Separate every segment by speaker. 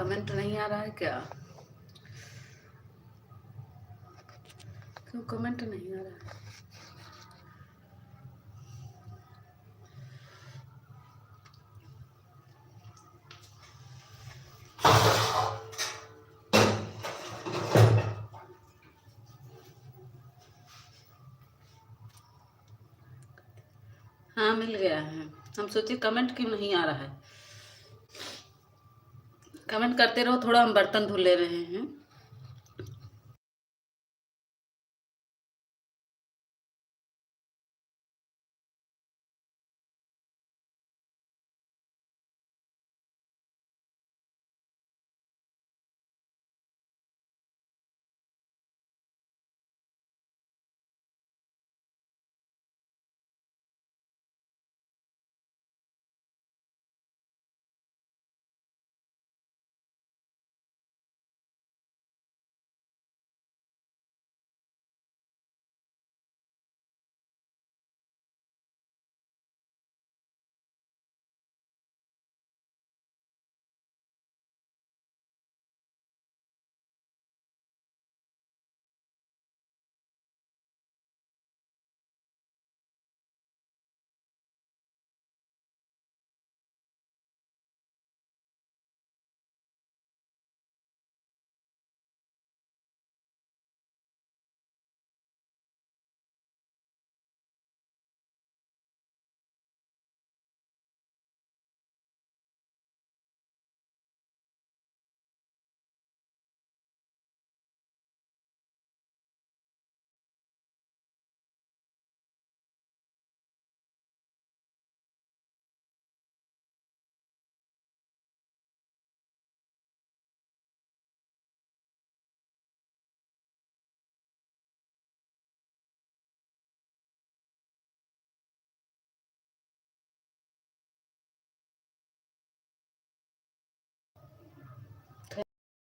Speaker 1: Comment नहीं आ रहा है क्या? क्यों कमेंट नहीं आ रहा है? हाँ मिल गया है। हम सोचे कमेंट क्यों नहीं आ रहा है। कमेंट करते रहो, थोड़ा हम बर्तन धुल ले रहे हैं।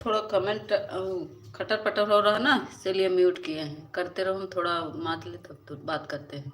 Speaker 1: थोड़ा कमेंट खटर पटर हो रहा है ना, इसीलिए म्यूट किए हैं। करते रहो, हम थोड़ा मात ले तब तो बात करते हैं।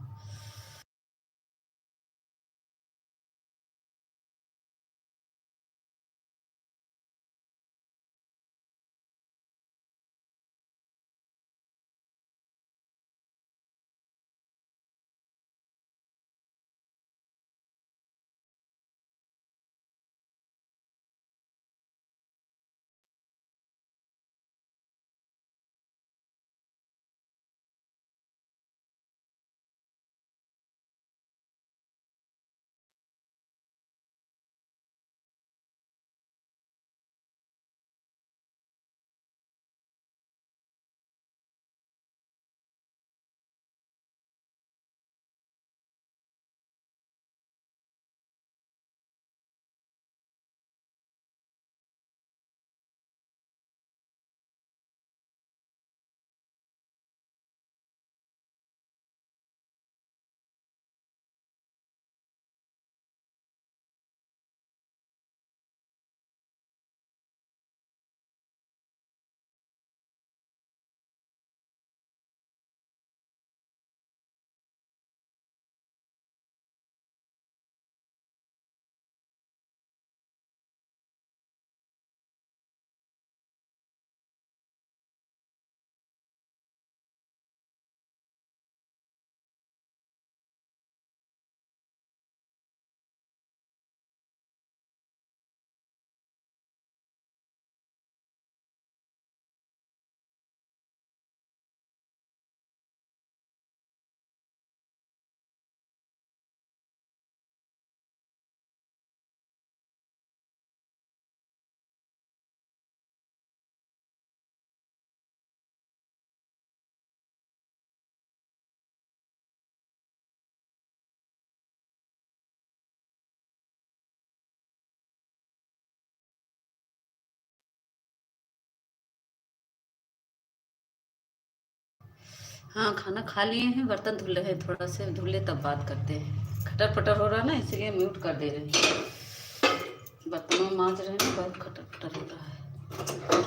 Speaker 1: हाँ खाना खा लिए हैं, बर्तन धुल रहे हैं। थोड़ा से धुल ले तब बात करते हैं। खटर पटर हो रहा है ना, इसलिए म्यूट कर दे रहे हैं। बर्तनों में मांज रहे हैं ना, बहुत खटर पटर हो रहा है।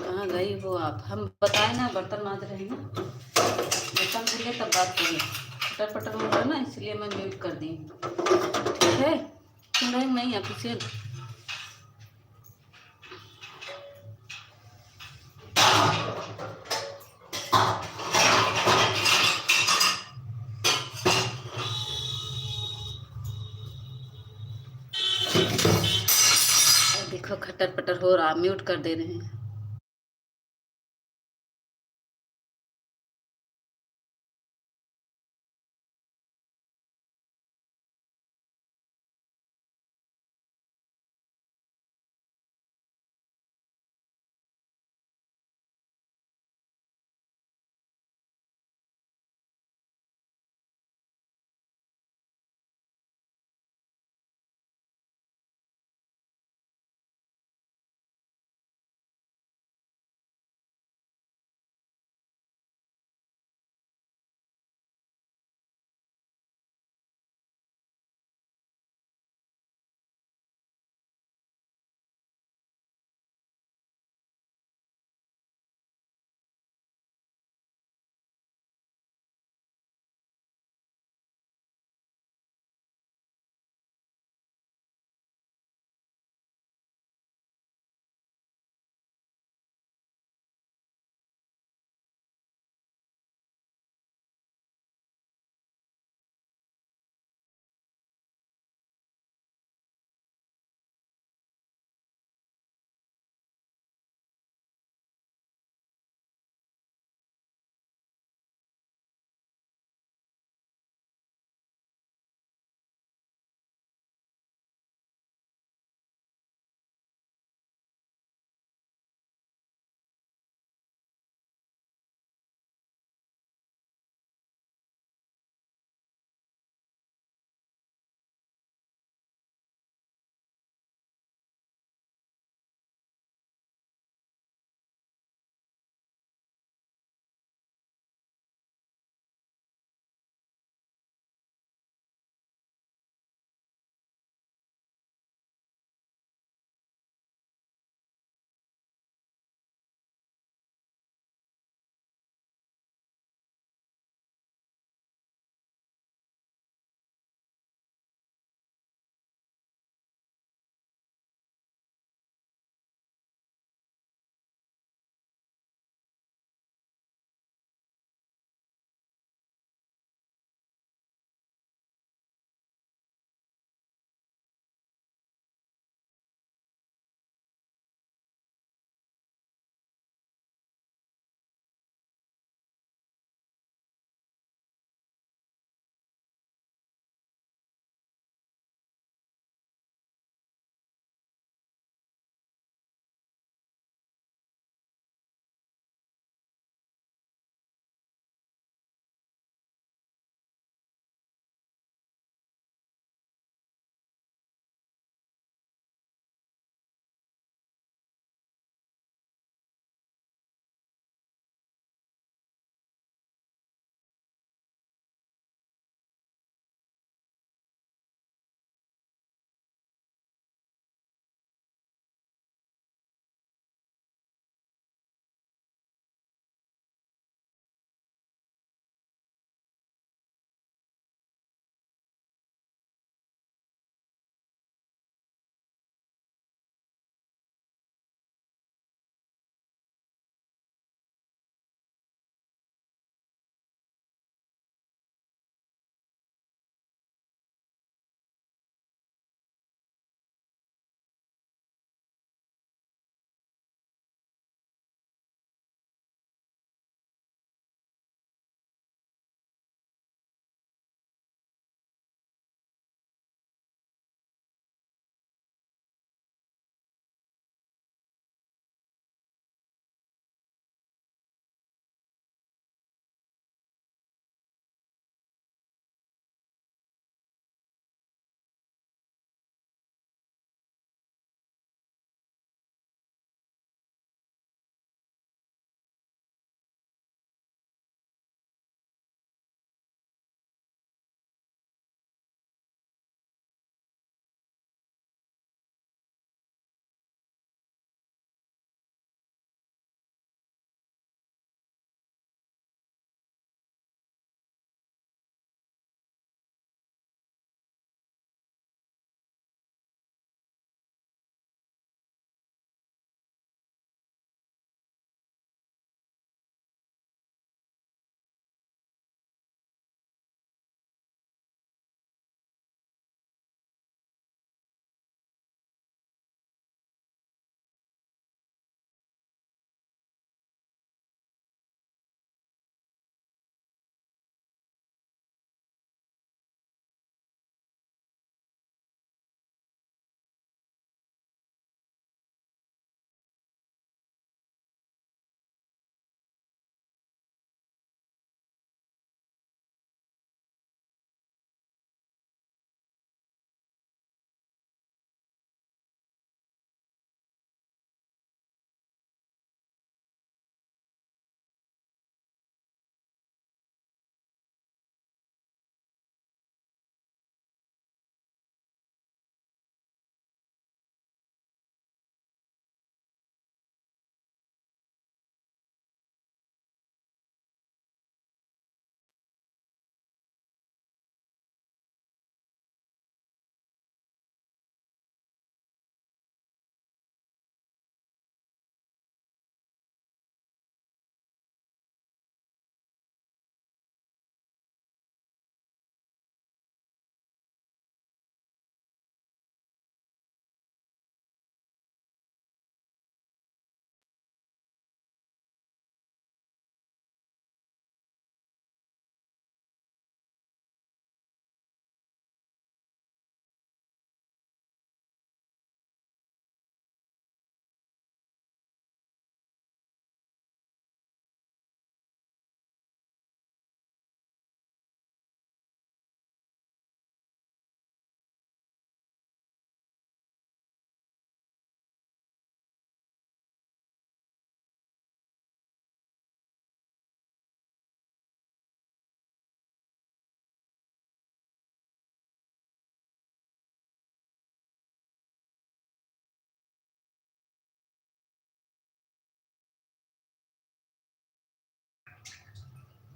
Speaker 1: कहाँ गई वो आप? हम बताए ना, बर्तन मांज रहे हैं ना। बर्तन धुल ले तब बात करें। खटर पटर हो रहा है ना, इसलिए मैं म्यूट कर दी। ठीक है, सुन रहे नहीं आप? इसे देखो खटर पटर हो रहा, म्यूट कर दे रहे हैं।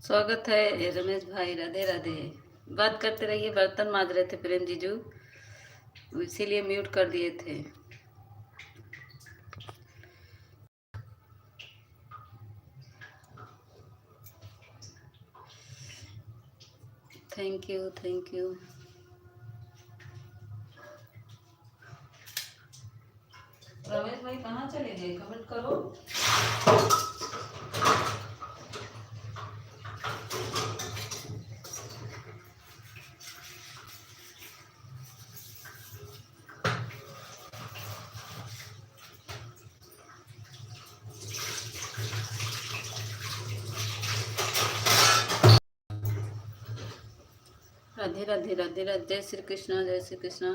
Speaker 1: स्वागत है रमेश भाई, राधे राधे। बात करते रहिए। बर्तन माज रहे थे प्रेम जीजू, इसीलिए म्यूट कर दिए थे। Thank you thank you. Ramesh भाई कहाँ चले गए? कमेंट करो। राधे राधे राधे राधे। जय श्री कृष्णा, जय श्री कृष्णा।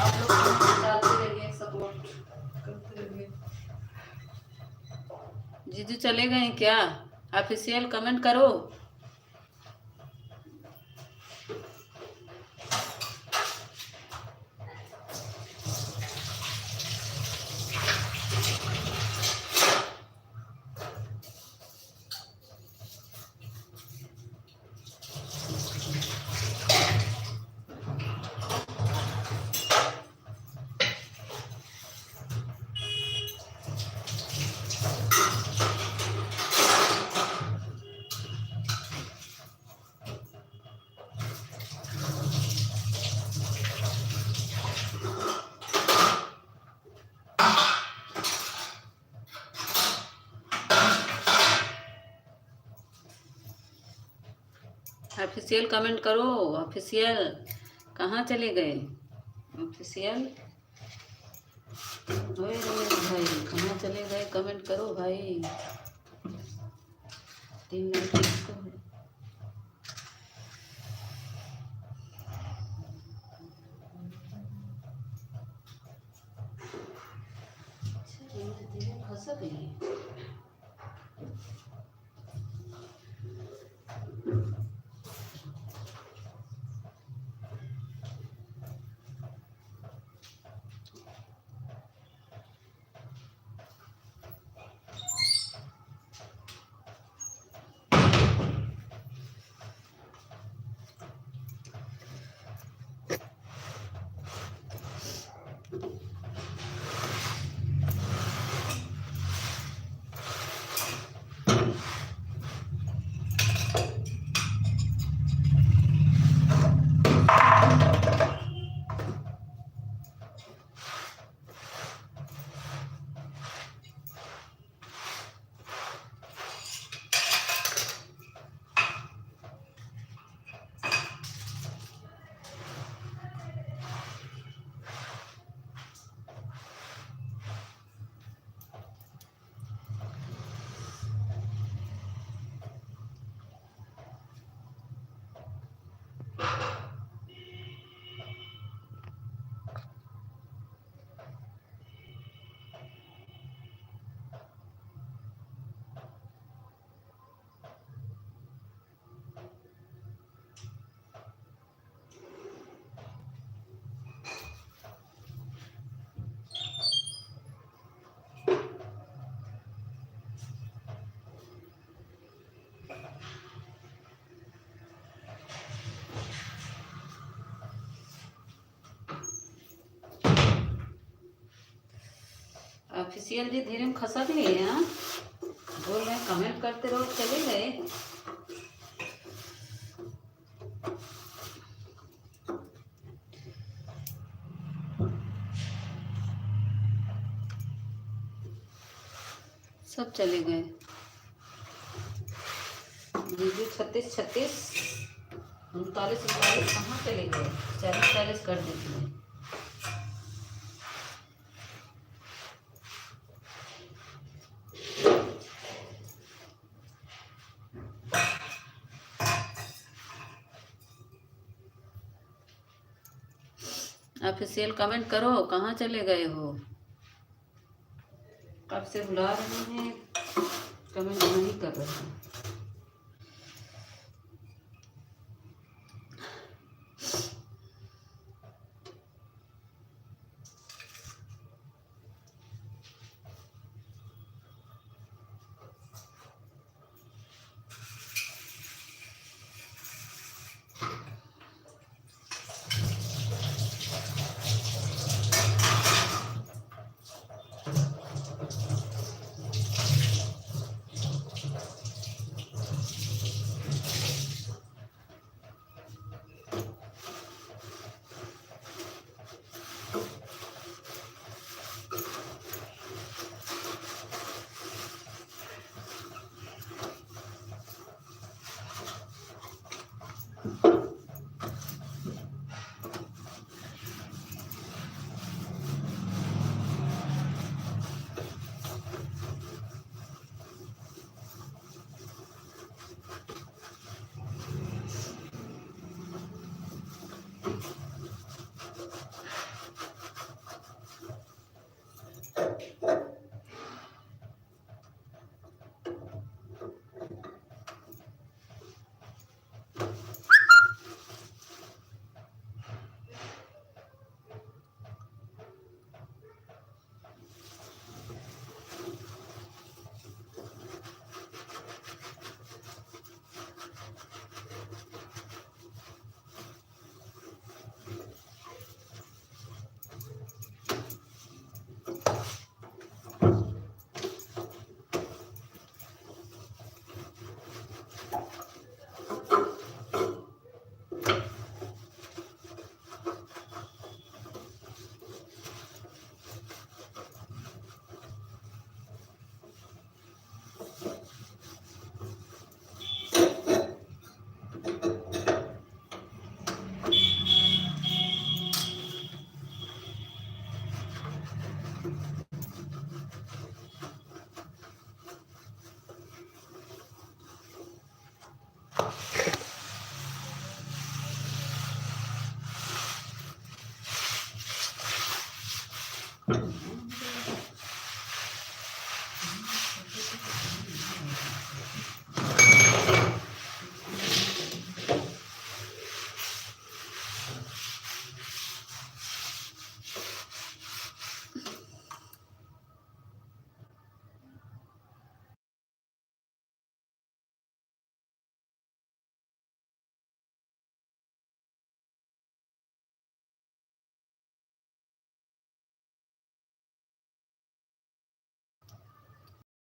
Speaker 1: आप लोग कमेंट डालते रहिए, सपोर्ट करते रहिए। जीजू चले गए क्या? ऑफिशियल कमेंट करो। ऑफिशियल कमेंट करो। ऑफिशियल कहाँ चले गए? ऑफिशियल ओए रमेश भाई कहाँ चले गए? कमेंट करो भाई। 3 मिनट किसको है? अच्छा, ये धीरे खसक गई। ऑफिशियल जी धीरे में खसक लिए हैं। हाँ? बोल रहे हैं कमेंट करते रहो, चले गए। सब चले गए। जीजू 36 39 कहाँ चले गए? 40 कर देते। ऑफिशियल कमेंट करो, कहाँ चले गए हो? कब से बुला रहे हैं, कमेंट नहीं कर रहे हैं।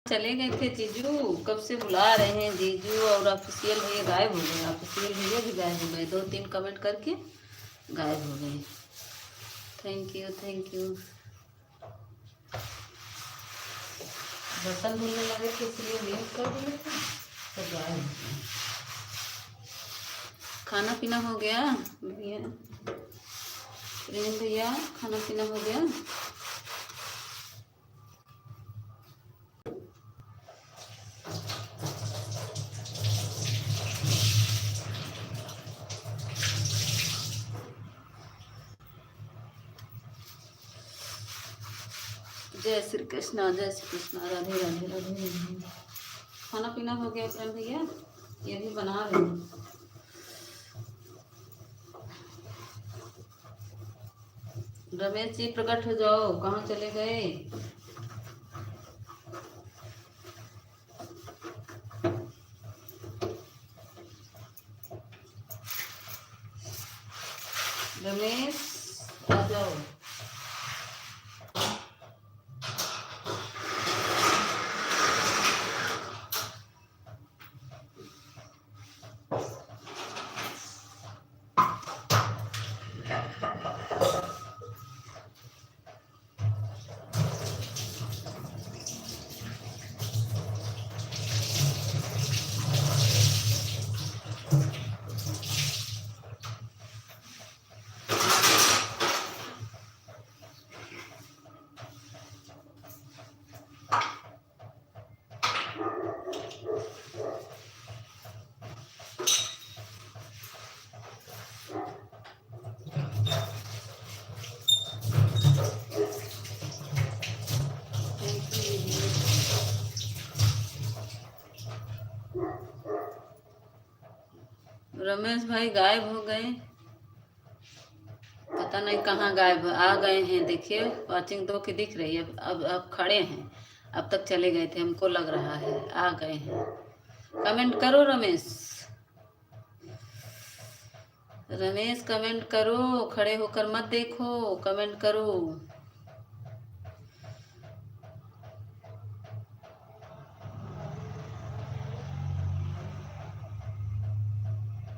Speaker 1: चले गए थे जीजू, कब से बुला रहे हैं जीजू, और ऑफिशियल भैया गायब हो गए। ऑफिशियल भैया भी गायब हो गए, 2-3 कमेंट करके गायब हो गए। Thank you thank you. बर्तन धुलने लगे थे इसलिए म्यूट कर दिए थे, सब गायब हो गए। खाना पीना हो गया भैया, प्रेम भैया खाना पीना हो गया? जय श्री कृष्णा, जय श्री कृष्णा, राधे राधे राधे राधे। खाना पीना हो गया प्रेम भैया? ये भी बना रहे हैं। रमेश जी प्रकट हो जाओ, कहाँ चले गए? रमेश आ जाओ। रमेश भाई गायब हो गए, पता नहीं कहाँ गायब आ गए हैं। देखिए वाचिंग 2 की दिख रही है, अब खड़े हैं, अब तक चले गए थे, हमको लग रहा है आ गए हैं। कमेंट करो रमेश, रमेश कमेंट करो, खड़े होकर मत देखो, कमेंट करो।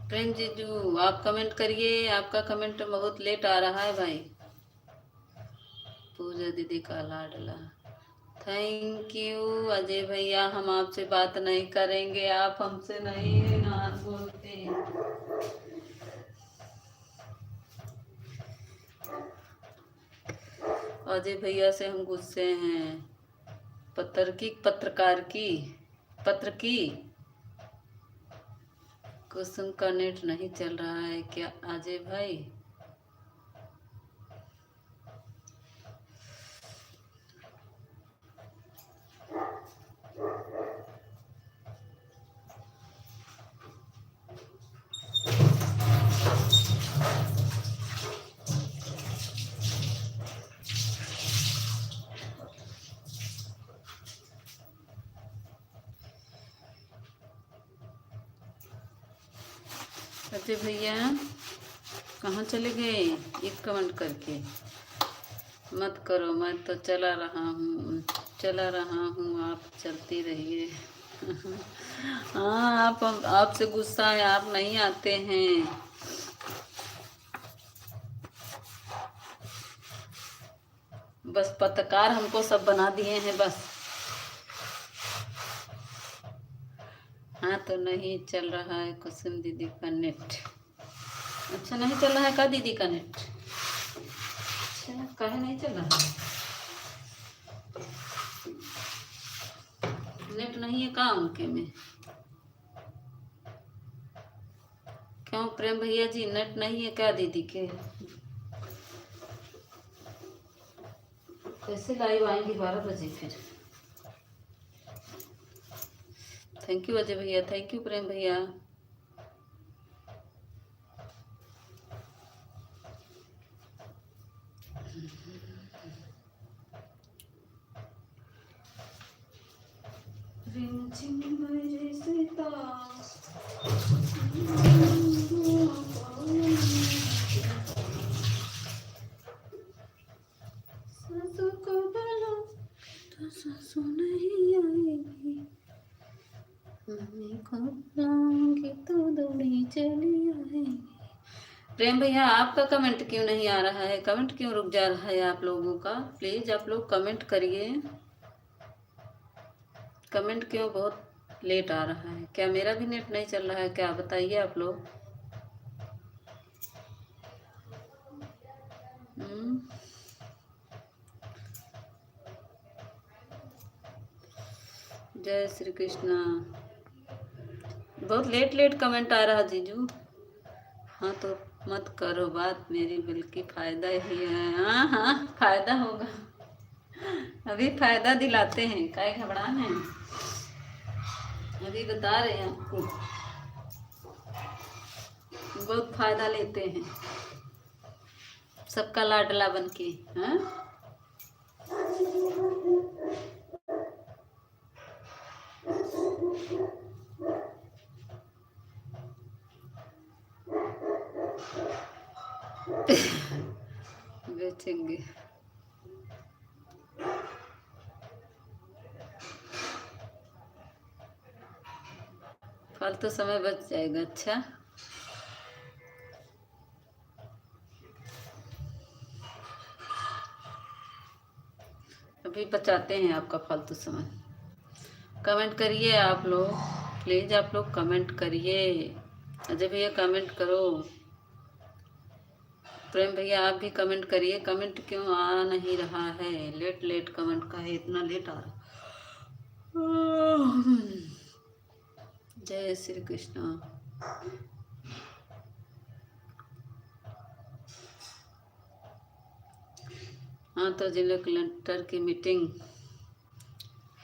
Speaker 1: प्रेम जीजू आप कमेंट करिए, आपका कमेंट बहुत लेट आ रहा है भाई। पूजा दीदी का लाडला, थैंक यू अजय भैया। हम आपसे बात नहीं करेंगे, आप हमसे नहीं ना बोलते। अजय भैया से हम गुस्से हैं। पत्र की कुसुम का नेट नहीं चल रहा है क्या अजय भाई? अजय भैया कहाँ चले गए? एक कमेंट करके मत करो, मैं तो चला रहा हूँ, आप चलती रहिए। हाँ आपसे गुस्सा है, आप नहीं आते हैं। बस पत्रकार हमको सब बना दिए हैं बस। हाँ तो नहीं चल रहा है कुसुम दीदी का नेट। अच्छा नहीं चल रहा है का दीदी का नेट? अच्छा काहे नहीं चल रहा है? नेट नहीं है का उनके में? क्यों प्रेम भैया जी नेट नहीं है क्या दीदी के? कैसे लाइव आएंगे 12 बजे फिर? थैंक यू अजय भैया, थैंक यू प्रेम भैया। तो दौड़ी चली आएगी। प्रेम भैया आपका कमेंट क्यों नहीं आ रहा है? कमेंट क्यों रुक जा रहा है आप लोगों का? प्लीज आप लोग कमेंट करिए। कमेंट क्यों बहुत लेट आ रहा है? क्या मेरा भी नेट नहीं चल रहा है क्या? बताइए आप लोग। जय श्री कृष्णा। बहुत लेट कमेंट आ रहा जीजू। हाँ तो मत करो बात मेरी, बल्कि फायदा ही है। हाँ फायदा होगा, अभी फायदा दिलाते हैं, काय घबराना है, अभी बता रहे हैं आपको। बहुत फायदा लेते हैं सबका लाडला बन के। हाँ बेचेंगे। फालतू समय बच जाएगा। अच्छा अभी बचाते हैं आपका फालतू समय। कमेंट करिए आप लोग, प्लीज आप लोग कमेंट करिए। अजय भैया कमेंट करो, प्रेम भैया आप भी कमेंट करिए। कमेंट क्यों आ नहीं रहा है? लेट कमेंट का है, इतना लेट आ रहा। जय श्री कृष्ण। हाँ तो जिला कलेक्टर की मीटिंग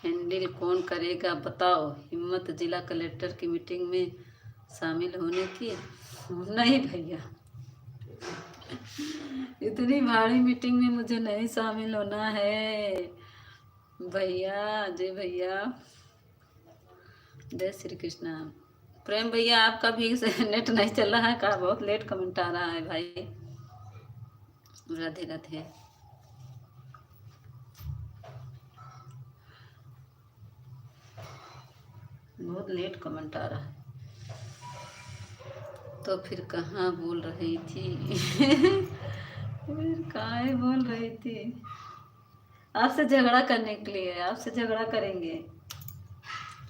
Speaker 1: हैंडल कौन करेगा बताओ? हिम्मत जिला कलेक्टर की मीटिंग में शामिल होने की। नहीं भैया, इतनी भारी मीटिंग में मुझे नहीं शामिल होना है भैया। जय भैया, जय श्री कृष्णा। प्रेम भैया, आपका भी नेट नहीं चल रहा है का? बहुत लेट कमेंट आ रहा है भाई। राधे राधे। बहुत लेट कमेंट आ रहा है। तो फिर कहाँ बोल रही थी? फिर कहाँ बोल रही थी? आपसे झगड़ा करने के लिए, आपसे झगड़ा करेंगे।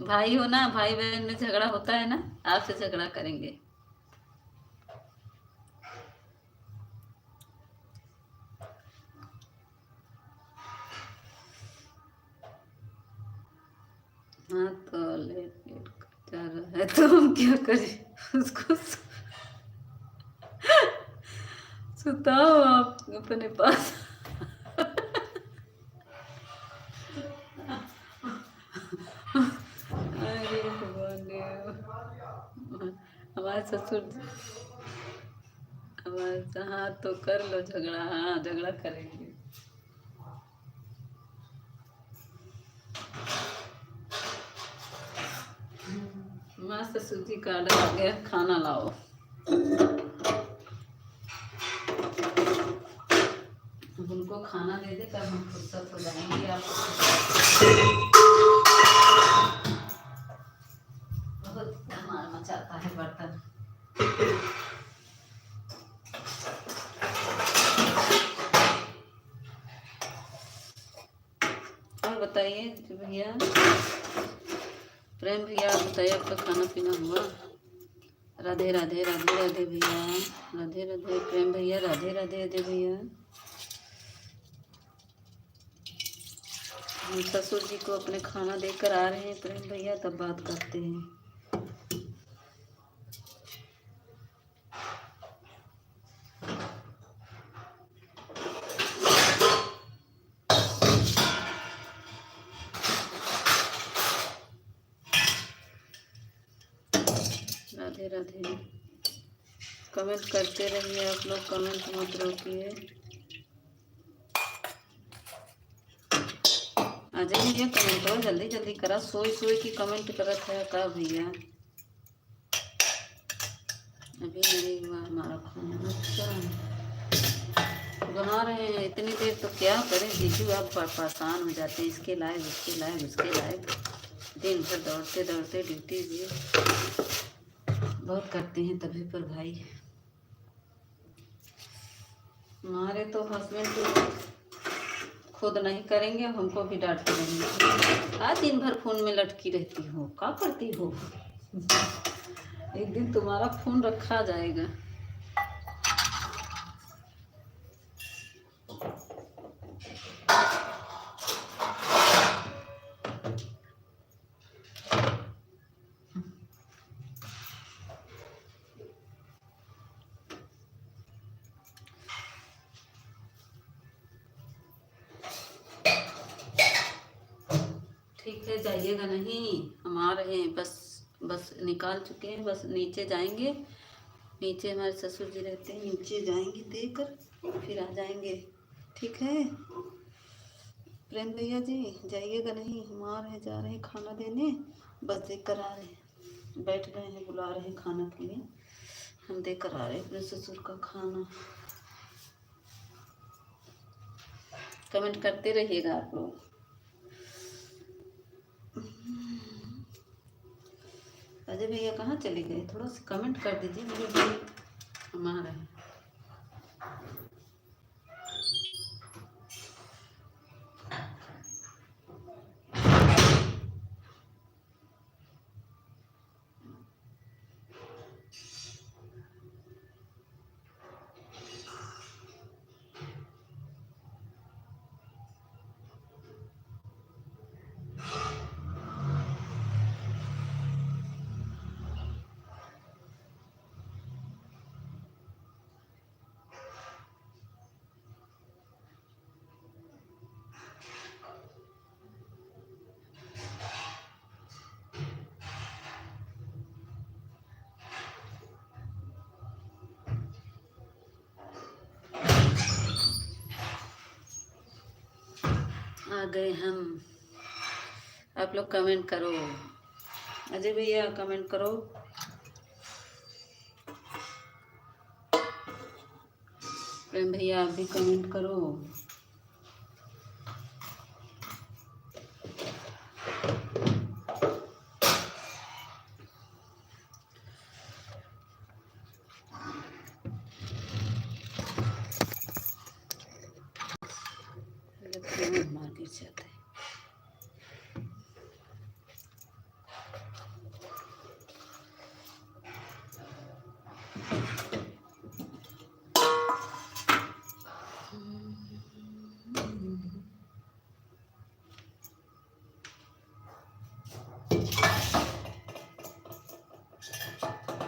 Speaker 1: भाई हो ना, भाई बहन में झगड़ा होता है ना, आपसे झगड़ा करेंगे। हाँ तो लेट लेट जा रहा है तो हम क्या करें उसको? सुताओ आप अपने पास। अरे भगवान देव। हमारे ससुर हमारे, हाँ तो कर लो झगड़ा, हाँ झगड़ा करेंगे। मस्त सूजी का ऑर्डर आ गया, खाना लाओ। उनको खाना दे दे तब हम फुर्सत हो जाएंगे। आप बहुत धमाल मचाता है बर्तन। और बताइए भैया, प्रेम भैया, आप बताइए आपका खाना पीना हुआ? राधे राधे, राधे राधे भैया, राधे राधे प्रेम भैया, राधे राधे राधे भैया। हम ससुर जी को अपने खाना देकर आ रहे हैं प्रेम भैया, तब बात करते हैं। राधे राधे। कमेंट करते रहिए आप लोग, कमेंट मत रोकिए। आ जाइए भैया, कमेंट करो जल्दी जल्दी करा। सोई सोई की कमेंट करत है का भैया? अभी नहीं हुआ हमारा खाना। अच्छा, बना रहे हैं इतनी देर तो क्या करें जीजू, आप परेशान हो जाते हैं, इसके लायक उसके लायक उसके लायक। दिन भर दौड़ते दौड़ते ड्यूटी भी बहुत करते हैं तभी पर भाई। हमारे तो हस्बैंड खुद नहीं करेंगे, हमको भी डांटते रहेंगे। आज दिन भर फोन में लटकी रहती हो, क्या करती हो? एक दिन तुम्हारा फोन रखा जाएगा। ठीक है, जाइएगा नहीं, हम आ रहे हैं। बस बस निकाल चुके हैं, बस नीचे जाएंगे। नीचे हमारे ससुर जी रहते हैं, नीचे जाएंगे देकर फिर आ जाएंगे। ठीक है प्रेम भैया जी, जाइएगा नहीं, हम आ रहे हैं, जा रहे हैं खाना देने। बस देख कर आ रहे हैं, बैठ गए हैं, बुला रहे हैं खाना के लिए। हम देख कर आ रहे हैं अपने ससुर का खाना। कमेंट करते रहिएगा आप लोग। अजय भैया कहाँ चले गए? थोड़ा सा कमेंट कर दीजिए मेरे भाई, हम आ रहे हैं। गए हम। आप लोग कमेंट करो। अजय भैया कमेंट करो। प्रेम भैया आप भी कमेंट करो। मार गिर जाते हैं।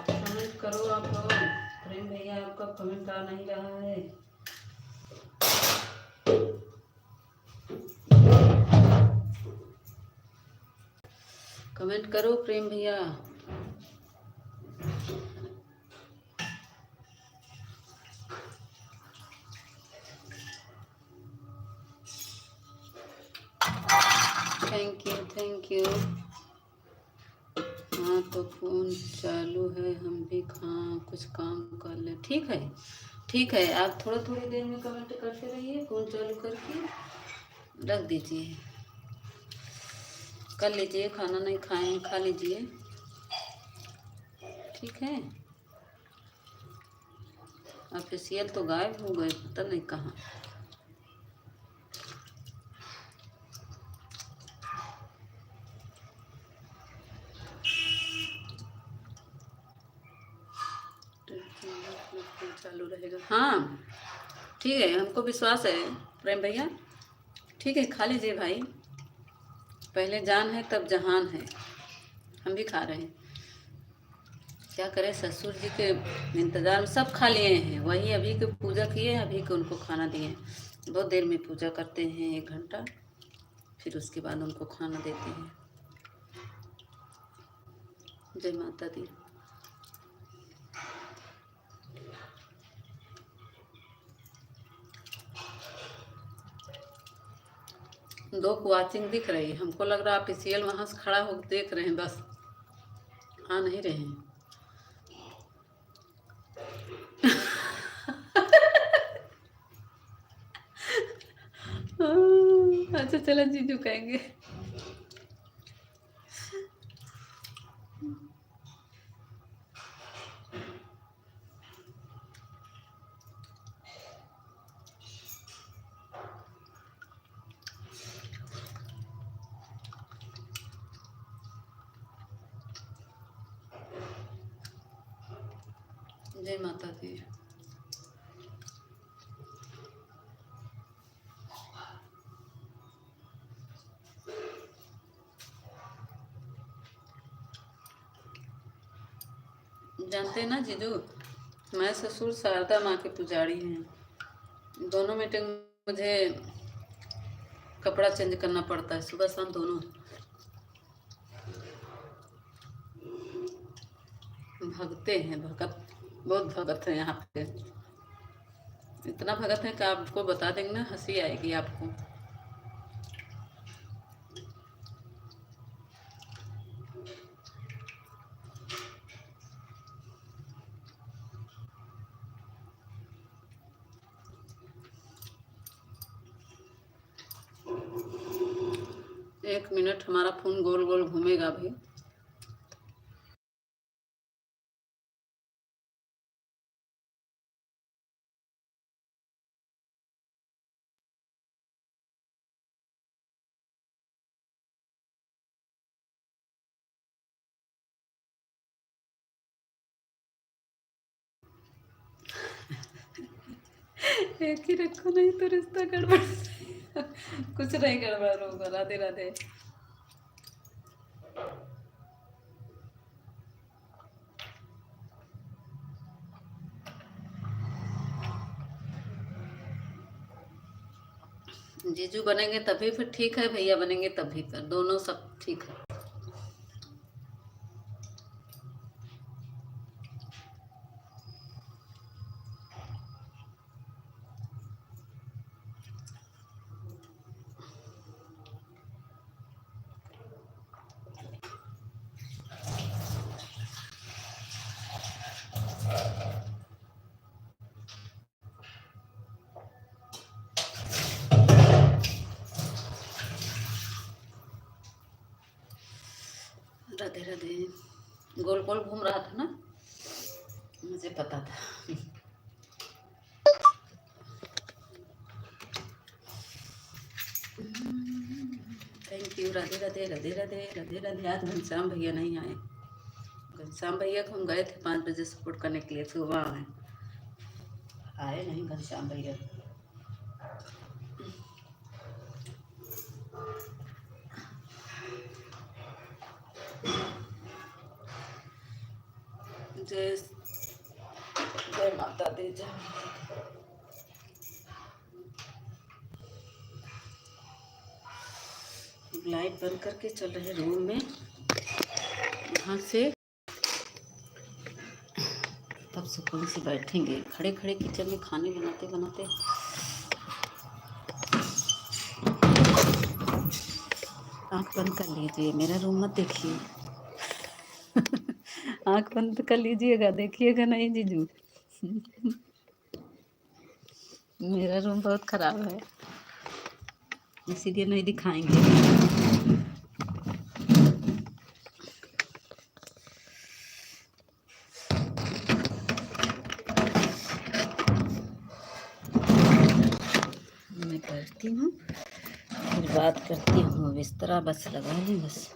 Speaker 1: कमेंट करो आप लोग। प्रेम भैया आपका कमेंट आ नहीं रहा है। कमेंट करो प्रेम भैया। Thank you thank you. हाँ तो फ़ोन चालू है, हम भी कुछ काम कर ले। ठीक है ठीक है, आप थोड़ा थोड़ी देर में कमेंट करते रहिए। फ़ोन चालू करके रख दीजिए। कर लीजिए, खाना नहीं खाए खा लीजिए। ठीक है। ऑफिशियल तो गायब हो गए, पता नहीं कहाँ। चालू रहेगा। हाँ ठीक है, हमको विश्वास है प्रेम भैया। ठीक है, खा लीजिए भाई। पहले जान है तब जहान है। हम भी खा रहे हैं। क्या करें, ससुर जी के इंतज़ार में सब खा लिए हैं। वही अभी के पूजा किए, अभी के उनको खाना दिए। बहुत देर में पूजा करते हैं, 1 घंटा, फिर उसके बाद उनको खाना देते हैं। जय माता दी। दो वॉचिंग दिख रही है, हमको लग रहा है ऑफिशियल वहाँ से खड़ा होकर देख रहे हैं, बस आ नहीं रहे हैं। अच्छा चलो जीजू कहेंगे। जय माता दी। जानते हैं ना जीजू, मैं ससुर शारदा माँ के पुजारी हैं। दोनों मीटिंग मुझे कपड़ा चेंज करना पड़ता है, सुबह शाम दोनों। भगते हैं, भगत बहुत भगत है यहाँ पे। इतना भगत है कि आपको बता देंगे ना, हंसी आएगी आपको। एक मिनट, हमारा फोन गोल गोल घूमेगा भी। एक ही रखो, नहीं तो रिश्ता गड़बड़। कुछ नहीं गड़बड़ होगा। राधे राधे। जीजू बनेंगे तभी फिर ठीक है, भैया बनेंगे तभी फिर दोनों सब ठीक है। राधे राधे। गोल गोल घूम रहा था ना, मुझे पता था। Thank you. राधे राधे राधे राधे राधे राधे। आज घनश्याम भैया नहीं आए। घनश्याम भैया को हम गए थे 5 बजे सपोर्ट करने के लिए, सुबह आए नहीं घनश्याम भैया। जय जय माता दी। जय लाइट बंद करके चल रहे रूम में, यहाँ से तब सुकून से बैठेंगे। खड़े खड़े किचन में खाने बनाते बनाते आँख बंद कर लीजिए, मेरा रूम मत देखिए। आँख बंद कर लीजिएगा, देखिएगा नहीं जीजू। मेरा रूम बहुत खराब है, इसीलिए नहीं दिखाएंगे। मैं करती हूँ, फिर बात करती हूँ। बिस्तरा बस लगा ली बस।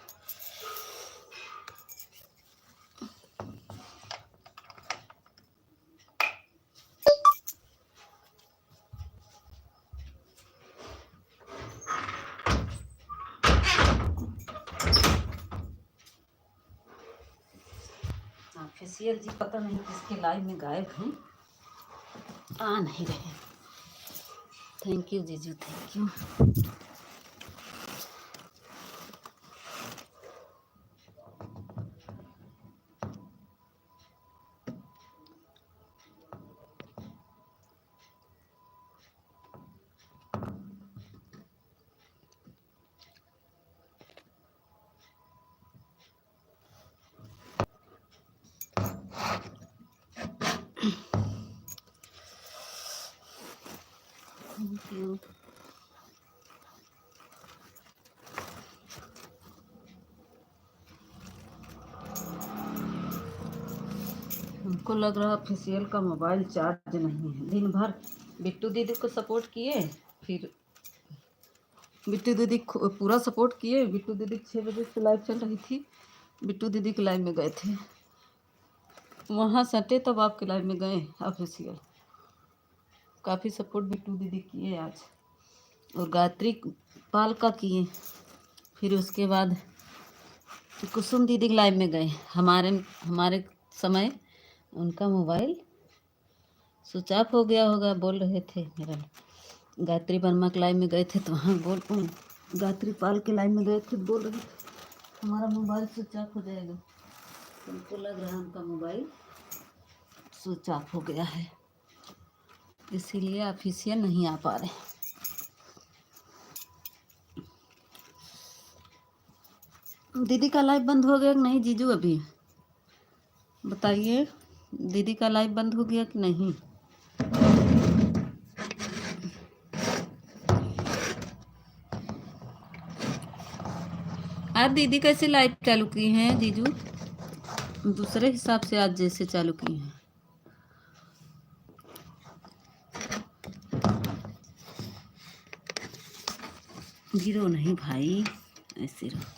Speaker 1: फेसियल जी पता नहीं किसके लाइव में गायब हैं, आ नहीं रहे। थैंक यू जीजू, थैंक यू। Thank you. हमको लग रहा फेसियल का मोबाइल चार्ज नहीं है। दिन भर बिट्टू दीदी को सपोर्ट किए, फिर बिट्टू दीदी पूरा सपोर्ट किए। बिट्टू दीदी 6 बजे से लाइव चल रही थी, बिट्टू दीदी के लाइव में गए थे, वहाँ सटे तब आपके लाइव में गए ऑफिशियल। काफ़ी सपोर्ट बिट्टू दीदी किए आज, और गायत्री पाल का किए। फिर उसके बाद कुसुम दीदी के लाइव में गए। हमारे समय उनका मोबाइल स्विच ऑफ हो गया होगा, बोल रहे थे मेरा। गायत्री वर्मा के लाइव में गए थे तो वहाँ गायत्री पाल के लाइव में गए थे, बोल रहे थे हमारा मोबाइल स्विच ऑफ हो जाएगा। उनको लग रहा है उनका मोबाइल स्विच ऑफ हो गया है, इसीलिए ऑफिशियल नहीं आ पा रहे। दीदी का लाइव बंद हो गया कि नहीं जीजू? अभी बताइए, दीदी का लाइव बंद हो गया कि नहीं? आप दीदी कैसे लाइव चालू की हैं जीजू? दूसरे हिसाब से आज जैसे चालू की हैं। गिरो नहीं भाई, ऐसे रहो।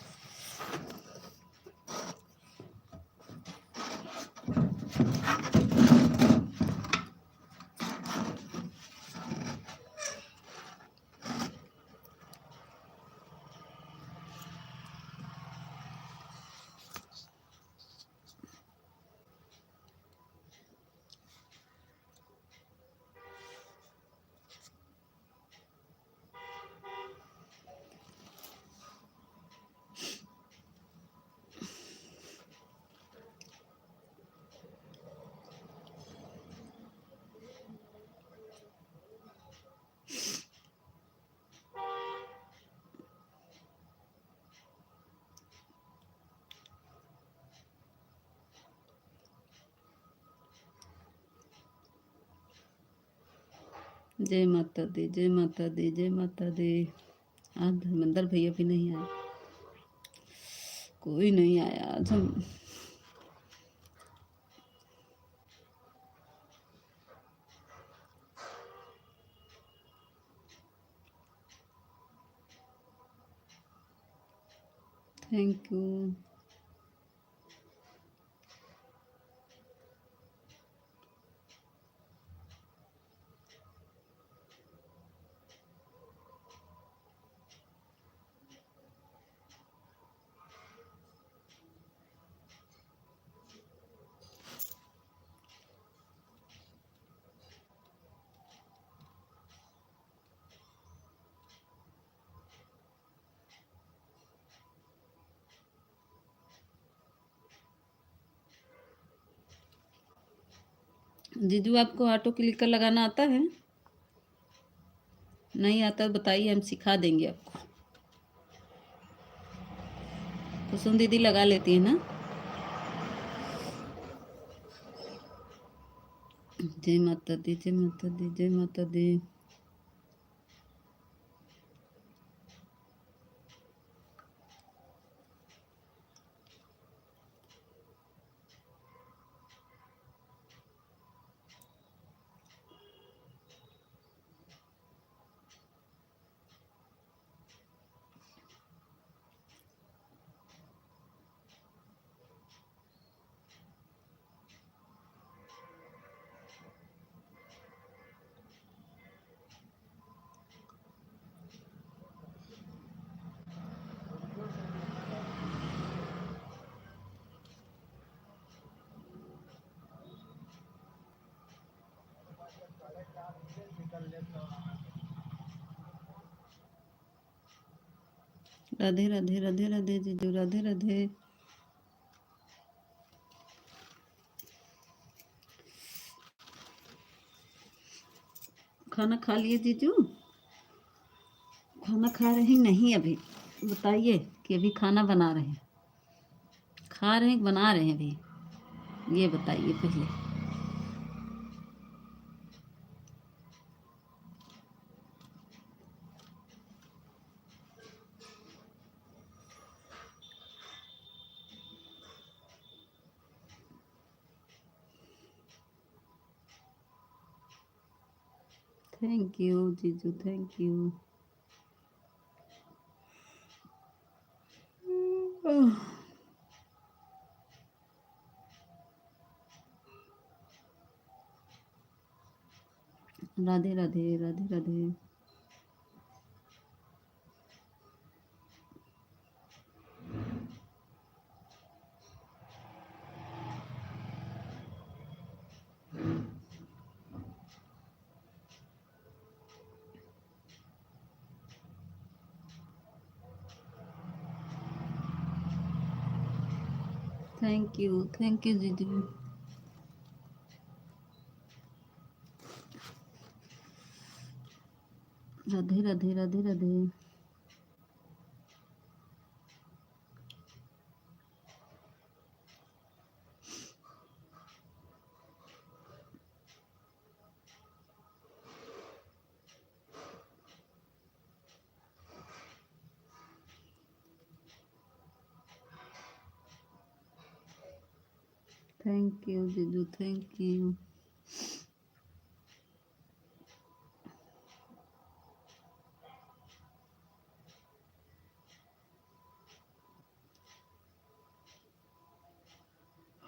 Speaker 1: जय माता दी, जय माता दी, जय माता दी। आज धर्मेंद्र भैया भी नहीं आए। कोई नहीं आया आज हम। Thank you. जीजू आपको ऑटो क्लिकर लगाना आता है? नहीं आता बताइए, हम सिखा देंगे आपको। कुसुम दीदी लगा लेती है ना। जय माता दी, जय माता दी, जय माता दी। राधे राधे, राधे राधे जीजू, राधे राधे। खाना खा लिए जीजू? खाना खा रहे हैं नहीं अभी? बताइए कि अभी खाना बना रहे हैं, खा रहे हैं बना रहे हैं अभी, ये बताइए पहले। थैंक यू जीजू, thank you. Radhe Radhe, Radhe Radhe. Thank you जीजू। राधे राधे, राधे राधे। थैंक यू जीजू, थैंक यू।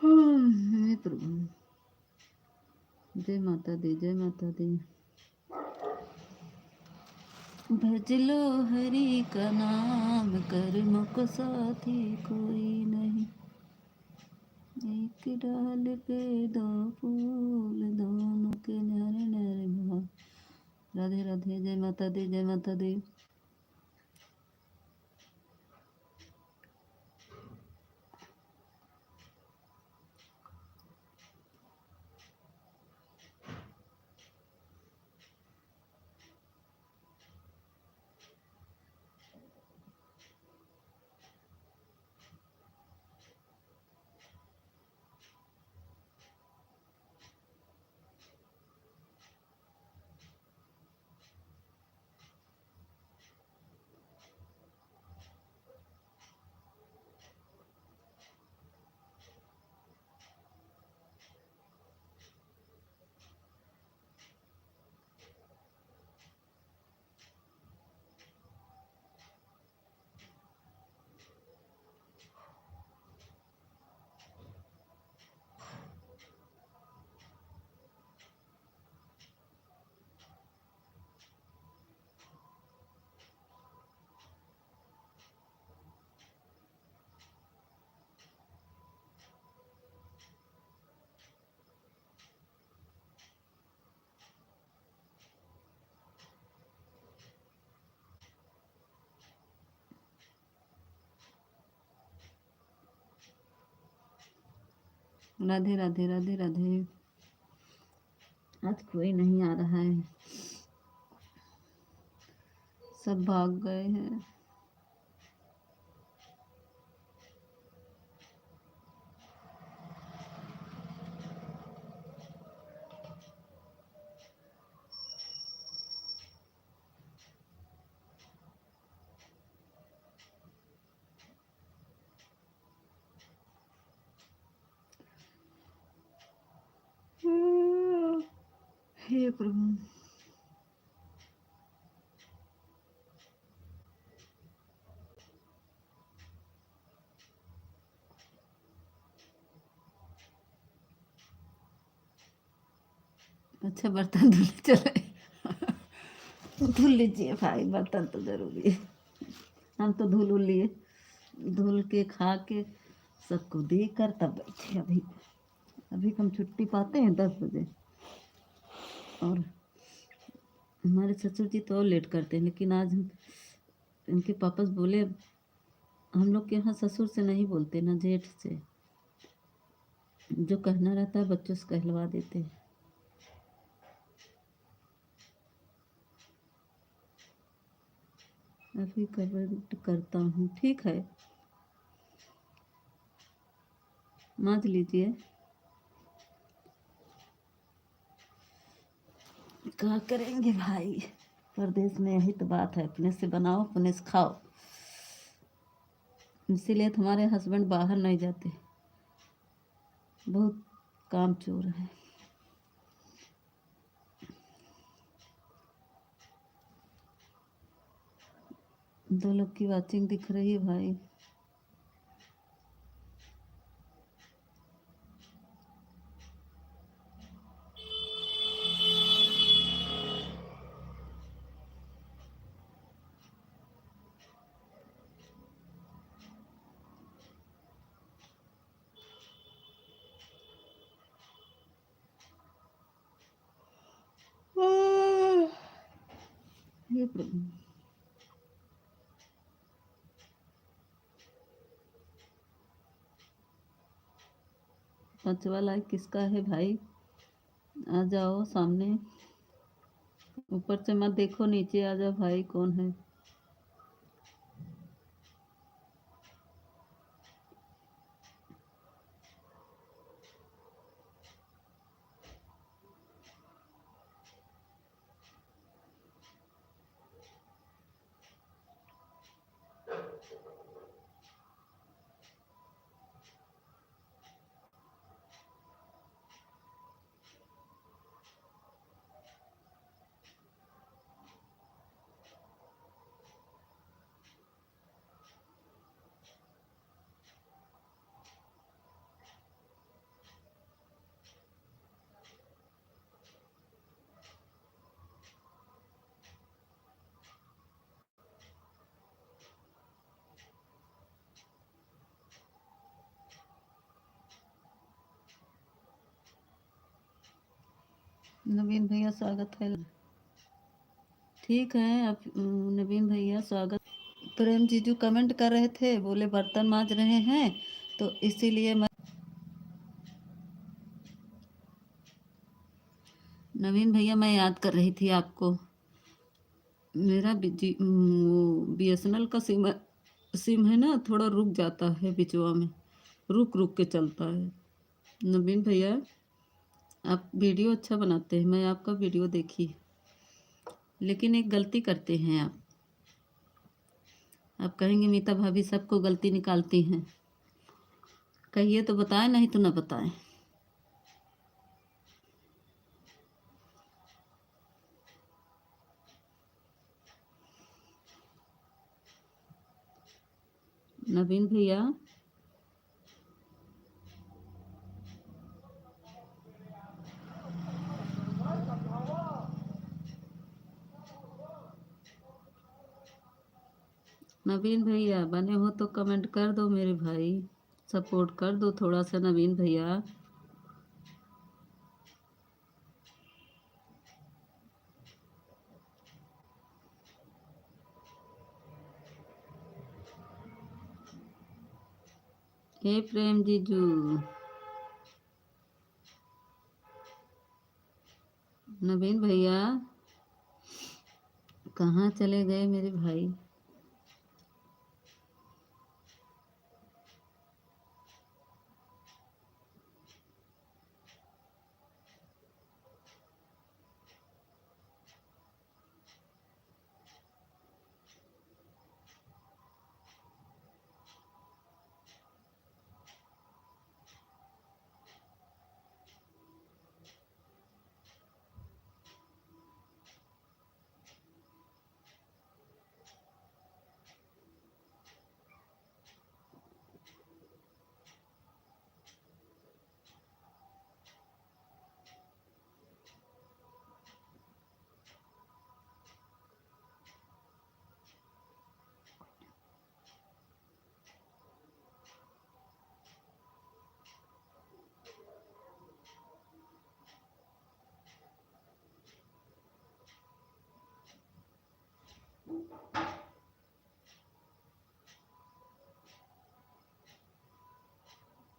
Speaker 1: हे प्रभु, जय माता दी, जय माता दी। भज लो हरि का नाम, कर्म को साथी कोई नहीं। एक डाल पे दो फूल, दोनों के न्यारे न्यारे भाव। राधे राधे, जय माता दी, जय माता दी। राधे राधे राधे राधे। आज कोई नहीं आ रहा है, सब भाग गए हैं। हे प्रभु। अच्छा बर्तन धुलने चले। धुल लीजिए भाई, बर्तन तो जरूरी है। हम तो धुल उल लिए, धुल के खा के सबको देकर तब बैठे। अभी अभी हम छुट्टी पाते हैं 10 बजे, और हमारे ससुर जी तो और लेट करते हैं, लेकिन आज इनके पापा बोले हम लोग के यहाँ ससुर से नहीं बोलते ना जेठ से, जो कहना रहता है बच्चों से कहलवा देते हैं। अभी कमेंट करता हूँ, ठीक है, मांझ लीजिए। क्या करेंगे भाई, परदेश में यही तो बात है, अपने से बनाओ अपने से खाओ। इसीलिए तो हमारे हस्बैंड बाहर नहीं जाते, बहुत काम चोर है। दो लोग की वाचिंग दिख रही है भाई। ये प्रभु। पांचवा लाइक किसका है भाई, आ जाओ सामने। ऊपर से मत देखो, नीचे आ जाओ भाई, कौन है। नवीन भैया स्वागत है, ठीक है। अब नवीन भैया स्वागत। प्रेम जीजू कमेंट कर रहे थे, बोले बर्तन मांज रहे हैं, तो इसीलिए मैं। नवीन भैया मैं याद कर रही थी आपको। मेरा BSNL का सिम है ना, थोड़ा रुक जाता है बिचवा में, रुक रुक के चलता है। नवीन भैया आप वीडियो अच्छा बनाते हैं, मैं आपका वीडियो देखी, लेकिन एक गलती करते हैं आप कहेंगे मीता भाभी सबको गलती निकालती हैं। कहिए तो बताएं, नहीं तो ना बताएं। नवीन भैया नवीन भैया बने हो तो कमेंट कर दो मेरे भाई, सपोर्ट कर दो थोड़ा सा नवीन भैया। हे प्रेम जीजू, नवीन भैया कहाँ चले गए मेरे भाई?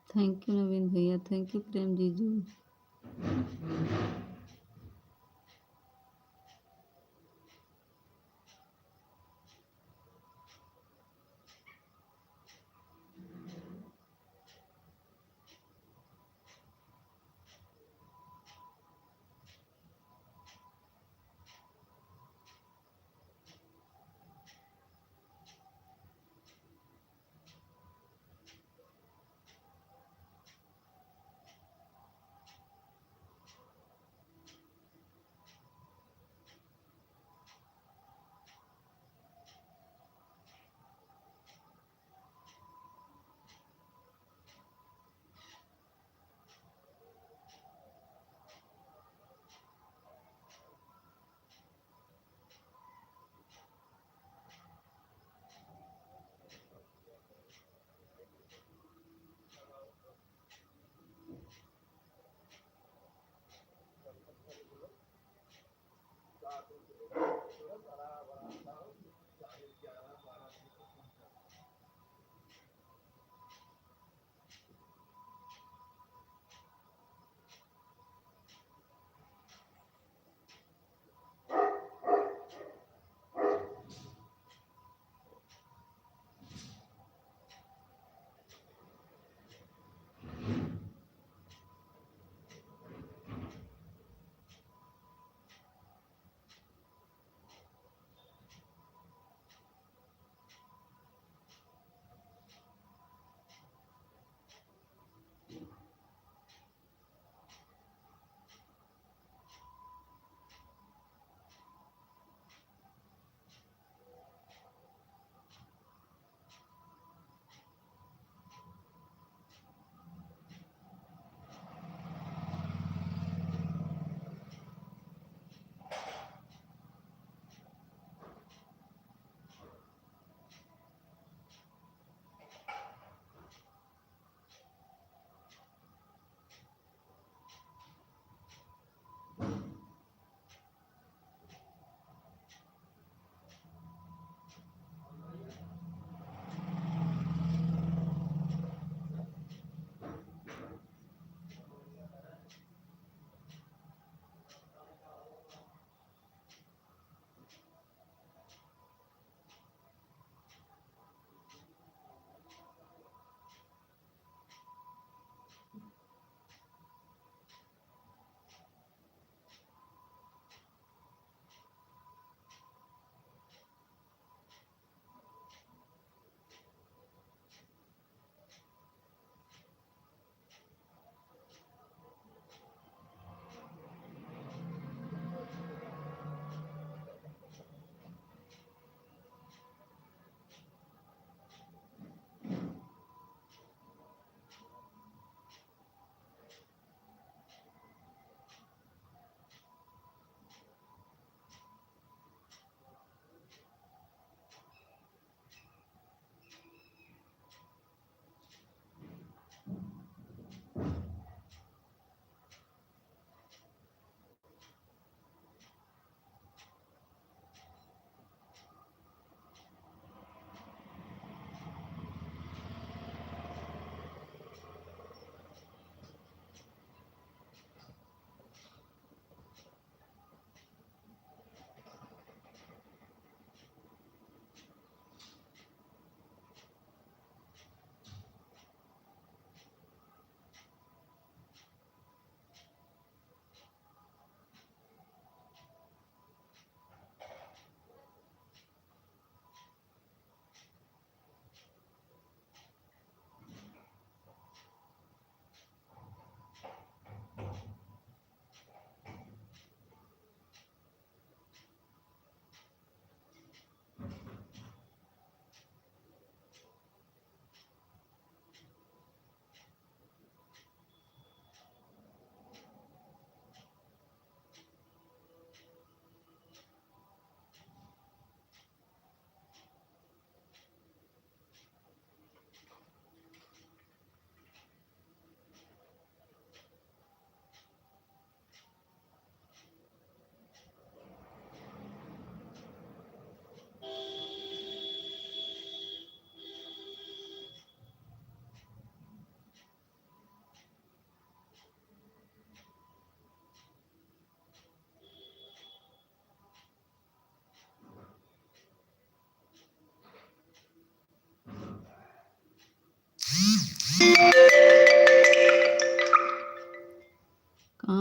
Speaker 1: थैंक यू नवीन भैया, थैंक यू प्रेम जीजू।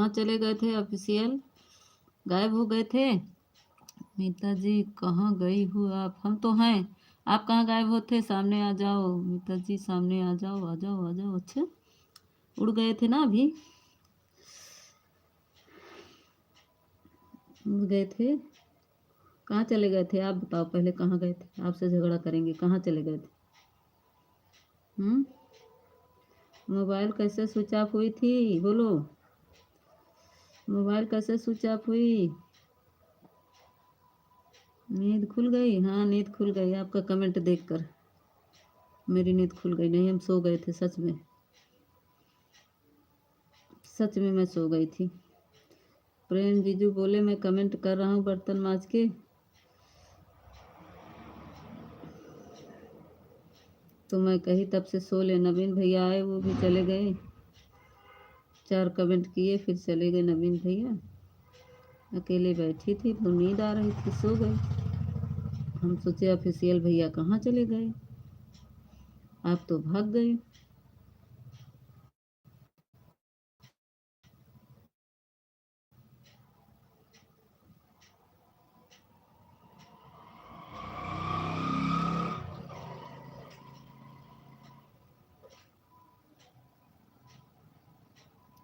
Speaker 1: कहाँ चले गए थे ऑफिशियल? गायब हो गए थे? मीता जी कहाँ गई हो आप? हम तो हैं, आप कहाँ गायब होते? सामने आ जाओ मीता जी, सामने आ जाओ, आ जाओ, आ जाओ। अच्छा, उड़ गए थे ना अभी? उड़ गए थे? कहाँ चले गए थे आप बताओ पहले, कहाँ गए थे? आपसे झगड़ा करेंगे, कहाँ चले गए थे? मोबाइल कैसे स्विच ऑफ हुई थी? बोलो, मोबाइल कैसे स्विच ऑफ हुई? नींद खुल गई? हाँ नींद खुल गई आपका कमेंट देखकर। मेरी नींद खुल गई नहीं, हम सो गए थे सच में, सच में मैं सो गई थी। प्रेम जीजू बोले मैं कमेंट कर रहा हूँ बर्तन माज के। तो मैं कही तब से सो ले। नवीन भैया आए, वो भी चले गए, 4 कमेंट किए फिर चले गए नवीन भैया। अकेले बैठी थी तो नींद आ रही थी, सो गई। हम सोचे ऑफिशियल भैया कहाँ चले गए, आप तो भाग गए।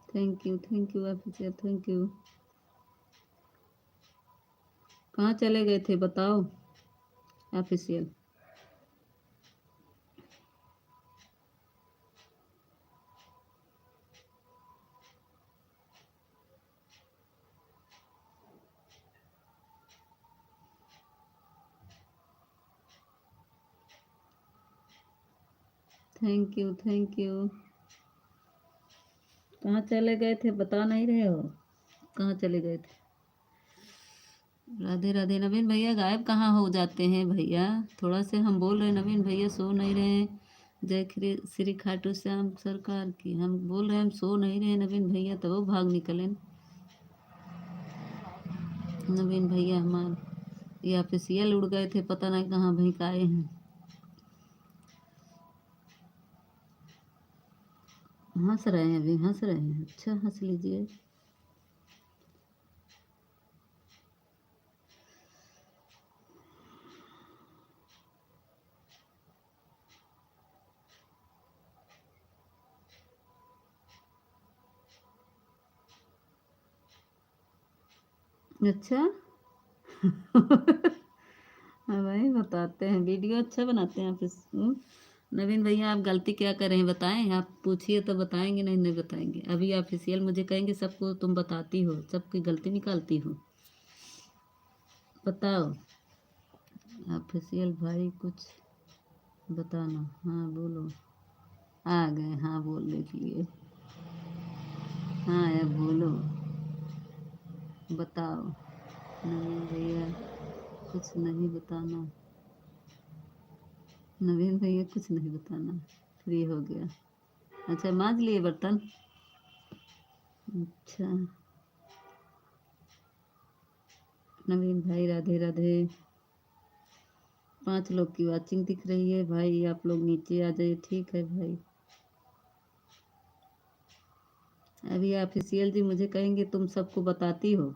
Speaker 1: Thank you official, thank you. कहाँ चले गए थे बताओ ऑफिशियल? Thank you. कहाँ चले गए थे बता नहीं रहे हो, कहाँ चले गए थे? राधे राधे। नवीन भैया गायब कहाँ हो जाते हैं भैया? थोड़ा से हम बोल रहे हैं नवीन भैया सो नहीं रहे हैं। जय श्री खाटू श्याम सरकार की, हम बोल रहे हैं हम सो नहीं रहे नवीन भैया, तो वो भाग निकले। नवीन भैया हमारे ये ऑफिशियल उड़ गए थे, पता नहीं कहाँ भीकाए हैं। हंस रहे हैं अभी, हंस रहे हैं? अच्छा हंस लीजिए। अच्छा हाँ भाई बताते हैं, वीडियो अच्छा बनाते हैं आप नवीन भैया आप गलती क्या कर रहे हैं बताएं? आप पूछिए तो बताएंगे, नहीं नहीं बताएंगे। अभी ऑफिशियल मुझे कहेंगे सबको तुम बताती हो, सबकी गलती निकालती हो। बताओ ऑफिशियल भाई कुछ बताना। हाँ बोलो। आ गए, हाँ बोलने के लिए। हाँ अब बोलो, बताओ। नवीन भैया कुछ नहीं बताना, नवीन भैया कुछ नहीं बताना, फ्री हो गया। अच्छा मांज लिए बर्तन? अच्छा नवीन भाई राधे राधे। 5 लोग की वाचिंग दिख रही है भाई, आप लोग नीचे आ जाइए। ठीक है भाई। अभी ऑफिशियल जी मुझे कहेंगे तुम सबको बताती हो,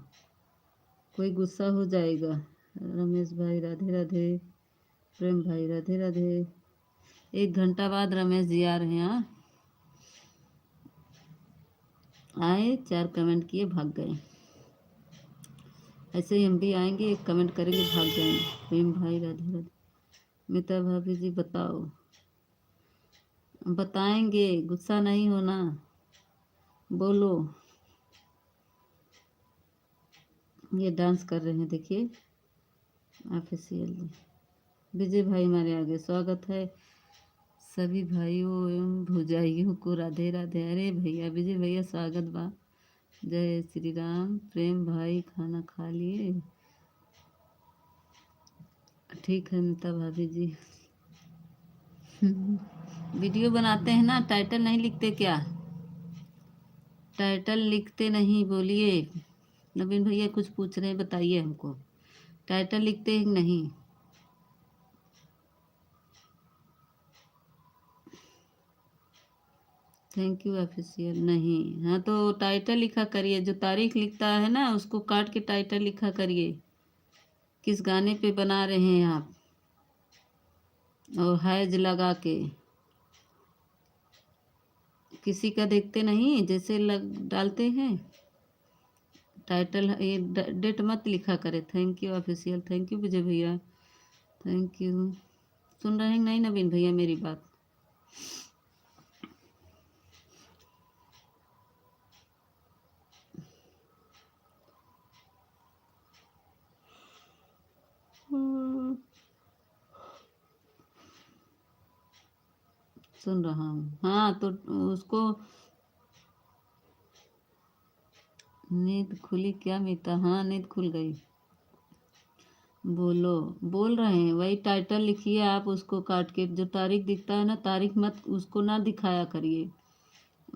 Speaker 1: कोई गुस्सा हो जाएगा। रमेश भाई राधे राधे। प्रेम भाई राधे राधे। 1 घंटा बाद रमेश जी आ रहे हैं। हाँ आए, 4 कमेंट किए भाग गए। ऐसे ही हम भी आएंगे, एक कमेंट करेंगे भाग जाएंगे। प्रेम भाई राधे राधे। मिता भाभी जी बताओ। बताएंगे, गुस्सा नहीं होना, बोलो। ये डांस कर रहे हैं देखिए ऑफिशियल। विजय भाई हमारे आगे, स्वागत है सभी भाइयों एवं भौजाइयों को, राधे राधे। अरे भैया विजय भैया स्वागत बा। जय श्री राम। प्रेम भाई खाना खा लिए? ठीक है मिता भाभी जी। वीडियो बनाते हैं ना, टाइटल नहीं लिखते क्या? टाइटल लिखते नहीं, बोलिए। नवीन भैया कुछ पूछ रहे हैं, बताइए हमको, टाइटल लिखते हैं नहीं? थैंक यू ऑफिशियल नहीं। हाँ तो टाइटल लिखा करिए, जो तारीख लिखता है ना उसको काट के टाइटल लिखा करिए, किस गाने पे बना रहे हैं आप, और हैज लगा के। किसी का देखते नहीं जैसे लग डालते हैं टाइटल, ये डेट मत लिखा करे। Thank you official, thank you Vijay भैया, थैंक यू। सुन रहे हैं नहीं नवीन भैया मेरी बात? सुन रहा हूँ। हाँ तो उसको नींद खुली क्या मीता? हाँ नींद खुल गई। बोलो, बोल रहे हैं वही टाइटल लिखिए आप, उसको काट के जो तारीख दिखता है ना, तारीख मत उसको ना दिखाया करिए,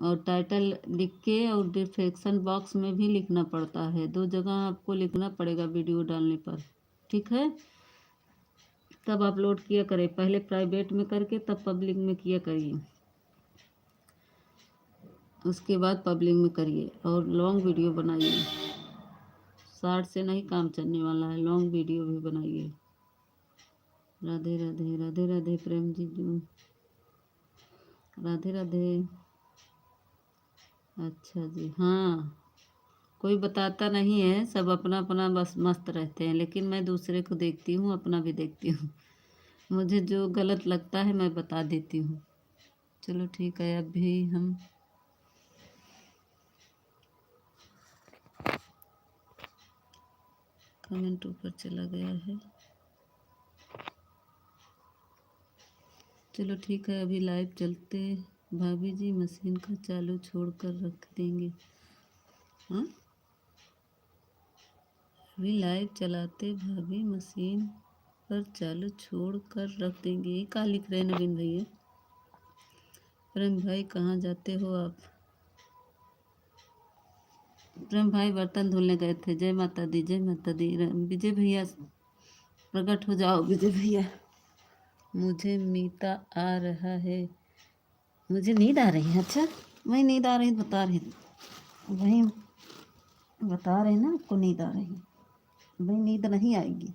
Speaker 1: और टाइटल लिख के, और डिस्क्रिप्शन बॉक्स में भी लिखना पड़ता है, दो जगह आपको लिखना पड़ेगा वीडियो डालने पर, ठीक है? तब अपलोड किया करें, पहले प्राइवेट में करके तब पब्लिक में किया करिए, उसके बाद पब्लिक में करिए, और लॉन्ग वीडियो बनाइए। शॉर्ट से नहीं काम चलने वाला है, लॉन्ग वीडियो भी बनाइए। राधे राधे, राधे राधे प्रेम जीजू, राधे राधे। अच्छा जी, हाँ कोई बताता नहीं है, सब अपना अपना बस मस्त रहते हैं, लेकिन मैं दूसरे को देखती हूँ, अपना भी देखती हूँ, मुझे जो गलत लगता है मैं बता देती हूँ। चलो ठीक है, अभी हम कमेंट ऊपर चला गया है। चलो ठीक है, अभी लाइव चलते। भाभी जी मशीन का चालू छोड़ कर रख देंगे? हाँ अभी लाइव चलाते भाभी मशीन पर चालू छोड़ कर रख देंगे, ये क्या लिख रहे हैं नवीन भैया? प्रेम भाई कहाँ जाते हो आप? प्रेम भाई बर्तन धुलने गए थे। जय माता दी, जय माता दी। विजय भैया प्रकट हो जाओ विजय भैया। मुझे मीता आ रहा है, मुझे नींद आ रही है। अच्छा वही नींद आ रही है बता रही, वही बता रहे ना आपको नींद आ रही है, वही नींद नहीं आएगी।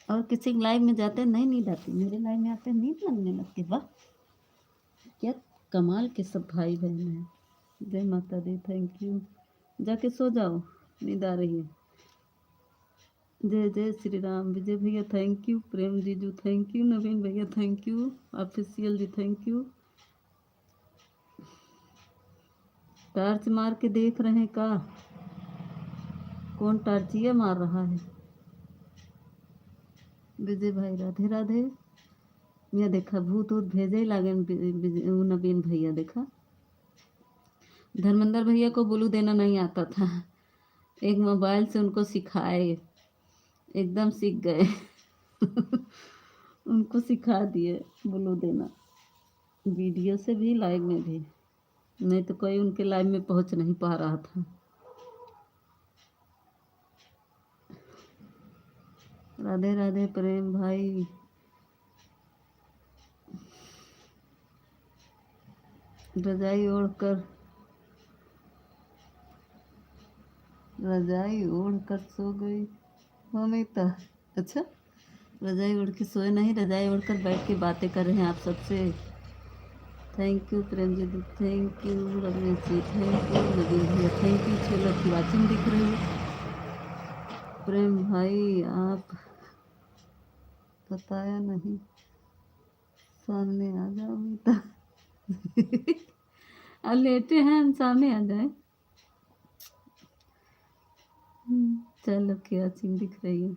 Speaker 1: और किसी लाइव में जाते नहीं नींद आती, मेरे लाइव में आते नींद लगने लगती। वाह क्या कमाल के सब भाई बहन हैं। जय माता दी, थैंक यू। जाके सो जाओ, नींद आ रही है। जय जय श्री राम। विजय भैया थैंक यू, प्रेम जीजू थैंक यू, नवीन भैया thank you, official ji thank you. Torch मार के देख रहे हैं का? कौन टार्चिया मार रहा है? विजय भाई राधे राधे। ये देखा भूत ऊत भेजे ही लागे नवीन भैया, देखा धर्मेंद्र भैया को ब्लू देना नहीं आता था, एक मोबाइल से उनको सिखाए, एकदम सीख गए उनको सिखा दिए ब्लू देना, वीडियो से भी लाइव में भी, नहीं तो कोई उनके लाइव में पहुंच नहीं पा रहा था। राधे राधे प्रेम भाई। रजाई ओढ़कर, रजाई ओढ़कर सो गई ममिता। अच्छा रजाई ओढ़ के सोए नहीं, रजाई ओढ़कर बैठ के बातें कर रहे हैं आप सबसे। Thank you Prem ji, thank you Ramesh ji, thank you Naveen भैया, थैंक यू। चलो की वाचिंग दिख रही है। प्रेम भाई आप बताया नहीं, सामने आ जाओ मीता अब लेटे हैं हम, सामने आ जाए। चलो क्या चीज दिख रही है?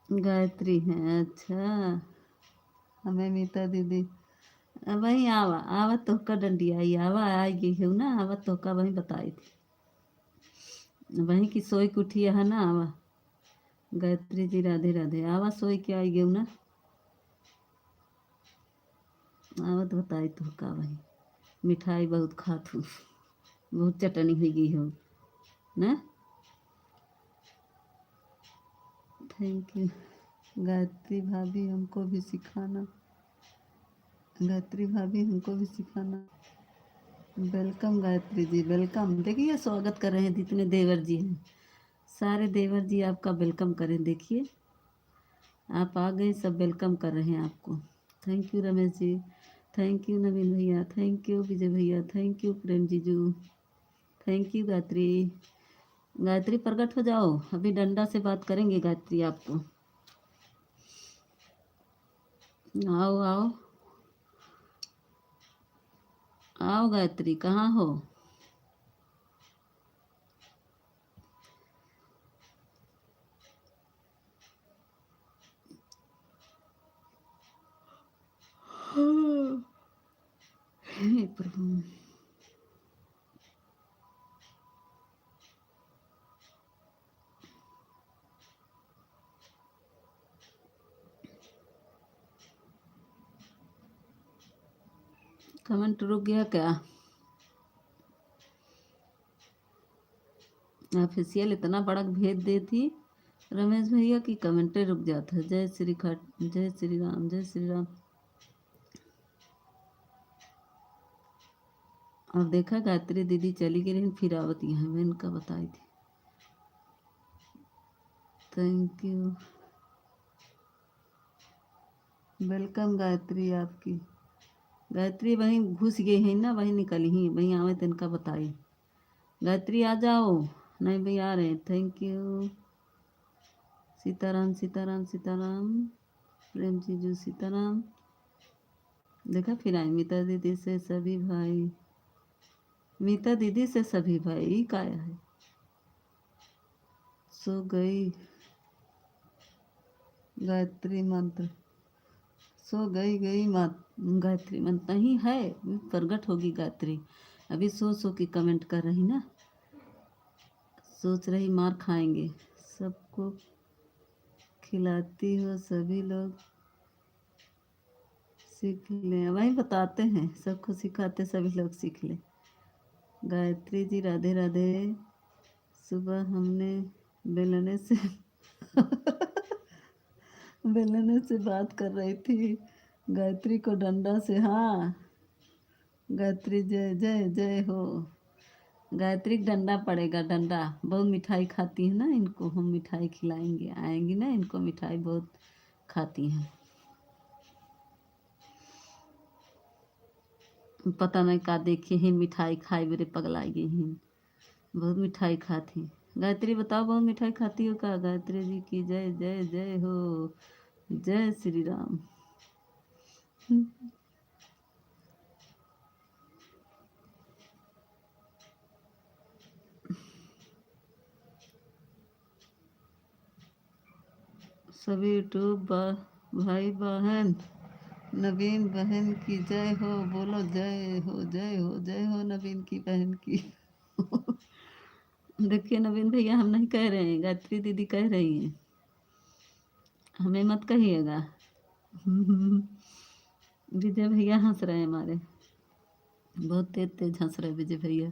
Speaker 1: गायत्री है, अच्छा हमें मीता दीदी वही आवा आवा तो का डंडी आई, आवा आई गई है ना, आवा तो का वही बताई थी, वही की सोई की उठी है ना आवा। गायत्री जी राधे राधे, आवा सोई के आई गई ना, आवा तो बताई तो का वही मिठाई बहुत खात हूँ, बहुत चटनी हुई गई हो ना। Thank you. गायत्री भाभी हमको भी सिखाना, गायत्री भाभी हमको भी सिखाना। Welcome Gayatri ji, welcome. देखिए स्वागत कर रहे हैं, जितने देवर जी हैं सारे देवर जी आपका वेलकम करें। देखिए आप आ गए, सब वेलकम कर रहे हैं आपको। Thank you Ramesh ji, thank you Naveen भैया, थैंक यू विजय भैया, थैंक यू प्रेम जीजू, थैंक यू गायत्री। गायत्री प्रकट हो जाओ, अभी डंडा से बात करेंगे गायत्री आपको। आओ आओ आओ गायत्री, कहाँ हो? हे प्रभु। कमेंट रुक गया क्या? ऑफिशियल इतना बड़ा भेज देती रमेश भैया की कमेंट रुक जाता। जय श्री खट, जय श्री राम, जय श्री राम। और देखा गायत्री दीदी चली गई, लेकिन फिर आवत यहाँ मैं इनका बताई थी। थैंक यू, वेलकम गायत्री आपकी। गायत्री वहीं घुस गई है ना, वहीं निकली ही, वहीं आवे तो इनका बताई। गायत्री आ जाओ। नहीं भाई आ रहे हैं। Thank you. सीताराम सीताराम सीताराम, प्रेम जीजू सीताराम। देखा फिर आई मीता दीदी से सभी भाई, मीता दीदी से सभी भाई काया है। सो गई गायत्री मंत्र, सो गई मात गायत्री मंत्र नहीं है, प्रगट होगी गायत्री। अभी सो सो की कमेंट कर रही ना, सोच रही मार खाएंगे। सबको खिलाती हो, सभी लोग सीख लें। वही बताते हैं, सबको सिखाते सभी लोग सीख लें। गायत्री जी राधे राधे। सुबह हमने बेलने से बेलने से बात कर रही थी, गायत्री को डंडा से। हाँ गायत्री जय जय जय हो। गायत्री को डंडा पड़ेगा, डंडा। बहुत मिठाई खाती है ना, इनको हम मिठाई खिलाएंगे, आएंगी ना, इनको मिठाई बहुत खाती हैं। पता नहीं का देखे हैं, मिठाई खाई मेरे पगलाई गई हैं, बहुत मिठाई खाती। गायत्री बताओ, बहुत मिठाई खाती हो का? गायत्री जी की जय जय जय हो, जय श्री राम। सभी यूट्यूब भाई बहन, नवीन बहन की जय हो, बोलो जय हो जय हो जय हो नवीन की बहन की। देखिए नवीन भैया, हम नहीं कह रहे हैं, गायत्री दीदी कह रही हैं, हमें मत कहिएगा। विजय भैया हंस रहे हैं हमारे, बहुत तेज तेज हंस रहे विजय भैया।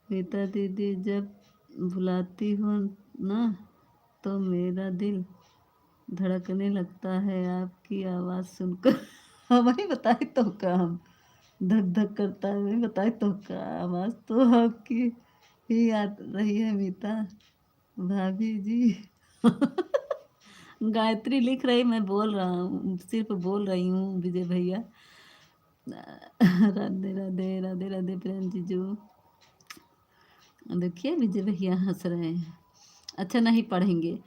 Speaker 1: रीता दीदी जब बुलाती हो ना, तो मेरा दिल धड़कने लगता है आपकी आवाज़ सुनकर। हाँ वही बताए तो का, हम धक धक करता है, वही बताए तो का, आवाज़ तो आपकी ही आ रही है मीता भाभी जी। गायत्री लिख रही, मैं बोल रहा हूँ, सिर्फ बोल रही हूँ विजय भैया। राधे राधे राधे राधे प्रेम जीजू। देखिए विजय भैया हंस रहे हैं। अच्छा नहीं पढ़ेंगे,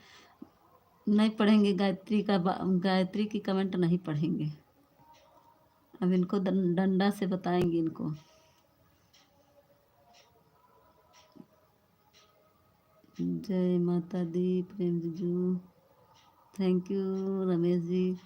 Speaker 1: नहीं पढ़ेंगे गायत्री का, गायत्री की कमेंट नहीं पढ़ेंगे। अब इनको डंडा से बताएंगे इनको। जय माता दी प्रेम जीजू, thank you Ramesh ji.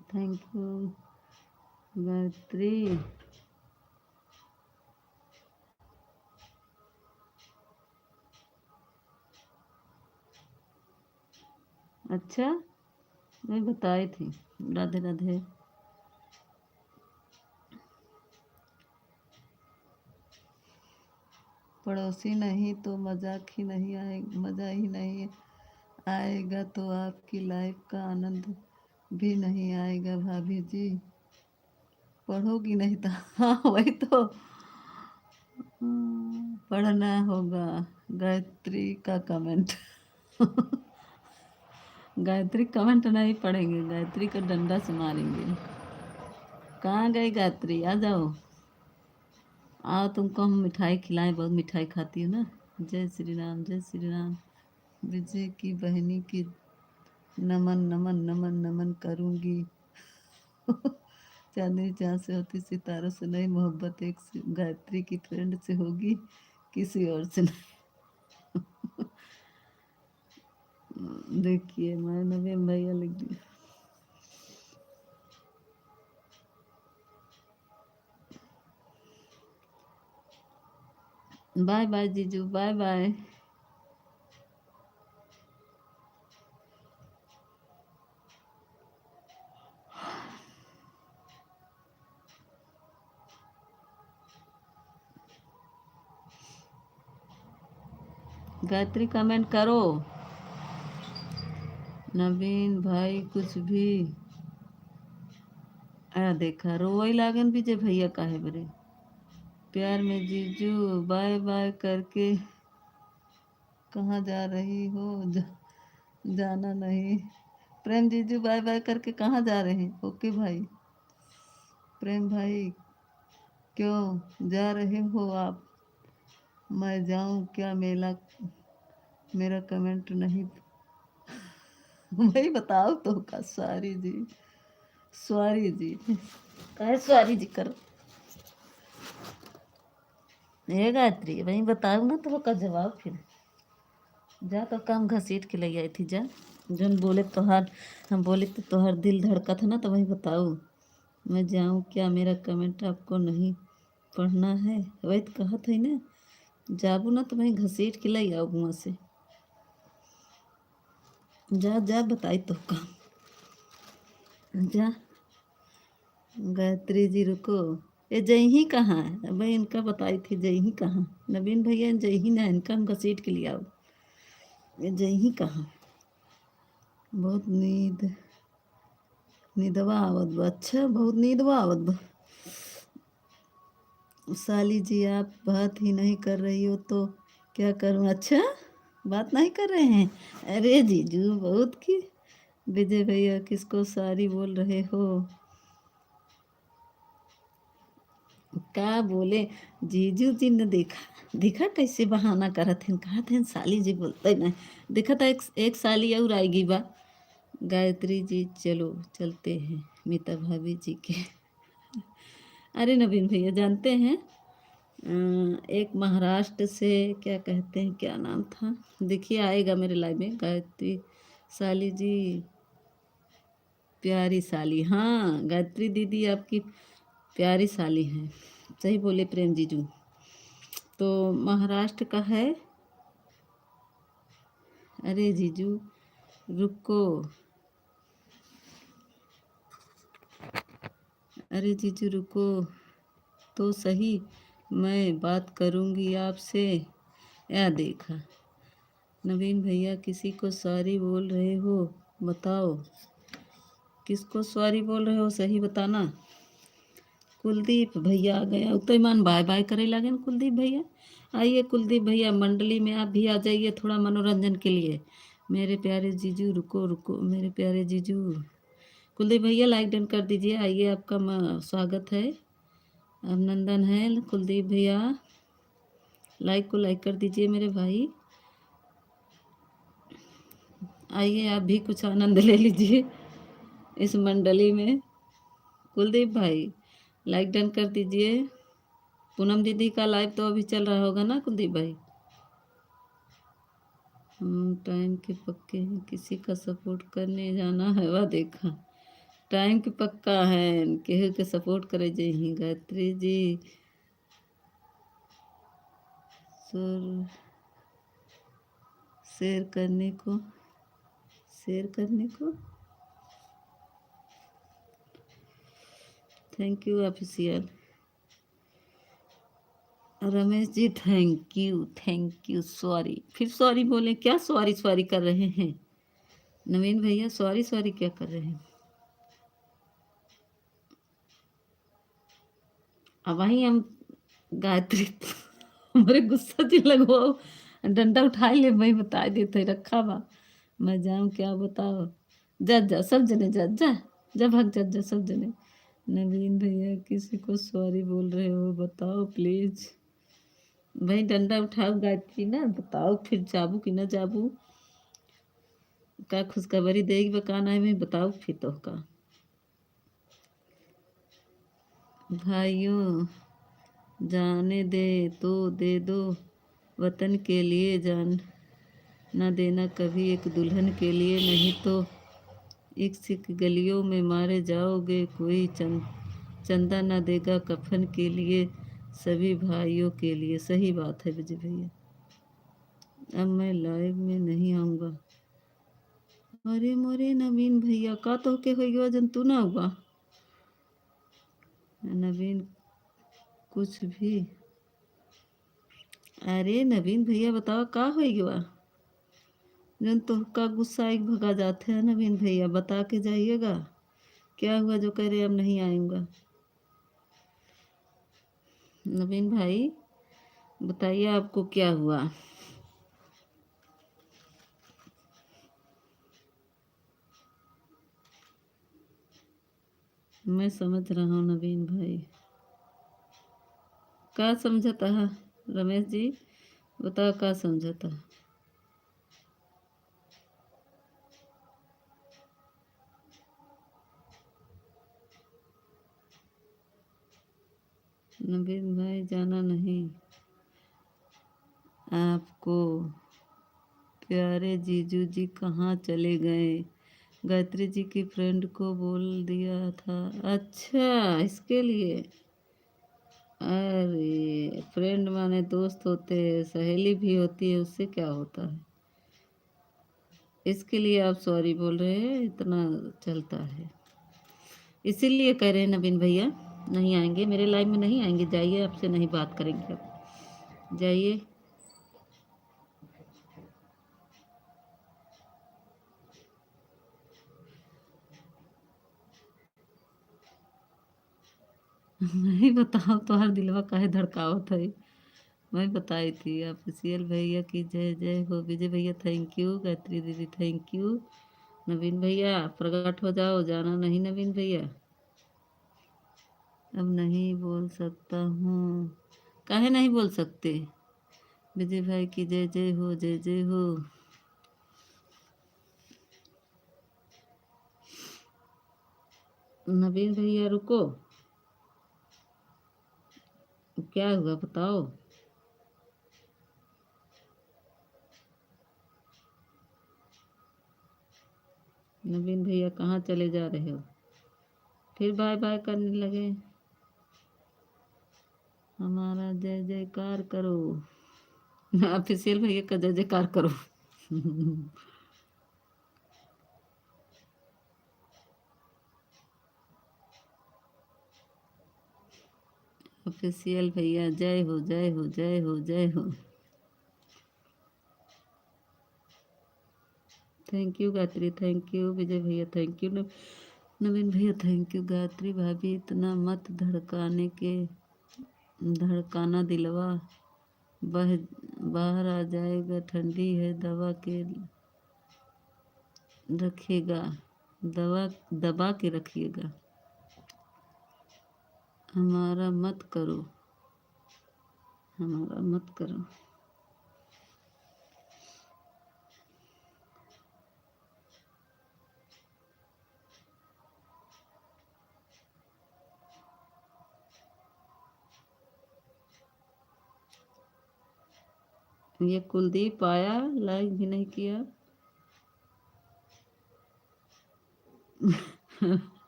Speaker 1: Thank you Gayatri अच्छा, मैं बताई थी। राधे राधे। पड़ोसी नहीं तो मजाक ही नहीं आए, मज़ा ही नहीं आएगा, तो आपकी लाइफ का आनंद भी नहीं आएगा भाभी जी। पढ़ोगी नहीं तो हाँ वही तो। पढ़ना होगा। गायत्री का कमेंट गायत्री कमेंट नहीं पढ़ेंगे, गायत्री का डंडा से मारेंगे। कहाँ गई गायत्री? आ जाओ, आओ तुमको हम मिठाई खिलाएं, बहुत मिठाई खाती हो ना। जय श्री राम, जय श्री राम। विजय की बहनी की नमन नमन नमन नमन करूंगी। चांदनी चाँद से होती, सितारों से नहीं, मोहब्बत एक गायत्री की फ्रेंड से होगी, किसी और से नहीं। देखिए मैं नवीन भैया लिख दिया। बाय बाय जीजू, बाय बाय। गायत्री कमेंट करो। नवीन भाई कुछ भी आ देखा रोई लागन भी जे भैया काहे बरे। प्यार में जीजू बाय बाय करके कहाँ जा रही हो? जाना नहीं। प्रेम जीजू बाय बाय करके कहाँ जा रहे हैं? ओके भाई। प्रेम भाई क्यों जा रहे हो आप? मैं जाऊं क्या मेला? मेरा कमेंट नहीं भाई बताओ तो का। सॉरी जी, सॉरी जी। कहे सॉरी जी करो। ये गायत्री भाई बताओ ना तो का जवाब फिर। जा तो काम घसीट के ले आई थी जा। जन बोले तोहार, हम बोले तो तोहार दिल धड़का था ना, तो वही बताओ। मैं जाऊँ क्या? मेरा कमेंट आपको नहीं पढ़ना है? वही तो कहा था ना। जाबू ना तो वही घसीट के ले आओ वहाँ से। जा जा बताई तो काम। जा गायत्री जी रुको। ये जयही कहाँ है? भाई इनका बताई थी जयही कहाँ? नवीन भैया जयही ना, इनका हम घसीट के लिए आओ। ये जयही कहाँ? बहुत नींदवा आवत बा। अच्छा बहुत नींदवा आवत बा। साली जी आप बात ही नहीं कर रही हो तो क्या करूं? अच्छा बात नहीं कर रहे हैं? अरे जीजू बहुत की। विजय भैया किसको सारी बोल रहे हो? का बोले? जीजू जी ने देखा, देखा कैसे बहाना करत हैं। कहा थे साली जी बोलते नहीं। देखा था एक साली और आएगी बा। गायत्री जी चलो चलते हैं मीता भाभी जी के। अरे नवीन भैया जानते हैं एक महाराष्ट्र से क्या कहते हैं, क्या नाम था? देखिए आएगा मेरे लाइव में। गायत्री साली जी, प्यारी साली। हाँ गायत्री दीदी आपकी प्यारी साली हैं। सही बोले प्रेम जीजू। तो महाराष्ट्र का है। अरे जीजू रुको। अरे जीजू रुको तो सही, मैं बात करूँगी आपसे। या देखा नवीन भैया किसी को सॉरी बोल रहे हो? बताओ किसको सॉरी बोल रहे हो, सही बताना। कुलदीप भैया आ गया। उतमान बाय बाय करे लगे न कुलदीप भैया। आइए कुलदीप भैया मंडली में आप भी आ जाइए थोड़ा मनोरंजन के लिए। मेरे प्यारे जीजू रुको रुको, मेरे प्यारे जीजू। कुलदीप भैया लाइक डन कर दीजिए। आइए आपका स्वागत है, अभिनंदन है। कुलदीप भैया लाइक को लाइक कर दीजिए मेरे भाई। आइए आप भी कुछ आनंद ले लीजिए इस मंडली में। कुलदीप भाई लाइक डन कर दीजिए। पूनम दीदी का लाइव तो अभी चल रहा होगा ना कुलदीप भाई? हम टाइम के पक्के हैं, किसी का सपोर्ट करने जाना है। वह देखा टाइम के पक्का है, केहू के सपोर्ट करे जही गायत्री जी। सुर शेयर करने को, शेयर करने को thank you official. Ramesh ji thank you. Sorry, फिर सॉरी बोले क्या? सॉरी सॉरी कर रहे हैं नवीन भैया, सॉरी सॉरी क्या कर रहे हैं? अब वही हम गायत्री हमारे गुस्सा जी लगवाओ, डंडा उठा ले, मैं बता देते रखा बा, मैं जाऊँ क्या बताओ। जज जा सब जने, जज जा, जब भाग जज जा सब जने। नवीन भैया किसी को सॉरी बोल रहे हो बताओ प्लीज। भाई डंडा उठाओ गायत्री ना, बताओ फिर जाबू कि ना जाबू, का खुशखबरी देगी बकाना है मैं बताओ फिर तो का। भाइयों जाने दे तो दे दो, वतन के लिए जान ना देना कभी एक दुल्हन के लिए, नहीं तो इश्क की गलियों में मारे जाओगे, कोई चंदा ना देगा कफन के लिए, सभी भाइयों के लिए। सही बात है विजय भैया। अब मैं लाइव में नहीं आऊँगा। अरे मोरे नवीन भैया का तो के हो गया जंतु ना हुआ नवीन कुछ भी। अरे नवीन भैया बताओ का हो गया जन तो का गुस्सा एक भगा जाते हैं। नवीन भैया बता के जाइएगा क्या हुआ जो कह रहे अब नहीं आऊँगा। नवीन भाई बताइए आपको क्या हुआ। मैं समझ रहा हूँ नवीन भाई, क्या समझता है रमेश जी, बताओ क्या समझता। नवीन भाई जाना नहीं आपको, प्यारे जीजू जी कहाँ चले गए? गायत्री जी की फ्रेंड को बोल दिया था। अच्छा इसके लिए। अरे फ्रेंड माने दोस्त होते हैं, सहेली भी होती है, उससे क्या होता है। इसके लिए आप सॉरी बोल रहे हैं, इतना चलता है। इसीलिए कह रहे हैं नवीन भैया नहीं आएंगे मेरे लाइफ में, नहीं आएंगे, जाइए आपसे नहीं बात करेंगे अब, जाइए। नहीं बताओ तो हर दिलवा काहे धड़कावत है। मैं बताई थी ऑफिशियल भैया की जय जय हो। विजय भैया थैंक यू, गायत्री दीदी थैंक यू। नवीन भैया प्रकट हो जाओ, जाना नहीं नवीन भैया। अब नहीं बोल सकता हूँ, काहे नहीं बोल सकते? विजय भाई की जय जय हो, जय जय हो। नवीन भैया रुको, क्या हुआ बताओ। नवीन भैया कहाँ चले जा रहे हो? फिर बाय बाय करने लगे। हमारा जय जयकार करो। ऑफिशियल भैया का जय जयकार करो। ऑफिशियल भैया जय हो, जय हो, जय हो, जय हो। Thank you Gayatri, thank you Vijay भैया, थैंक यू नवीन भैया, थैंक यू। गायत्री भाभी इतना मत धड़काने के, धड़काना दिलवा बह बाहर आ जाएगा, ठंडी है दवा के रखिएगा, दवा दबा के रखिएगा, हमारा मत करो, हमारा मत करो। ये कुलदीप आया, लाइक भी नहीं किया।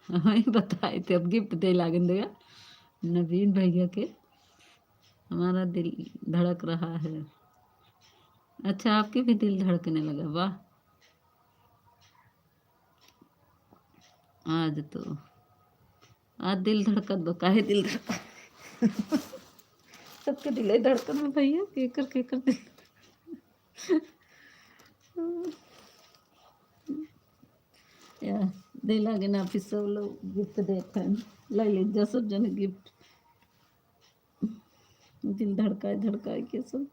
Speaker 1: हमें बताए थे, अब गिफ्ट दे लागन देगा नवीन भैया के। हमारा दिल धड़क रहा है। अच्छा, आपके भी दिल धड़कने लगा, वाह। आज तो आज दिल धड़कन दो, काहे दिल धड़कन सबके दिल है धड़कन में भैया, केकर दिल या दिल आगे ना, फिर सब लोग गिफ्ट देते हैं, ले लीजिए सब जने गिफ्ट। दिल धड़काए के सब।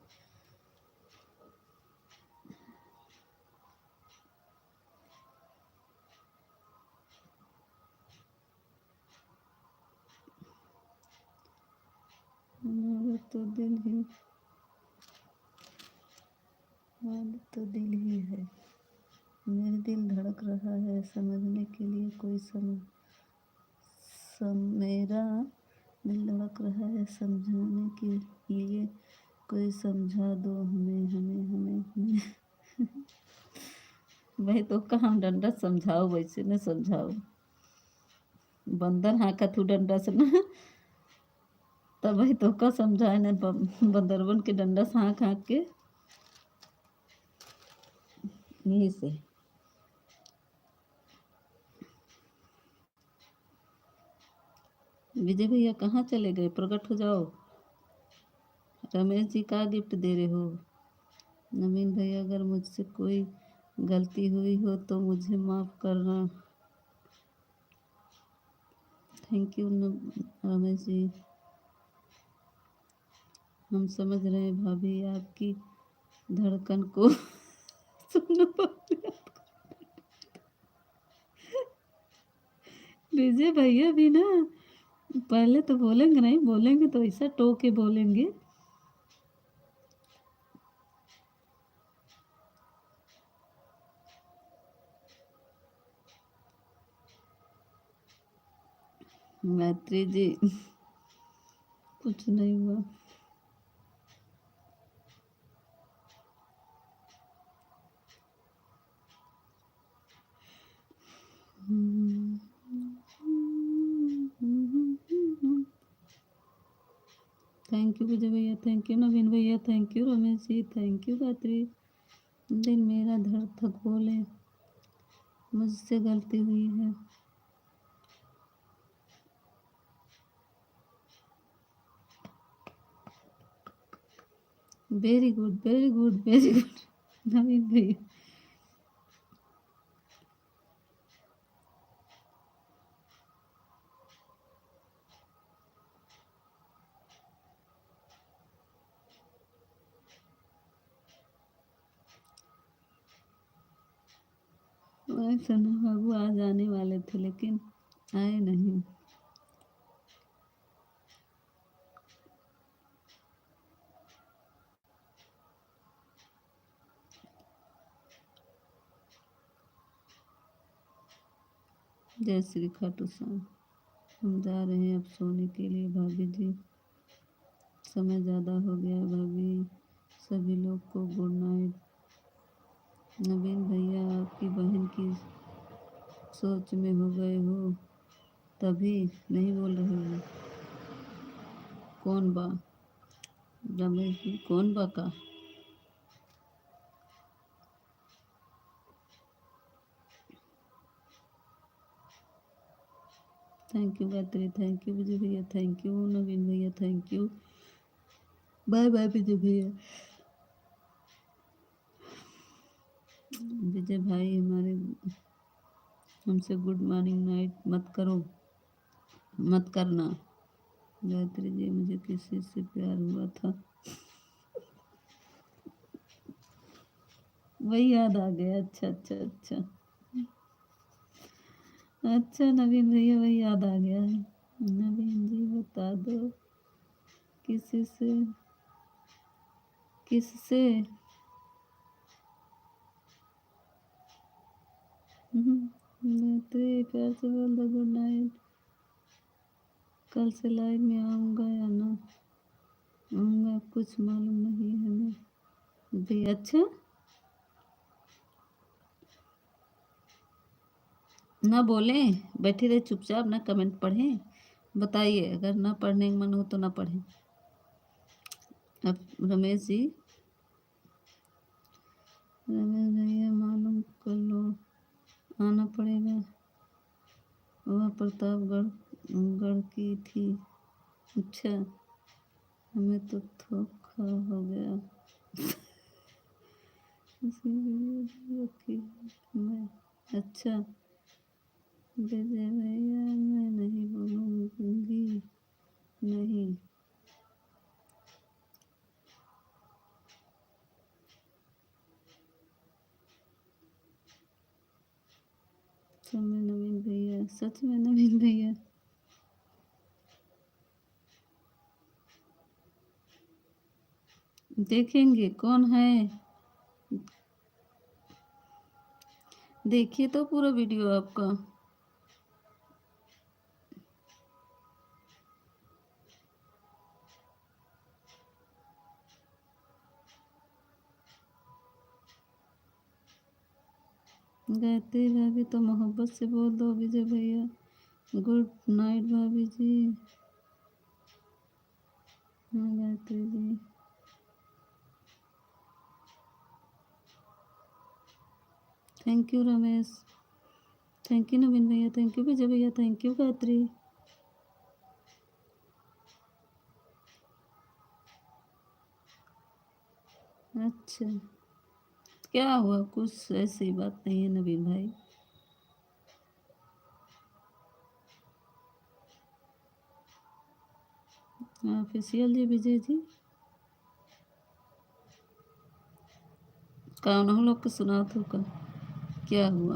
Speaker 1: हमारा तो दिल ही है, मेरे दिल धड़क रहा है, समझने के लिए कोई मेरा दिल धड़क रहा है, समझाने के लिए कोई समझा दो हमें हमें हमें हमें भाई तो कहाँ डंडा समझाओ, वैसे न समझाओ। बंदर हाँ कथू डंडा से ना, तब भाई तो का समझाए न बंदरवन के डंडा से हाँक हाँक के। यही से विजय भैया कहाँ चले गए, प्रकट हो जाओ। रमेश जी का गिफ्ट दे रहे हो। नवीन भैया, अगर मुझसे कोई गलती हुई हो तो मुझे माफ़ करना। थैंक यू रमेश जी, हम समझ रहे हैं भाभी आपकी धड़कन को सुनो विजय भैया भी ना पहले तो बोलेंगे नहीं, बोलेंगे तो ऐसा टोके बोलेंगे। मैत्री जी कुछ नहीं हुआ। थैंक यू विजय भैया, थैंक यू नवीन भैया, thank you Ramesh ji, thank you Gayatri. दिल मेरा धड़क बोले मुझसे गलती हुई है। Very good very good very good Naveen भैया। सना बाबू आज आने वाले थे लेकिन आए नहीं। जय श्री खाटू श्याम। हम जा रहे हैं अब सोने के लिए भाभी जी, समय ज़्यादा हो गया है भाभी। सभी लोग को गुड नाइट। नवीन भैया आपकी बहन की सोच में हो गए हो, तभी नहीं बोल रहे हो। कौन बा रमेश जी, कौन बा का। Thank you Gayatri, thank you Vijay भैया, थैंक यू नवीन भैया, thank you. Bye bye Vijay भैया। विजय भाई हमारे हमसे गुड मॉर्निंग नाइट मत करो, मत करना। गायत्री जी, मुझे किसी से प्यार हुआ था, वही याद आ गया। अच्छा अच्छा अच्छा अच्छा नवीन भैया, वही याद आ गया। नवीन जी बता दो किसी से, किससे। गायत्री प्यार से बोल दो गुड नाइट। कल से लाइव में आऊँगा या ना आऊँगा कुछ मालूम नहीं है हमें भी। अच्छा ना बोलें, बैठे रहे चुपचाप, ना कमेंट पढ़ें। बताइए, अगर ना पढ़ने का मन हो तो ना पढ़ें। अब रमेश जी, रमेश भैया मालूम कर लो, आना पड़ेगा। वह प्रतापगढ़ गढ़ की थी। अच्छा, हमें तो धोखा हो गया। मैं अच्छा विजय भैया, मैं नहीं बोलूँगी, नहीं। सच में नवीन भैया, सच में नवीन भैया। देखेंगे कौन है, देखिए तो पूरा वीडियो आपका। गायत्री भाभी तो मोहब्बत से बोल दो विजय भैया। गुड नाइट भाभी जी। हाँ Gayatri ji. Thank you Ramesh, thank you Naveen भैया, थैंक यू विजय भैया, थैंक यू गायत्री। अच्छा, क्या हुआ? कुछ ऐसी बात नहीं है नवीन भाई। ऑफिशियल जी विजय जी, कौन हम लोग को सुना तो का क्या हुआ?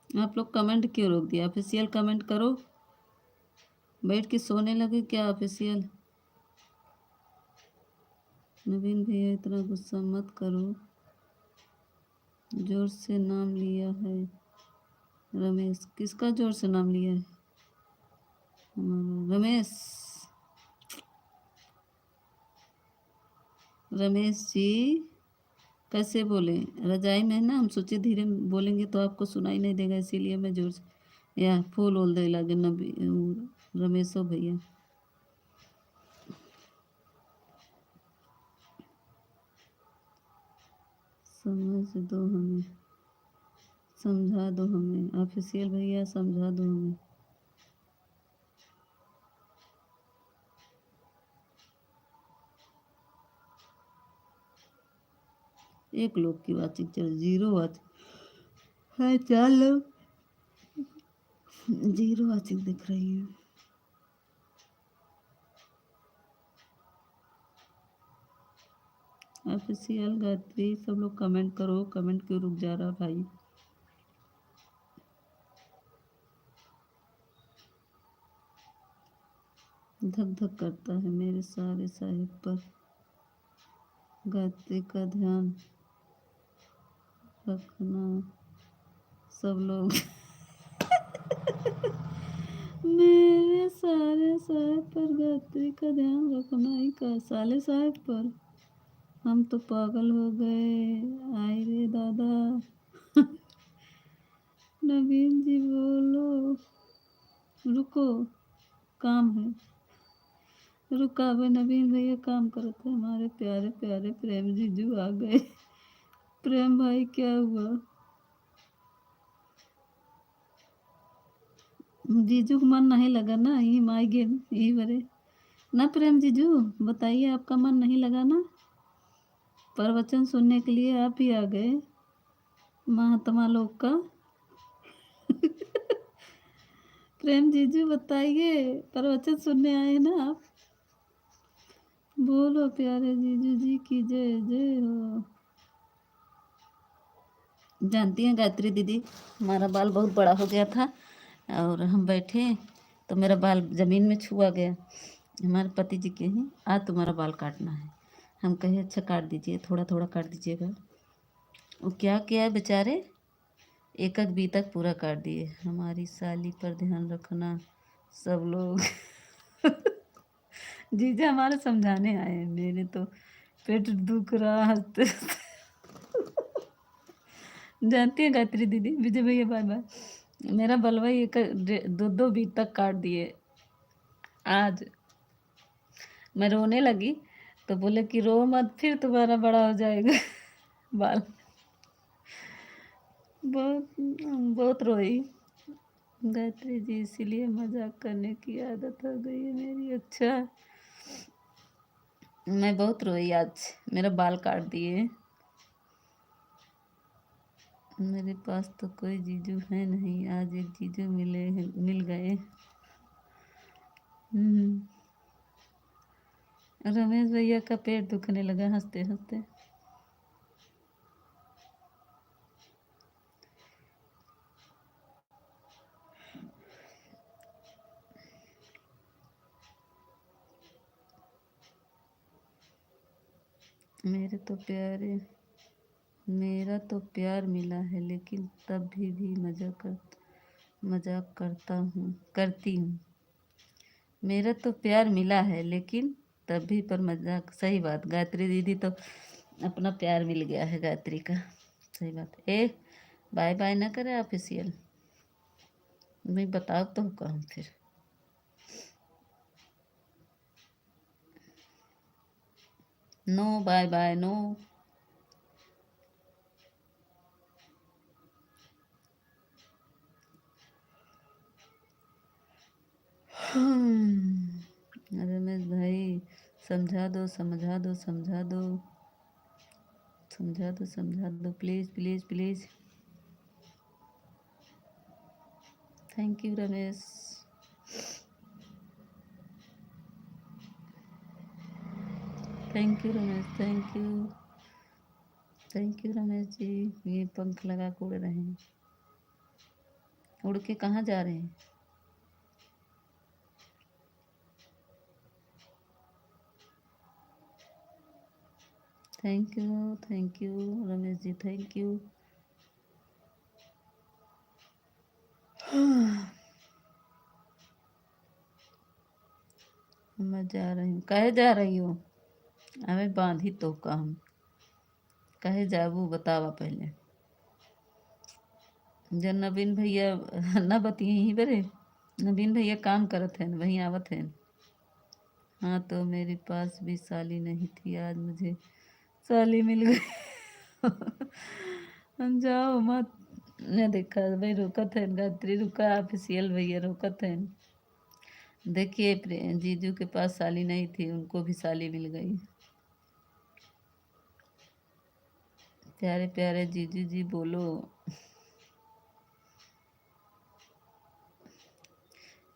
Speaker 1: आप लोग कमेंट क्यों रोक दिया? ऑफिशियल कमेंट करो, बैठ के सोने लगे क्या ऑफिशियल? नवीन भैया इतना गुस्सा मत करो, जोर से नाम लिया है। रमेश, किसका जोर से नाम लिया है? हमारा रमेश, रमेश जी कैसे बोले? रजाई में है ना, हम सोचे धीरे बोलेंगे तो आपको सुनाई नहीं देगा, इसीलिए मैं जोर से या फूल ओल दे लगे नबी रमेशो भैया। समझ दो हमें, समझा दो हमें, ऑफिशियल भैया समझा दो हमें। एक लोग की वाचिंग चल, जीरो वाचिंग है, 4 लोग, जीरो वाचिंग दिख रही है। ऑफिशियल गायत्री, सब लोग कमेंट करो, कमेंट क्यों रुक जा रहा भाई? धक धक करता है मेरे सारे साहिब पर। गायत्री का ध्यान रखना सब लोग। मेरे सारे साहिब पर गायत्री का ध्यान रखना ही का, साले साहिब पर। हम तो पागल हो गए, आए रे दादा। नवीन जी बोलो, रुको काम है, रुका भाई नवीन भैया काम करते, हमारे प्यारे प्यारे प्रेम जीजू आ गए। प्रेम भाई क्या हुआ? जीजू का मन नहीं लगा ना, यही माई गेम यही बरे ना। प्रेम जीजू बताइए, आपका मन नहीं लगा ना? प्रवचन सुनने के लिए आप ही आ गए, महात्मा लोग का। प्रेम जीजू बताइए, प्रवचन सुनने आए ना आप? बोलो प्यारे जीजू जी की जय जय हो। जानती हैं गायत्री दीदी, हमारा बाल बहुत बड़ा हो गया था और हम बैठे तो मेरा बाल ज़मीन में छुआ गया। हमारे पति जी के हैं, आज तुम्हारा बाल काटना है। हम कहे अच्छा काट दीजिए, थोड़ा थोड़ा काट दीजिएगा। वो क्या किया है बेचारे, एक एक बी तक पूरा काट दिए। हमारी साली पर ध्यान रखना सब लोग। जीजा हमारे समझाने आए हैं, मेरे तो पेट दुख रहा हंसते जानती है गायत्री दीदी, विजय भैया बाय बाय। मेरा बलवाई एक दो दो बी तक काट दिए आज। मैं रोने लगी तो बोले कि रो मत, फिर तुम्हारा बड़ा हो जाएगा बाल। बहुत बहुत रोई गायत्री जी, इसीलिए मजाक करने की आदत हो गई है मेरी। अच्छा, मैं बहुत रोई आज, मेरा बाल काट दिए। मेरे पास तो कोई जीजू है नहीं, आज एक जीजू मिल गए। रमेश भैया का पेट दुखने लगा हंसते हंसते। मेरा तो प्यार मिला है, लेकिन तब भी मजाक करती हूँ। मेरा तो प्यार मिला है, लेकिन तब भी पर मजाक। सही बात, गायत्री दीदी तो अपना प्यार मिल गया है गायत्री का। सही बात। बाय बाय ना करे ऑफिशियल, मैं बताओ तो कहूँ फिर। No bye bye no. Ramesh भाई समझा दो please please please. Thank you Ramesh. Thank you Ramesh, thank you Ramesh ji. ये पंख लगा के उड़ रहे हैं, उड़ के कहाँ जा रहे हैं? Thank you Ramesh ji, thank you. मैं जा रही हूँ। कहे जा रही हूँ? हमें बांधी तो का हम कहे जाबू बतावा पहले। जब नवीन भैया न बतिए ही बरे, नवीन भैया काम करत हैं, वहीं आवत हैं। हाँ तो मेरे पास भी साली नहीं थी, आज मुझे साली मिल गई। हम जाओ मत। ने देखा भाई रोकत है, गायत्री रुका, ऑफिशियल भैया रोकत है। देखिए जीजू के पास साली नहीं थी, उनको भी साली मिल गई। प्यारे प्यारे जीजू जी बोलो।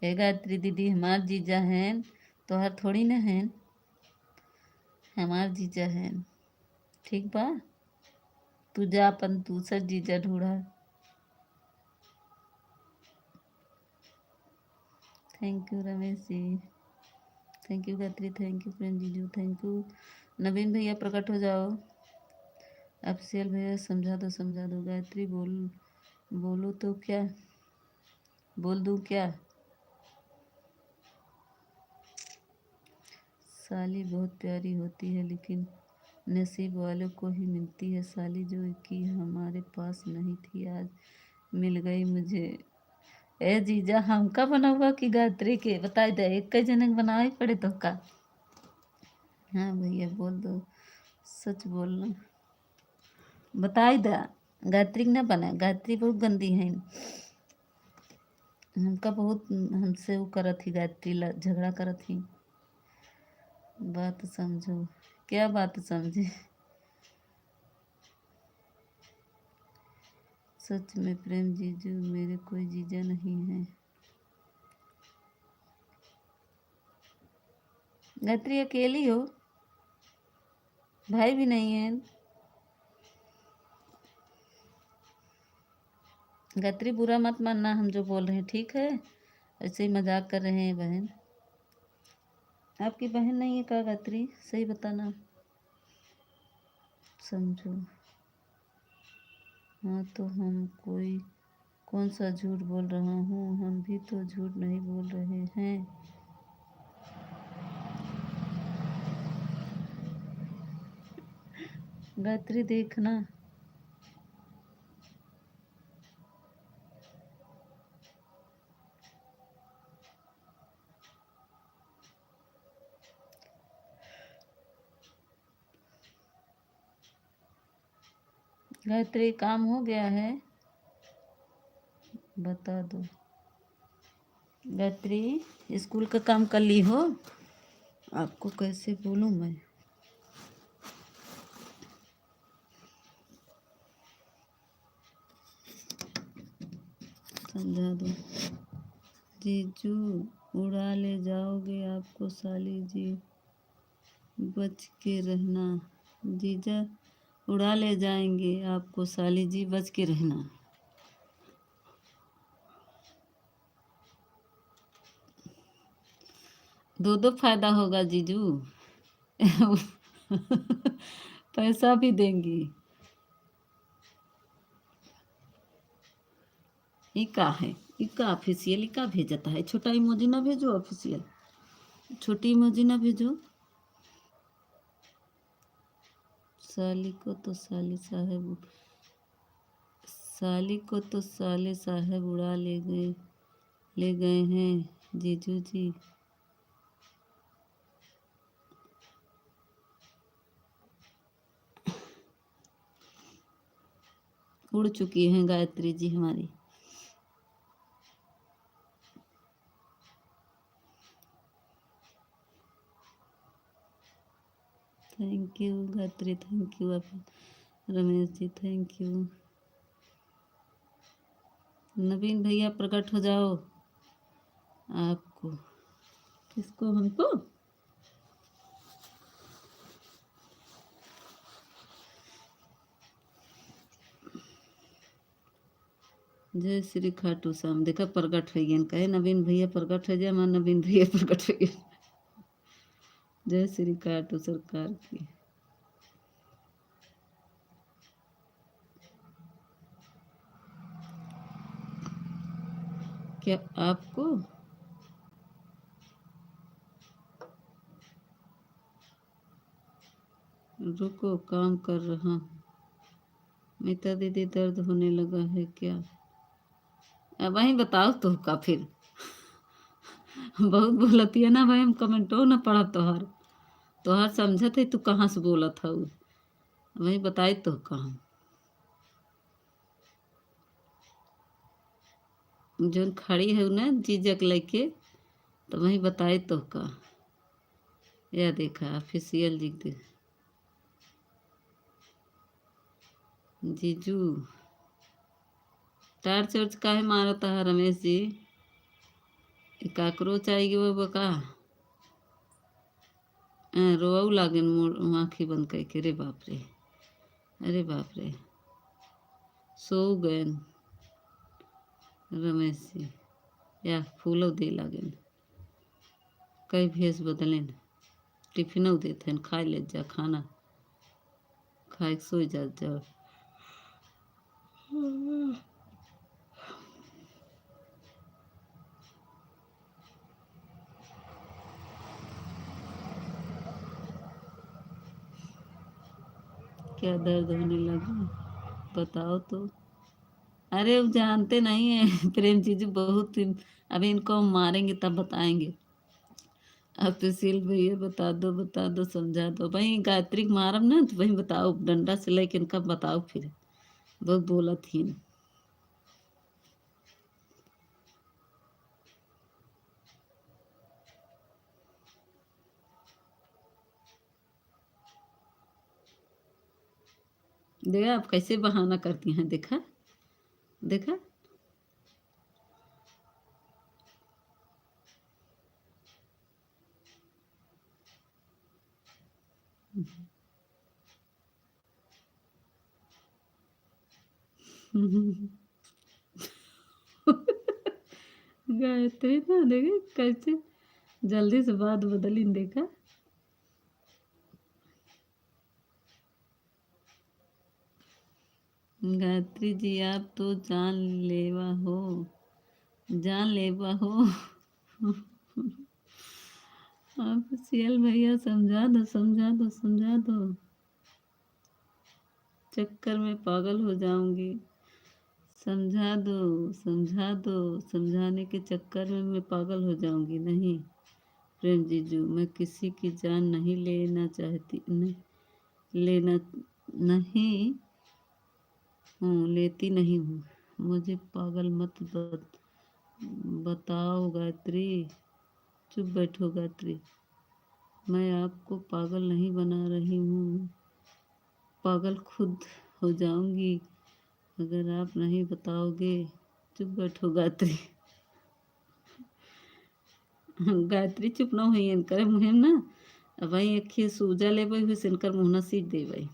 Speaker 1: हे गायत्री दीदी, हमार जीजा हैं तो हर थोड़ी ना हैं, हमार जीजा हैं। ठीक बा, तू जा अपन दूसर जीजा ढूंढा। Thank you Ramesh ji, thank you Gayatri, thank you Prem जीजू, थैंक यू नवीन भैया, प्रकट हो जाओ। अफसेल भैया समझा दो गायत्री। बोलो तो क्या बोल दूँ क्या? साली बहुत प्यारी होती है, लेकिन नसीब वालों को ही मिलती है साली, जो कि हमारे पास नहीं थी, आज मिल गई मुझे। ए जीजा हमका बना हुआ कि गायत्री के बताई दे, एक कई जनक बनाना ही पड़े तो का। हाँ भैया बोल दो, सच बोलना। बताई दे, गायत्री ना बना, गायत्री बहुत गंदी है। हमका बहुत हमसे वो करत थी गायत्री, झगड़ा करत थी। बात समझो। क्या बात समझे? सच में प्रेम जीजू, मेरे कोई जीजा नहीं है। गायत्री अकेली हो, भाई भी नहीं है। गायत्री बुरा मत मानना, हम जो बोल रहे हैं ठीक है, ऐसे ही मजाक कर रहे हैं। बहन आपकी बहन नहीं है क्या गायत्री? सही बताना, समझो। हाँ तो हम कोई कौन सा झूठ बोल रहा हूँ, हम भी तो झूठ नहीं बोल रहे हैं। गायत्री देखना। गायत्री काम हो गया है, बता दो। गायत्री स्कूल का काम कर ली हो? आपको कैसे बोलूँ मैं? समझा दो। जीजू उड़ा ले जाओगे आपको साली जी, बच के रहना। जीजा उड़ा ले जाएंगे आपको साली जी, बच के रहना। दो दो फायदा होगा जीजू। पैसा भी देंगी। इका है, इका ऑफिशियल इका भेजता है। छोटा इमोजी ना भेजो ऑफिशियल, छोटी इमोजी ना भेजो। साली को तो साली साहब, साली को तो साले साहब उड़ा ले गए हैं जीजू जी। उड़ चुकी हैं गायत्री जी हमारी। Thank you Gayatri, thank you. आप रमेश जी थैंक यू। नवीन भैया प्रकट हो जाओ। आपको किसको? हमको? जय श्री खाटू श्याम। देखा प्रकट हो गए, कहे नवीन भैया प्रकट हो जाए, हमारा नवीन भैया प्रकट हो गए। जय श्री खाटू सरकार की। क्या आपको? रुको काम कर रहा। मीता दीदी दर्द होने लगा है क्या? अब वही बताओ तो का फिर। बहुत बोलती है ना भाई, हम कमेंटो ना पढ़ा तोहार। तोहार समझत है तू कहाँ से बोलत हऊ, वही बताई तो कहाँ। जो खड़ी है ना जीजक लेके, तो वही बताई तो का। या देखा ऑफिशियल लिख दे। जीजू टार्च वर्च काहे मारता है रमेश जी? काकरोच आएगी वो बका। रोऊ लागन मोर आँखें बंद करके। रे बाप रे, अरे बाप रे, सो गए रमेश जी। या फूलो दे लागन, कई भेस बदलें। टिफिन देते हैं, खाए ले जा खाना, खाए सो जा। क्या दर्द होने लगा बताओ तो। अरे अब जानते नहीं है प्रेम जीजू बहुत अभी इनको हम मारेंगे तब बताएंगे। अब तहसील भैया बता दो समझा दो भाई। गायत्री के मारब ना तो वही बताओ, डंडा से लेके इनका बताओ फिर। बहुत बोला थी। देखा आप कैसे बहाना करती हैं, देखा देखा। गायत्री ना देखे कैसे जल्दी से बात बदली, देखा। गायत्री जी आप तो जानलेवा हो, जानलेवा हो। आप सियल भैया समझा दो, समझा दो, समझा दो। चक्कर में पागल हो जाऊंगी। समझा दो, समझा दो। समझाने के चक्कर में मैं पागल हो जाऊंगी। नहीं प्रेम जीजू, मैं किसी की जान नहीं लेना चाहती, नहीं लेना नहीं हूँ, लेती नहीं हूँ। मुझे पागल मत बताओ गायत्री। चुप बैठो गायत्री। मैं आपको पागल नहीं बना रही हूँ, पागल खुद हो जाऊंगी अगर आप नहीं बताओगे। चुप बैठो गायत्री। गायत्री चुप ना हुई इनकर मुहिम ना। अब वही अखी सूजा ले हुई इनकर मुँह न सीट दे भाई,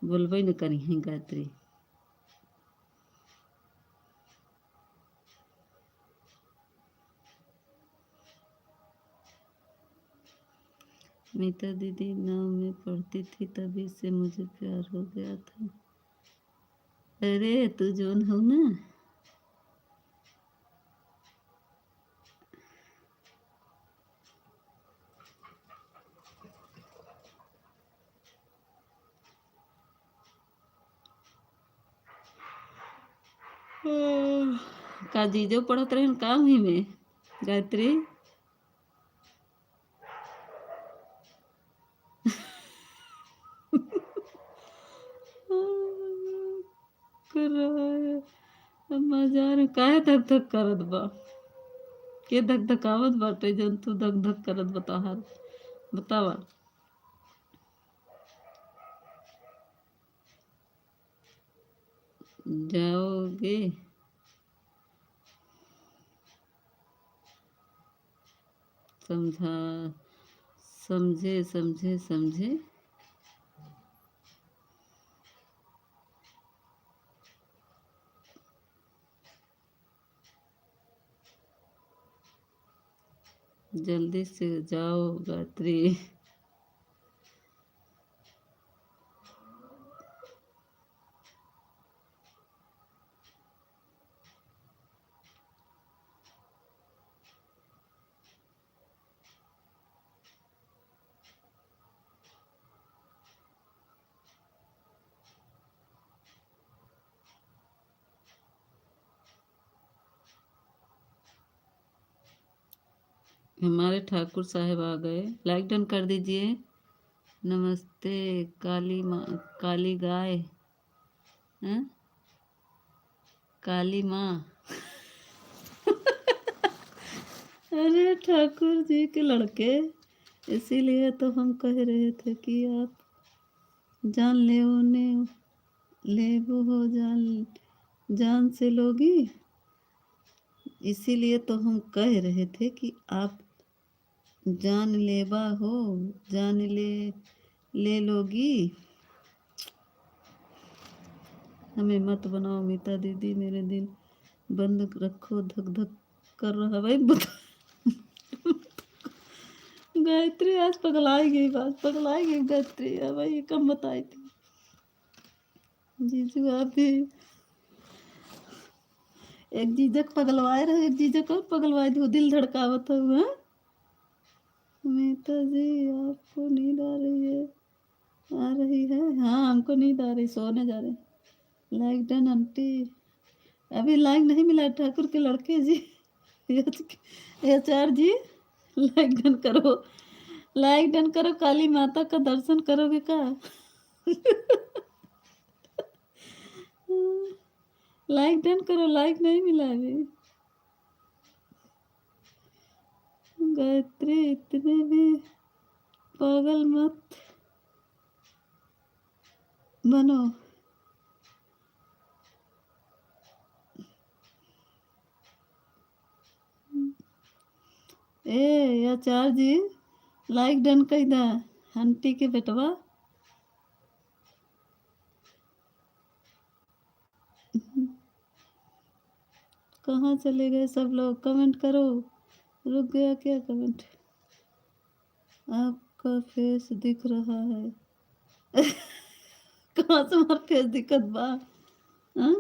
Speaker 1: बोलबे न करी है गायत्री। मीता दीदी 9 में पढ़ती थी तभी से मुझे प्यार हो गया था। अरे तू जोन हो ना। का जीजो पढ़त रहे का हुई में गायत्री। कर रहा है अब मजा काहे धक धक करत बा, के धक धकावत बाटे जन तू धक धक करत बता हाल बतावा। जाओगे समझा, समझे समझे समझे। जल्दी से जाओ गायत्री। हमारे ठाकुर साहब आ गए, लाइक डन कर दीजिए। नमस्ते काली माँ, काली गाय हैं, काली माँ। अरे ठाकुर जी के लड़के, इसीलिए तो हम कह रहे थे कि आप जान ले ले वो हो जान, जान से लोगी। इसीलिए तो हम कह रहे थे कि आप जान लेवा हो, जान ले लोगी। हमें मत बनाओ मीता दीदी, मेरे दिल बंद रखो, धक धक कर रहा भाई बता। गायत्री आज पगलाई गई, बात पगलाई गई गायत्री। अब भाई कम बताई थी जीजू आप भी। एक जीजक पगलवाए रहे, एक जीजक और पगलवाए थी, वो दिल धड़कावत हुआ। मीता जी आपको नींद आ रही है, आ रही है। हाँ हमको नींद आ रही, सोने जा रहे। Like done aunty. अभी लाइक नहीं मिला ठाकुर के लड़के जी। एचआर जी लाइक डन करो, लाइक डन करो। काली माता का दर्शन करोगे का। लाइक डन करो, लाइक नहीं मिला अभी। गायत्री इतने भी पागल मत बनो। ए आचार्य जी लाइक डन कही दा आंटी के बेटवा। कहाँ चले गए सब लोग, कमेंट करो। रुक गया क्या कमेंट। आपका फेस दिख रहा है। कहाँ से हमार फेस दिखत बा? हाँ?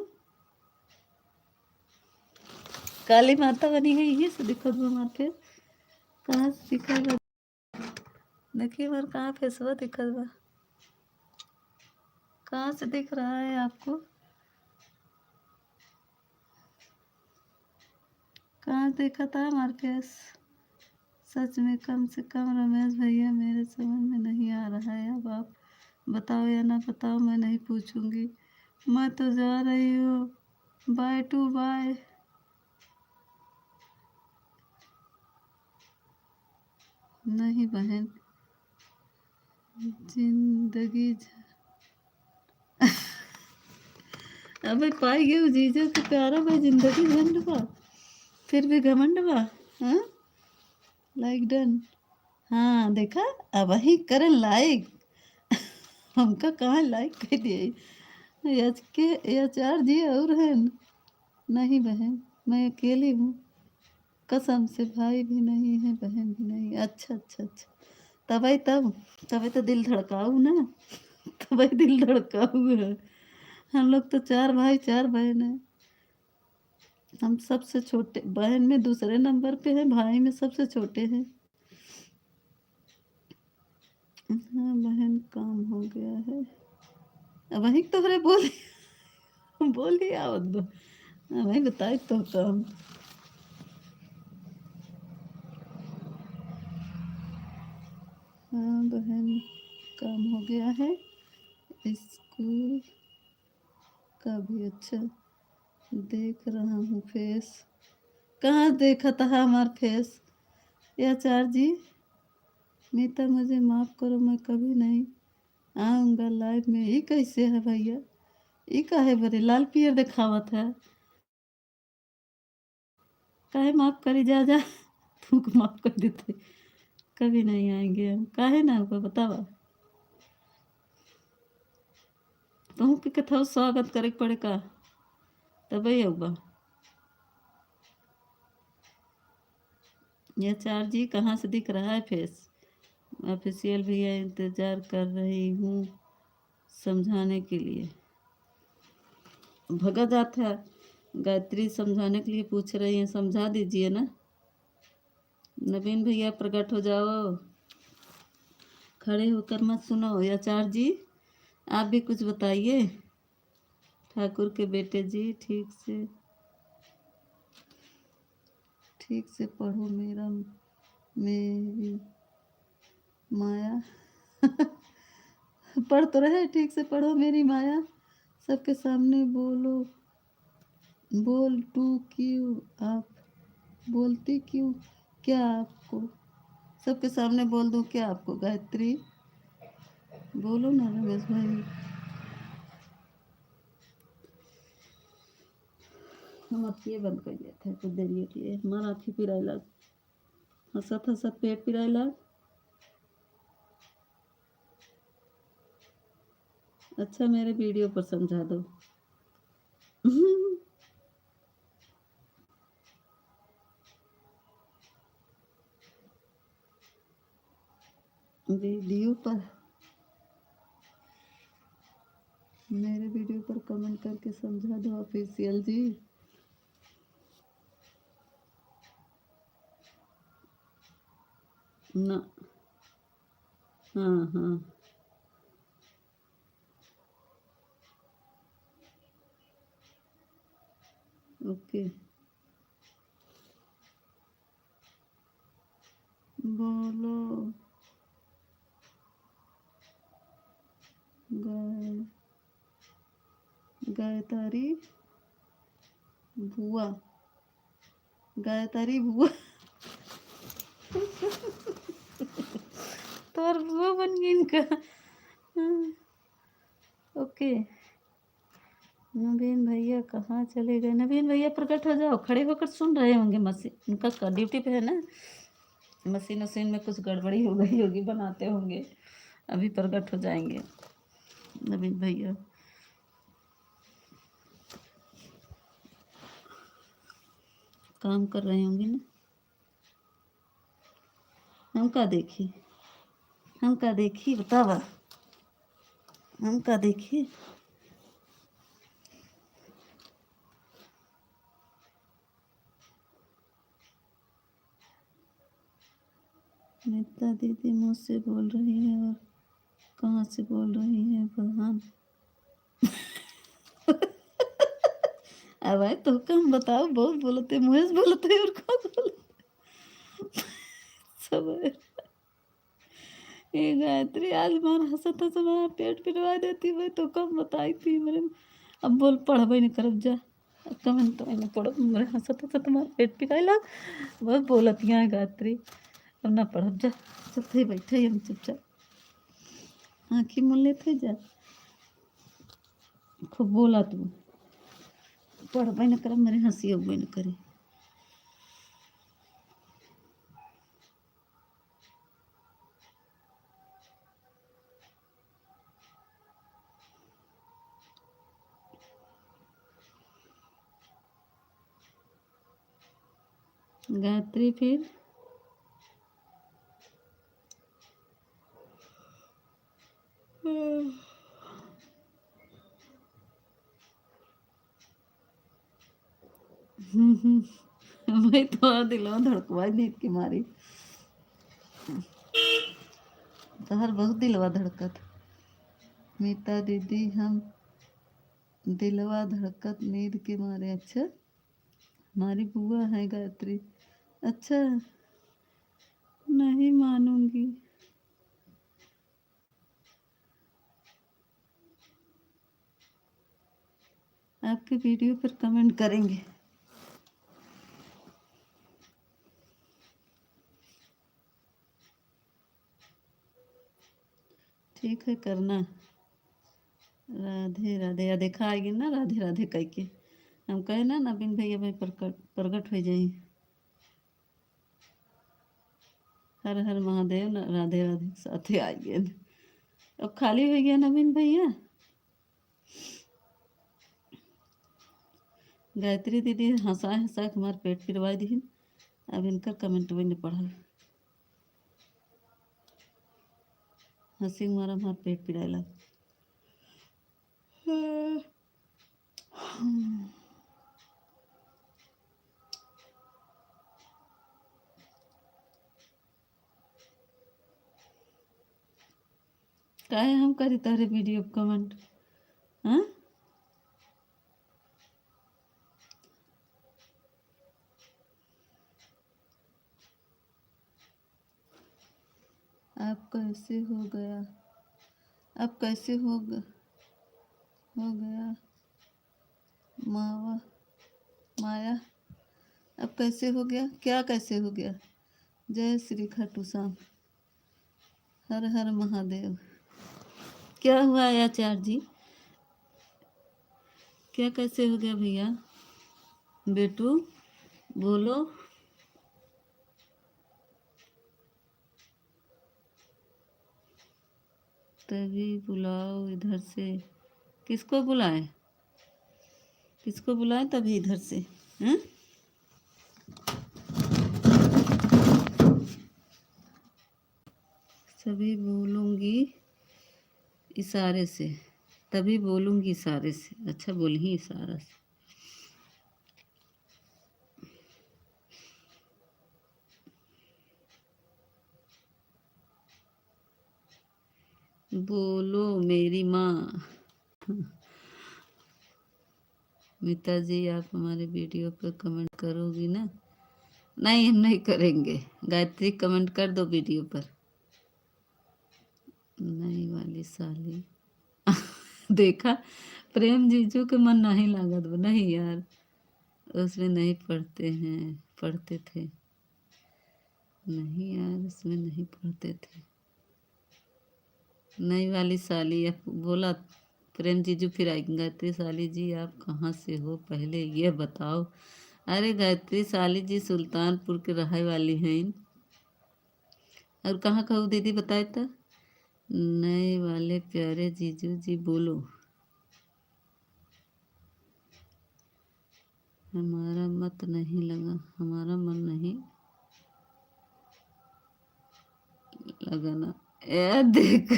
Speaker 1: काली माता बनी है ये से दिखत बा हमार फेस? कहाँ से दिखत बा? देखिए हमार कहाँ फेसवा दिखत बा? कहाँ से दिख रहा है आपको? कहाँ देखा था हमारे फेस? सच में कम से कम रमेश भैया मेरे समझ में नहीं आ रहा है। अब आप बताओ या ना बताओ, मैं नहीं पूछूंगी। मैं तो जा रही हूँ। Bye to bye. नहीं बहन, जिंदगी अबे पाई गए जीजा के प्यारा भाई, जिंदगी झंड बा फिर भी घमंड बा। हाँ, लाइक डन। हाँ देखा, अब ही करन लाइक। हमका कहाँ लाइक कर दिए यच के याचार जी और है नहीं बहन, मैं अकेली हूँ कसम से। भाई भी नहीं है, बहन भी नहीं। अच्छा अच्छा अच्छा, तभी तभी तो दिल धड़काऊ ना। तभी दिल धड़काऊ है। हम लोग तो 4 भाई 4 बहन है। हम सबसे छोटे, बहन में दूसरे नंबर पे है, भाई में सबसे छोटे हैं। हाँ बहन, काम हो गया है। अब वही तो हरे बोली बोली आवत बा। वही बताई तो काम। हाँ बहन, काम हो गया है। स्कूल का भी। अच्छा, देख रहा हूँ फेस। कहाँ देखा था हमार फेस? या चार जी, मीता मुझे माफ़ करो, मैं कभी नहीं आऊँगा लाइव में। ये कैसे है भैया? ये काहे बरे लाल पियर दिखावत है? काहे माफ़ करी जा जा। तुमको माफ़ कर देते। कभी नहीं आएंगे हम। काहे ना होगा बतावा? तुम के कथा स्वागत करे के पड़े का तभी होगा। ये चार जी कहाँ से दिख रहा है फेस? ऑफिशियल भैया इंतज़ार कर रही हूँ समझाने के लिए। भगा जाता है। गायत्री समझाने के लिए पूछ रही हैं, समझा दीजिए ना। नवीन भैया प्रकट हो जाओ, खड़े होकर मत सुनो। या चार जी, आप भी कुछ बताइए। ठाकुर के बेटे जी, ठीक से पढ़ो मेरा मेरी माया। पढ़ तो रहे, ठीक से पढ़ो मेरी माया। सबके सामने बोलो, बोल टू क्यों आप बोलती क्यों? क्या आपको सबके सामने बोल दूं क्या आपको? गायत्री बोलो ना रमेश भाई। हम अखिए बंद कर दिए थे कुछ देर के लिए। हमारा आँखी पिराए लग, हंसत हंसत पेट पिराए लग। अच्छा, मेरे वीडियो पर समझा दो। वीडियो पर, मेरे वीडियो पर कमेंट करके समझा दो ऑफिशियल जी। ना, हाँ हाँ, ओके। बोलो गाय गायतारी बुआ, गायतारी बुआ। तो और बुआ बन गई इनका। हाँ, ओके। नवीन भैया कहाँ चले गए? नवीन भैया प्रकट हो जाओ, खड़े होकर सुन रहे होंगे। मशीन उनका ड्यूटी पे है ना, मशीन वशीन में कुछ गड़बड़ी हो गई होगी, बनाते होंगे। अभी प्रकट हो जाएंगे नवीन भैया। काम कर रहे होंगे ना। हम का देखी बतावा। हम का देखिए। नीता दीदी मुझसे बोल रही है और कहाँ से बोल रही है प्रधान? अब भाई तो कम बताओ, बहुत बोलते मुहेश बोलते और कौन बोलते सब है। ये गायत्री आज मार हंसा था सब पेट पिटवा देती भाई, तो कम बताई थी मेरे। अब बोल पढ़बे नहीं करब जा, कमेंट तो नहीं पढ़ब, मेरे हंसा था तुम्हारा पेट पिटाई ला, बहुत बोलतियाँ है गायत्री। अब ना पढ़ब जा, सब थे बैठे हम चुपचाप आँखी मूल लेते जा, खूब बोला तू, पढ़बे न करब, मेरे हंसी उबे न करे। गायत्री फिर मैं तो दिलवा धड़कवा नींद की मारी, तहर बहुत दिलवा धड़कत। मीता दीदी हम दिलवा धड़कत नींद के मारे। अच्छा, हमारी बुआ है गायत्री। अच्छा, नहीं मानूंगी। आपके वीडियो पर कमेंट करेंगे। ठीक है, करना। राधे राधे, या देखा आएगी ना राधे राधे कह के, हम कहे ना नवीन भैया भाई प्रकट हो जाए। हर हर महादेव न राधे राधे साथे आइए। अब खाली हो गया नवीन भैया। गायत्री दीदी हंसा हंसा के हमारे पेट पिरवा दी। अब इनका कमेंट भी नहीं पढ़ा, हंसी मारा हमारा पेट पिराला। काहे हम करी तारे वीडियो कमेंट? हाँ, आप कैसे हो गया? अब कैसे हो गया मावा माया? अब कैसे हो गया? क्या कैसे हो गया? जय श्री खाटू श्याम, हर हर महादेव। क्या हुआ आचार्य जी? क्या कैसे हो गया भैया? बेटू बोलो। तभी बुलाओ इधर से। किसको बुलाए? किसको बुलाए तभी इधर से? हैं? सभी बोलूँगी इशारे से, तभी बोलूँगी इशारे से। अच्छा, बोल ही इशारा से। बोलो मेरी माँ। मीता जी, आप हमारे वीडियो पर कमेंट करोगी ना? नहीं, हम नहीं करेंगे। गायत्री कमेंट कर दो वीडियो पर। नई वाली साली। देखा, प्रेम जीजू के मन नहीं लागत बा। नहीं यार, उसमें नहीं पढ़ते हैं, पढ़ते थे। नहीं यार, उसमें नहीं पढ़ते थे। नई वाली साली बोला प्रेम जीजू, फिर आएंगे। गायत्री साली जी आप कहाँ से हो पहले ये बताओ। अरे गायत्री साली जी सुल्तानपुर के रहाय वाली हैं। और कहाँ कहूँ दीदी बताए तो? नए वाले प्यारे जीजू जी बोलो। हमारा मत नहीं लगा, हमारा मन नहीं लगाना। ए देख,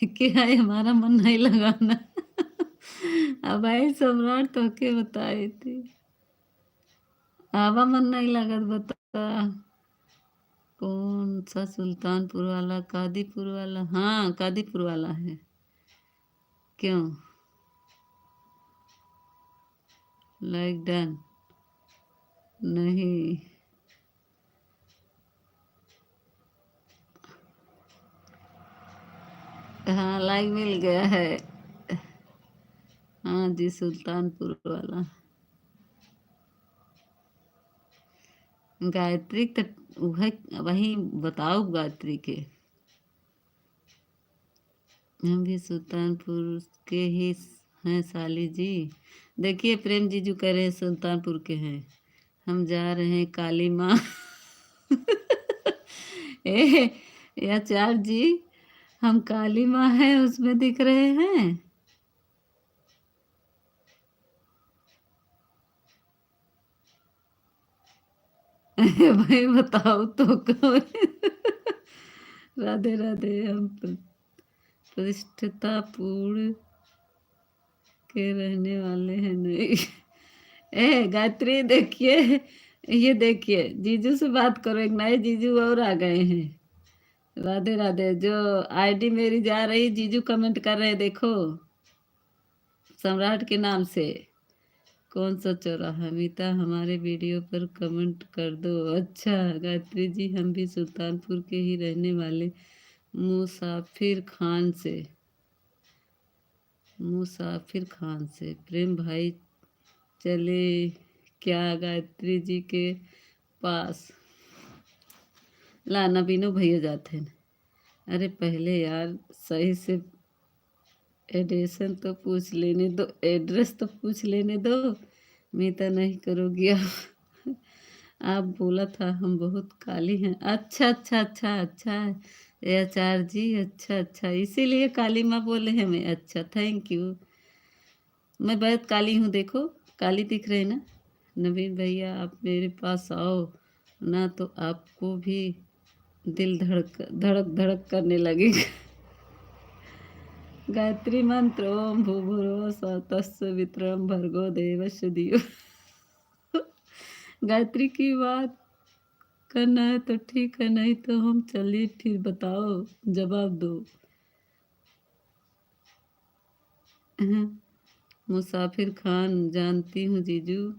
Speaker 1: क्या है, हमारा मन नहीं लगाना। अब आई सम्राट तो के बताई थी। आवा मन नहीं लगत बता। कौन सा सुल्तानपुर वाला, कादीपुर वाला? हाँ कादीपुर वाला है। क्यों? Like done. नहीं। हाँ लाइक मिल गया है। हाँ जी सुल्तानपुर वाला। गायत्री तो वही बताओ गायत्री के। हम भी सुल्तानपुर के ही हैं साली जी। देखिए प्रेम जीजू कह रहे हैं सुल्तानपुर के हैं। हम जा रहे हैं काली माँ। ए या चार जी, हम काली माँ हैं उसमें दिख रहे हैं। भाई बताओ तो कौन? राधे राधे। हम प्रतिष्ठितापुर के रहने वाले हैं। नहीं। ए गायत्री देखिए, ये देखिए जीजू से बात करो, एक नए जीजू और आ गए हैं। राधे राधे। जो आईडी मेरी जा रही, जीजू कमेंट कर रहे हैं, देखो सम्राट के नाम से। कौन सा चौराहा? मीता हमारे वीडियो पर कमेंट कर दो। अच्छा गायत्री जी, हम भी सुल्तानपुर के ही रहने वाले। मुसाफिर खान से। मुसाफिर खान से प्रेम भाई चले क्या गायत्री जी के पास? ला नबीनो भैया जाते हैं। अरे पहले यार सही से एड्रेस तो पूछ लेने दो, एड्रेस तो पूछ लेने दो। मीता नहीं करोगी आप? आप बोला था हम बहुत काली हैं। अच्छा अच्छा अच्छा अच्छा। ये आचार्य जी, अच्छा अच्छा, इसीलिए काली माँ बोले हैं मैं। अच्छा थैंक यू। मैं बहुत काली हूँ, देखो काली दिख रहे ना। नवीन भैया आप मेरे पास आओ ना तो आपको भी दिल धड़क धड़क धड़क करने लगेगा। गायत्री मंत्र ओम भूर्भुवः स्वः तत्सवितुर्वरेण्यं भर्गो देवस्य धियो। गायत्री की बात करना है तो ठीक है, नहीं तो हम चलिए फिर बताओ, जवाब दो। मुसाफिर खान जानती हूँ जीजू।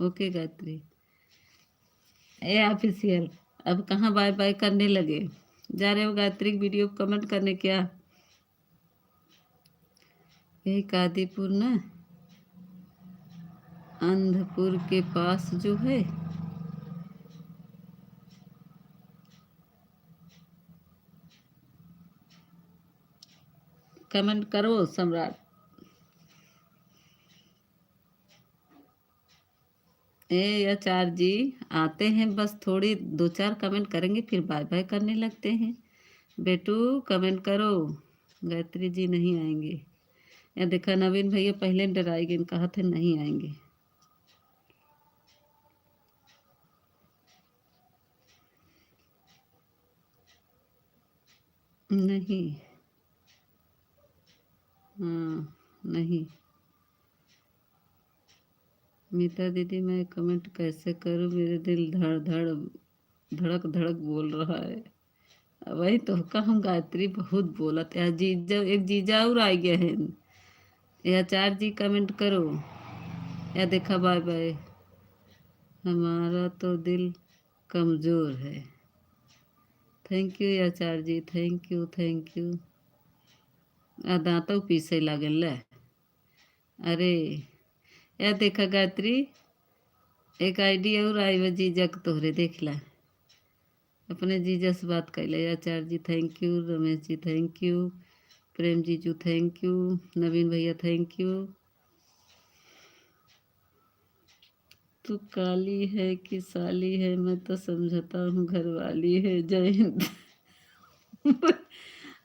Speaker 1: ओके गायत्री। ए ऑफिशियल। अब कहाँ बाय बाय करने लगे? जा रहे हो गायत्री की वीडियो कमेंट करने क्या? यही कादीपुर ना, अंधपुर के पास जो है। कमेंट करो सम्राट। ए आचार्य जी आते हैं, बस थोड़ी दो चार कमेंट करेंगे फिर बाय बाय करने लगते हैं। बेटू कमेंट करो। गायत्री जी नहीं आएंगे। या देखा नवीन भैया पहले डराएंगे, कहा थे नहीं आएंगे। नहीं। हाँ नहीं। मीता दीदी मैं कमेंट कैसे करूँ, मेरे दिल धड़ धड़ धड़क धड़क बोल रहा है। वही तो का हम गायत्री बहुत बोलत या जीजा, एक जीजा और आ गए हैं। या चार जी कमेंट करो। या देखा बाय बाय। हमारा तो दिल कमज़ोर है। थैंक यू या चार जी, थैंक यू थैंक यू। आ दांतों पीसे लागल ले। अरे या देखा गायत्री, एक आईडी और आई वो जीजा के तोहरे देख ला। अपने जीजा से बात कर ले। Acharya ji thank you, Ramesh ji thank you, Prem जीजू थैंक यू, नवीन भैया थैंक यू। तू काली है कि साली है, मैं तो समझता हूँ घरवाली है। जय हिंद।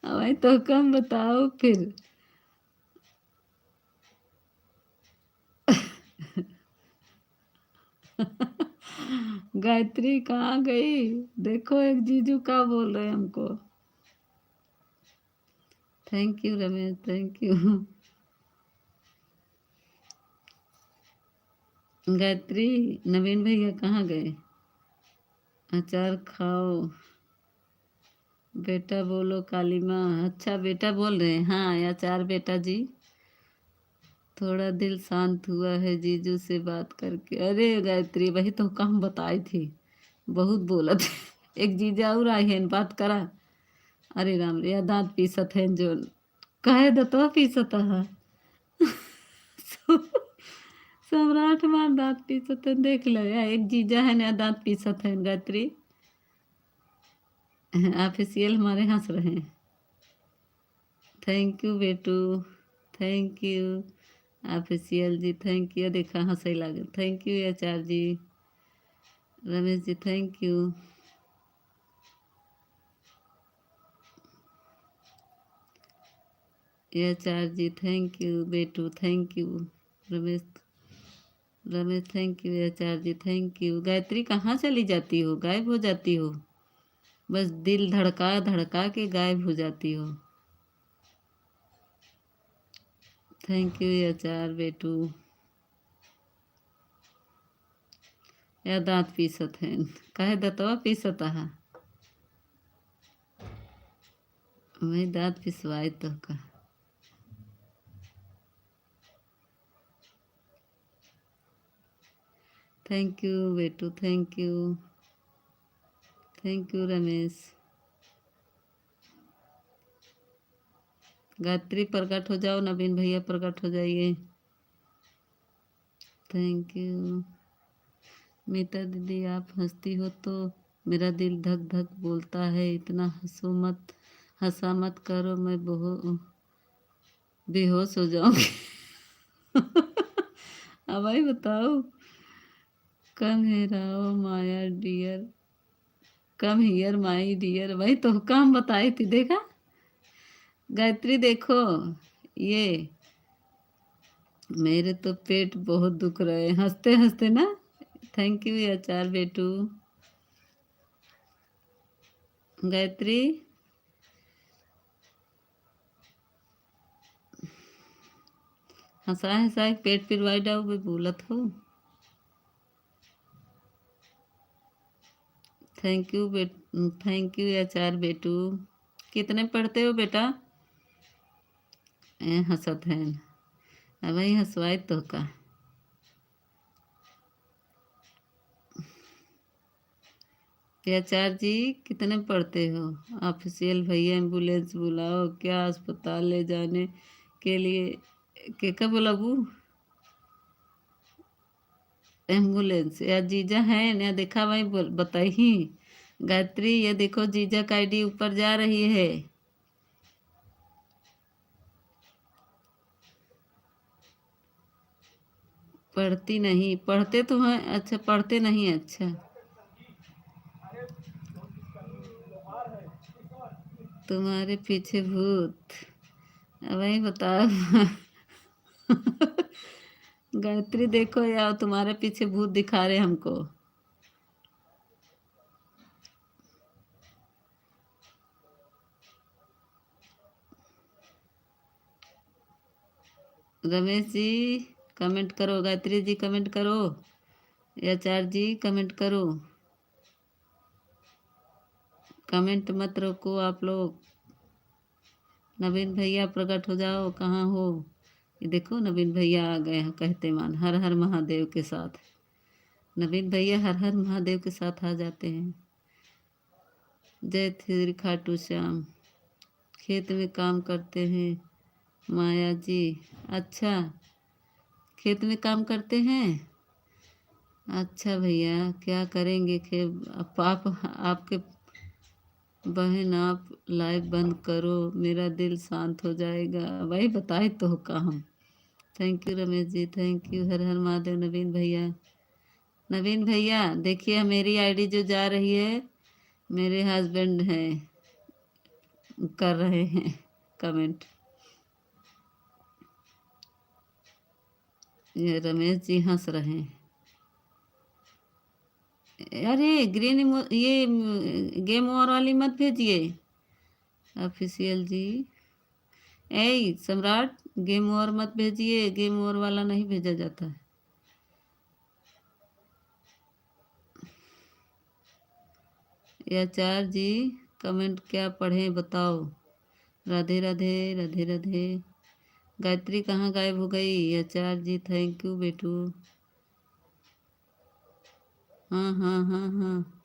Speaker 1: हमें तो कम बताओ फिर। गायत्री कहाँ गई? देखो एक जीजू का बोल रहे हैं हमको। Thank you Ramesh, thank you. Gayatri, Naveen भैया कहाँ गए? अचार खाओ बेटा, बोलो काली माँ। अच्छा बेटा बोल रहे हैं, हाँ अचार बेटा जी। थोड़ा दिल शांत हुआ है जीजू से बात करके। अरे गायत्री, वही तो काम बताई थी, बहुत बोला थे। एक जीजा और आई है, बात करा। अरे राम रे, दांत पीसत है जो कहे दो तो पीसत है। सम्राट मार दांत पीसत है, देख लो यार, एक जीजा है नया दांत पीसत है। गायत्री ऑफिशियल हमारे हंस रहे हैं। थैंक यू बेटू, thank you official ji, thank you. देखा हंसई लगे, thank you Acharya ji. Ramesh ji thank you. Acharya ji thank you. बेटू thank you. Ramesh, Ramesh thank you. Acharya ji thank you. Gayatri कहाँ चली जाती हो, गायब हो जाती हो, बस दिल धड़का धड़का के गायब हो जाती हो। थैंक यू आचार्य बेटू। या दांत पीसत है, कहे दतवा पीसत है, वही दांत पिसवाए तो का। थैंक यू बेटू, thank you. Thank you Ramesh. Gayatri प्रकट हो जाओ, नवीन भैया प्रकट हो जाइए। Thank you. मीता दीदी आप हंसती हो तो मेरा दिल धक धक बोलता है, इतना हंसो मत, हंसा मत करो, मैं बेहोश हो जाऊंगी। अब भाई बताओ। कम हेयर आओ Maya dear, come here my dear, वही तो काम बताई थी, देखा। गायत्री देखो, ये मेरे तो पेट बहुत दुख रहे हैं हंसते हंसते ना। थैंक यू आचार बेटू। गायत्री हंसा हंसा पेट पिरवाई डाउ भी बोलत हो। थैंक यू थैंक यू आचार बेटू। कितने पढ़ते हो बेटा? हंसत है, अब वही हंसवाई तो का। आचार्य जी कितने पढ़ते हो? ऑफिशियल भैया एम्बुलेंस बुलाओ क्या, अस्पताल ले जाने के लिए। के कब बुलाबू एम्बुलेंस? या जीजा है ना, देखा भाई बताई। गायत्री ये देखो, जीजा का आईडी ऊपर जा रही है। पढ़ती नहीं, पढ़ते तो हैं, अच्छा पढ़ते नहीं, अच्छा तुम्हारे पीछे भूत, वही बताओ। गायत्री देखो यार, तुम्हारे पीछे भूत दिखा रहे हमको। रमेश जी कमेंट करो, गायत्री जी कमेंट करो, आचार्य जी कमेंट करो। कमेंट मत रोको आप लोग। नवीन भैया प्रकट हो जाओ, कहाँ हो? ये देखो नवीन भैया आ गए हैं, कहते मान हर हर महादेव के साथ। नवीन भैया हर हर महादेव के साथ आ जाते हैं। जय श्री खाटू श्याम। खेत में काम करते हैं माया जी। अच्छा, खेत में काम करते हैं। अच्छा भैया क्या करेंगे, आप आपके बहन आप लाइव बंद करो, मेरा दिल शांत हो जाएगा, वही बताए तो का हम। Thank you Ramesh ji, thank you. हर हर महादेव। नवीन भैया, नवीन भैया देखिए मेरी आईडी जो जा रही है, मेरे हस्बैंड हैं कर रहे हैं कमेंट। ये रमेश जी हंस रहे हैं। अरे ग्रीन ये गेम ओवर वाली मत भेजिए ऑफिशियल जी। ए सम्राट, गेम ओवर मत भेजिए, गेम ओवर वाला नहीं भेजा जाता है। आचार्य जी कमेंट क्या पढ़ें बताओ। राधे राधे राधे राधे। गायत्री कहाँ गायब हो गई? आचार्य जी थैंक यू बेटू। हाँ हाँ हाँ हाँ,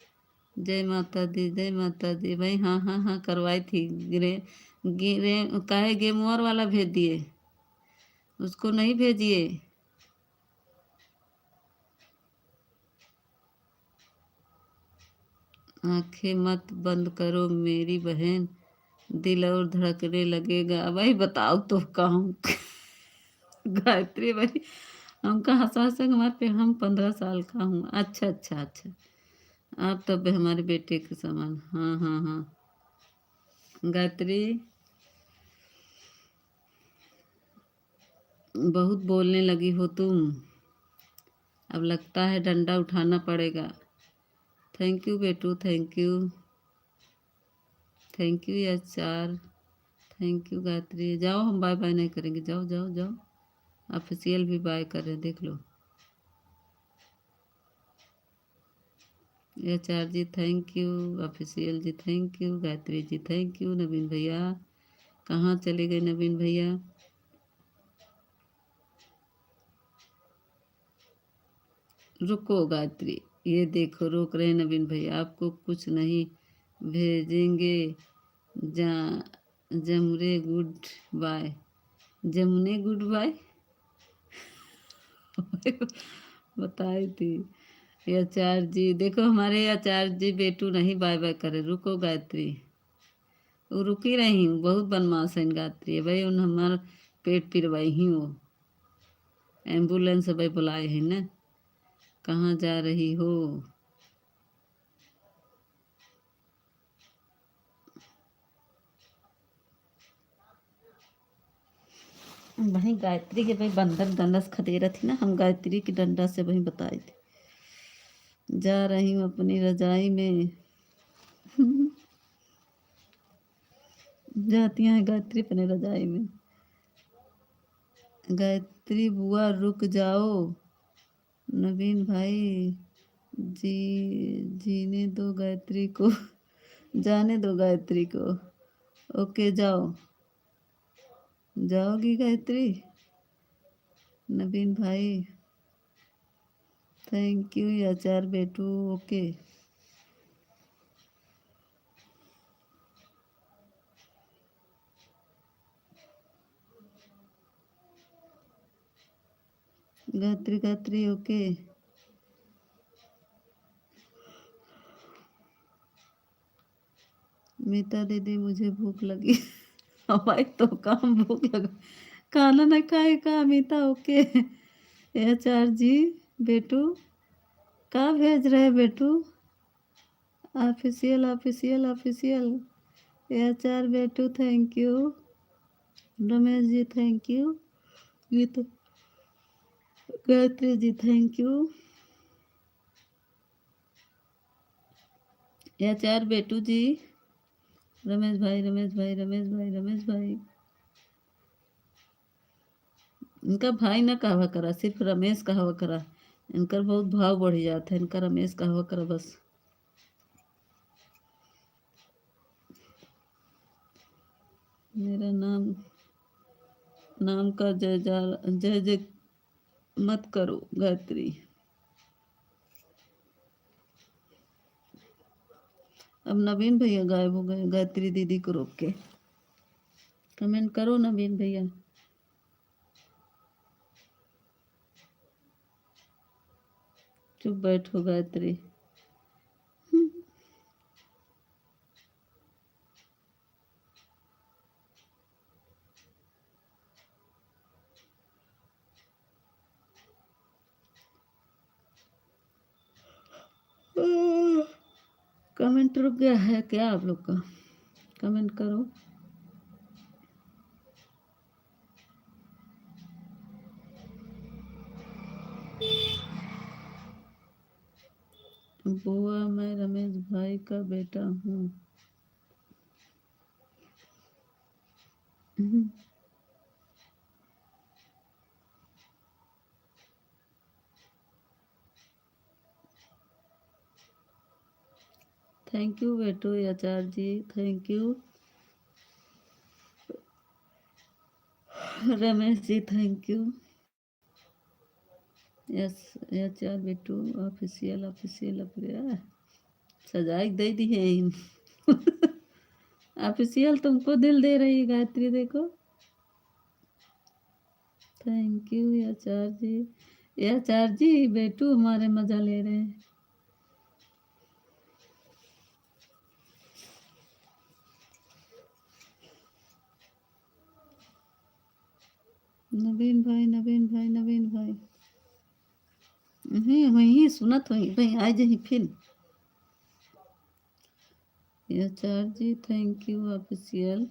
Speaker 1: जय माता दी जय माता दी भाई। हाँ हाँ हाँ करवाई थी। गिरे गिरे काहे गेम ओवर वाला भेज दिए, उसको नहीं भेजिए। आंखें मत बंद करो मेरी बहन, दिल और धड़कने लगेगा। भाई बताओ तो कहूँ गायत्री भाई, हम कहाँ सास हमारे पे, हम 15 साल का हूँ। अच्छा अच्छा अच्छा, आप तब हमारे बेटे के समान। हाँ हाँ हाँ गायत्री, बहुत बोलने लगी हो तुम, अब लगता है डंडा उठाना पड़ेगा। थैंक यू बेटू, थैंक यू, थैंक यू यार, थैंक यू गायत्री। जाओ, हम बाय बाय नहीं करेंगे, जाओ जाओ जाओ। ऑफिशियल भी बाय कर रहे हैं, देख लो। Acharya ji thank you, official ji thank you, Gayatri ji thank you. Naveen भैया कहाँ चले गए? नवीन भैया रुको गायत्री, ये देखो रोक रहे हैं नवीन भैया, आपको कुछ नहीं भेजेंगे। जा जमरे गुड बाय, जमुने गुड बाय बताई थी। ये आचार्य जी देखो, हमारे आचार्य जी बेटू नहीं बाय बाय करे। रुको गायत्री, वो रुक ही रही हूँ, बहुत बदमाश है गायत्री है भाई, उन हमारा पेट पिरवाई ही वो। एम्बुलेंस भाई बुलाए हैं ना। कहाँ जा रही हो? वही गायत्री के भाई बंधक डंडस खदेरा थी ना, हम गायत्री की डंडा से वही बताए थे। जा रही हूँ अपनी रजाई में जाती हैं गायत्री अपने रजाई में। गायत्री बुआ रुक जाओ, नवीन भाई जी, जीने दो गायत्री को जाने दो गायत्री को। ओके जाओ, जाओगी गायत्री? नवीन भाई थैंक यू आचार बेटू। Okay Gayatri, Gayatri okay. मीता दीदी मुझे भूख लगी हमारी तो काम भूख लगा, खाना नहीं खाएगा मीता। ओके आचार जी बेटू कहाँ भेज रहे बेटू? Official official official. आचार बेटू thank you. Ramesh ji thank you. ये तो गायत्री जी थैंक यू। आचार बेटू जी, रमेश भाई रमेश भाई रमेश भाई रमेश भाई, इनका भाई ना कहवा करा, सिर्फ रमेश कहवा करा। इनका बहुत भाव बढ़ जाता है, इनका रमेश कहवा करा बस। मेरा नाम नाम का जय जय जय मत करो गायत्री। अब नवीन भैया गायब हो गए गायत्री दीदी को रोक के। कमेंट करो नवीन भैया। चुप बैठो गायत्री। कमेंट रुक गया है क्या आप लोग का? कमेंट करो। बुआ मैं रमेश भाई का बेटा हूँ। थैंक यू बेटू Acharya ji, thank you Ramesh ji, thank you. Yes Acharya बेटू ऑफिशियल ऑफिशियल अप्रिया सजाई दे दी है ऑफिशियल तुमको दिल दे रही है गायत्री, देखो। थैंक यू आचार्य जी, आचार्य जी बेटू हमारे मजा ले रहे हैं। नवीन भाई, नवीन भाई, नवीन भाई वही सुनत हुई भाई, आ जाही फिर। Acharya ji thank you official.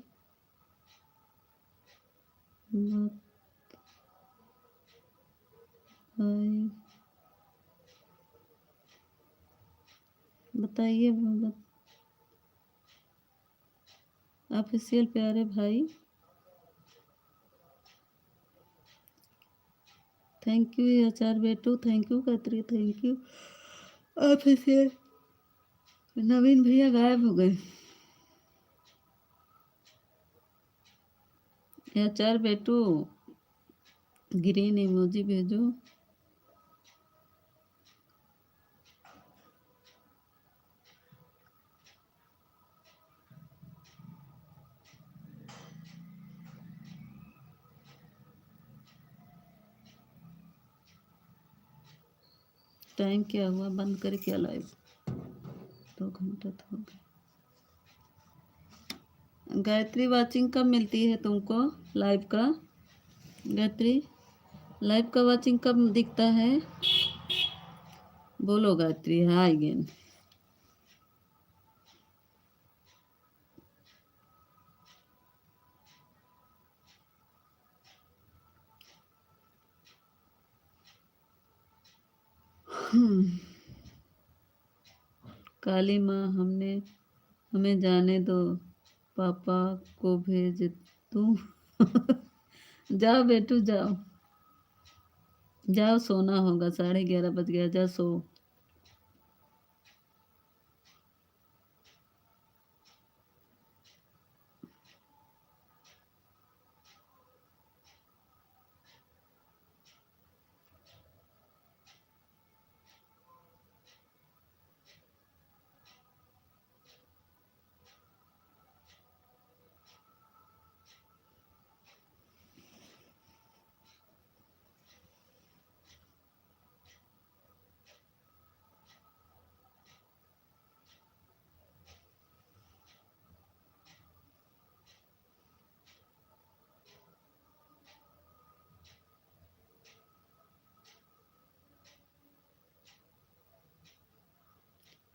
Speaker 1: भाई बताइए ऑफिशियल प्यारे भाई, थैंक यू आचार्य बेटू, thank you Gayatri, thank you official. Naveen भैया गायब हो गए। आचार्य बेटू ग्रीन इमोजी भेजो। टाइम क्या हुआ, बंद कर क्या लाइव, 2 घंटा तो हो गया। गायत्री वाचिंग कब मिलती है तुमको लाइव का? गायत्री लाइव का वाचिंग कब दिखता है? बोलो गायत्री, हाय अगेन। काली माँ हमें जाने दो, पापा को भेज दूँ जाओ बेटू जाओ, जाओ सोना होगा, 11:30 बज गया, जा सो।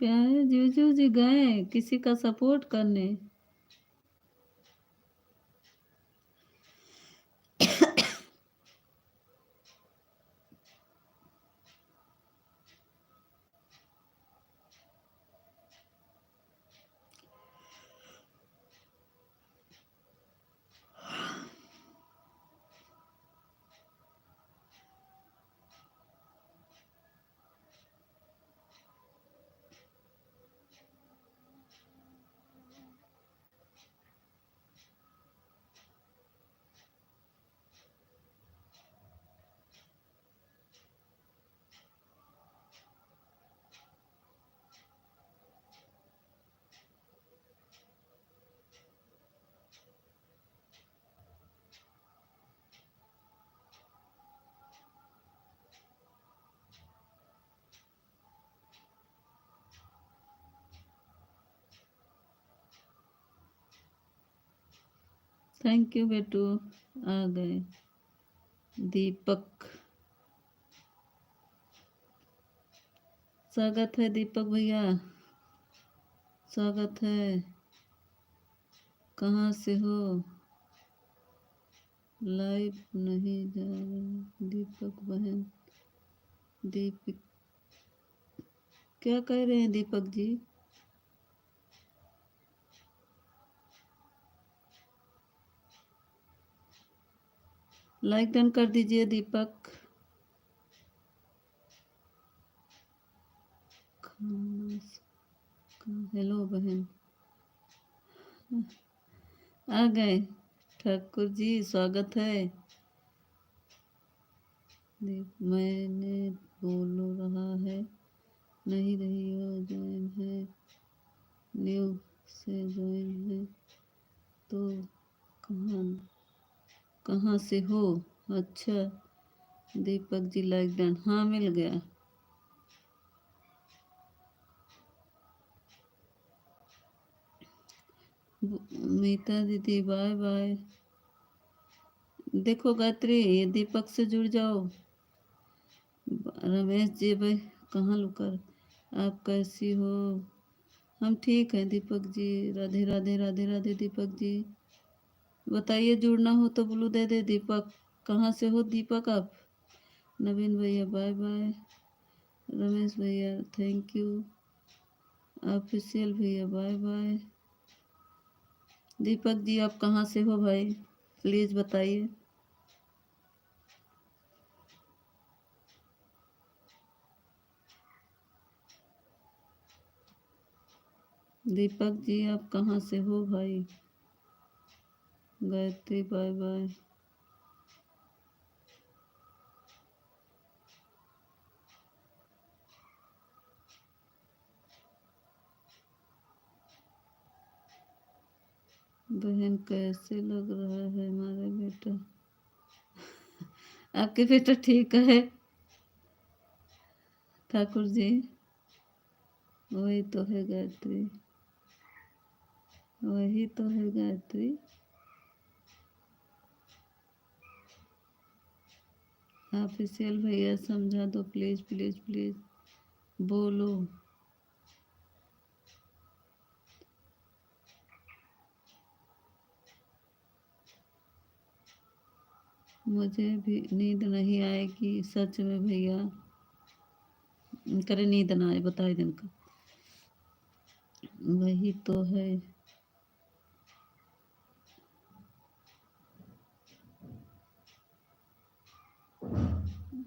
Speaker 1: प्यारे जीजू जी गए किसी का सपोर्ट करने। थैंक यू बेटू, आ गए। दीपक, स्वागत है दीपक भैया, स्वागत है। कहाँ से हो? लाइव नहीं जा रहा दीपक बहन। दीपक क्या कह रहे हैं दीपक जी? लाइक डन कर दीजिए दीपक। खाना हेलो बहन, आ गए। ठाकुर जी स्वागत है। मैंने बोल रहा है नहीं रही हो, ज्वाइन है, न्यू से ज्वाइन है तो कहाँ कहाँ से हो? अच्छा, दीपक जी लाइक डन, हाँ मिल गया। मीता दीदी बाय बाय। देखो गायत्री, ये दीपक से जुड़ जाओ। रमेश जी भाई कहाँ लुकर, आप कैसी हो? हम ठीक हैं दीपक जी, राधे राधे राधे राधे। दीपक जी बताइए, जुड़ना हो तो ब्लू दे दे। दीपक कहाँ से हो दीपक आप? नवीन भैया बाय बाय। रमेश भैया थैंक यू। ऑफिशियल भैया बाय बाय। दीपक जी आप कहाँ से हो भाई, प्लीज़ बताइए। दीपक जी आप कहाँ से हो भाई? Gayatri bye bye. बहन कैसे लग रहा है हमारा बेटा? आपके बेटा ठीक है ठाकुर जी? वही तो है गायत्री, वही तो है गायत्री। ऑफिशियल भैया समझा दो प्लीज़ प्लीज़ प्लीज़, बोलो। मुझे भी नींद नहीं आएगी सच में भैया। करे नींद ना आए बताए दिन का, वही तो है।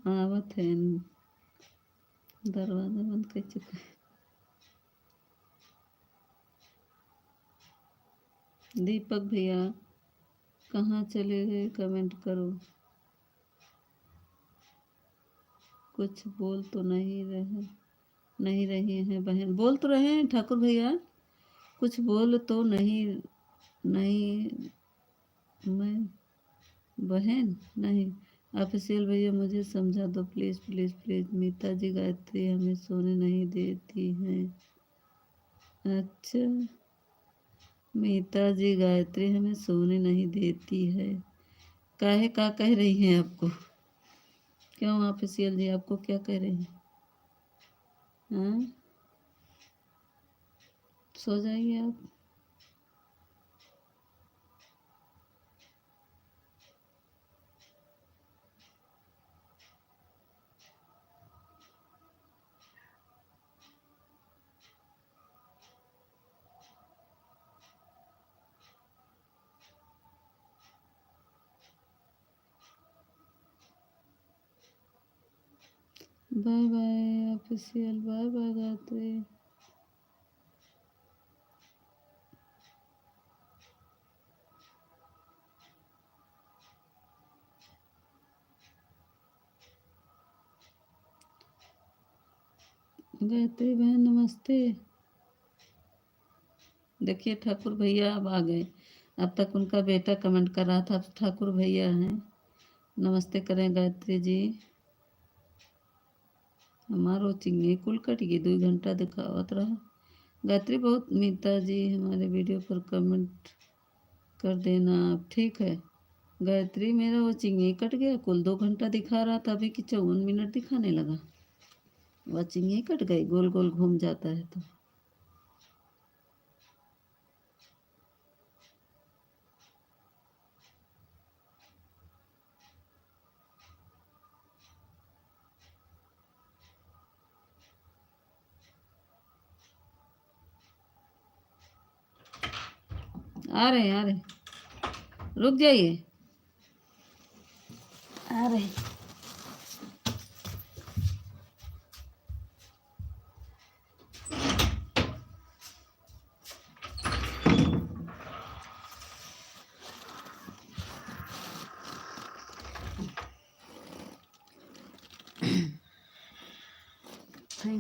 Speaker 1: आवत है, दरवाजा बंद कर चुका है। दीपक भैया कहाँ चले गए, कमेंट करो। कुछ बोल तो नहीं रही हैं बहन। बोल तो रहे हैं ठाकुर भैया, कुछ बोल तो नहीं मैं बहन नहीं। ऑफिशियल भैया मुझे समझा दो प्लीज़ प्लीज़ प्लीज़। मीता जी गायत्री हमें सोने नहीं देती हैं। अच्छा, मीता जी गायत्री हमें सोने नहीं देती है। काहे का कह रही हैं आपको? क्यों ऑफिशियल जी आपको क्या कह रही हैं? हाँ, सो जाइए आप। Bye bye official, bye bye Gayatri. Gayatri बहन नमस्ते। देखिए ठाकुर भैया अब आ गए। अब तक उनका बेटा कमेंट कर रहा था, अब ठाकुर भैया हैं। नमस्ते करें गायत्री जी। हमारो चिंगी कुल कट गई, 2 घंटा दिखावत रहा। गायत्री बहुत, मीता जी हमारे वीडियो पर कमेंट कर देना आप, ठीक है। गायत्री मेरा वो चिंगी कट गया, कुल 2 घंटा दिखा रहा था, अभी कि 54 मिनट दिखाने लगा। वह चिंगी कट गई, गोल गोल घूम जाता है तो। आ रहे हैं आ रहे हैं, रुक जाइए, आ रहे हैं।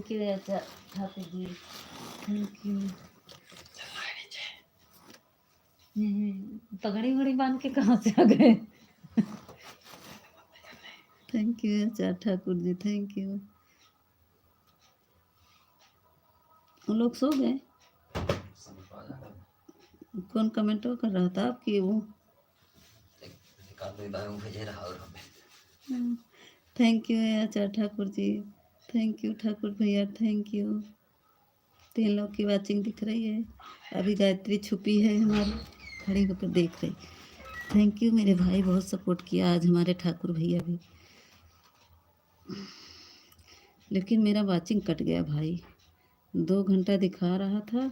Speaker 1: थैंक यू अच्छा ठाकुर जी, थैंक यू। पगड़ी वगड़ी बांध के कहाँ से आ गए? थैंक यू अच्छा ठाकुर जी, थैंक यू। उन लोग सो गए? कौन कमेंट कर रहा था आपकी वो? थैंक यू अच्छा ठाकुर जी, थैंक यू ठाकुर भैया, थैंक यू। 3 लोग की वाचिंग दिख रही है। अभी गायत्री छुपी है हमारी, खड़ी होकर देख रही। थैंक यू मेरे भाई, बहुत सपोर्ट किया आज हमारे ठाकुर भैया भी। लेकिन मेरा वाचिंग कट गया भाई, 2 घंटा दिखा रहा था,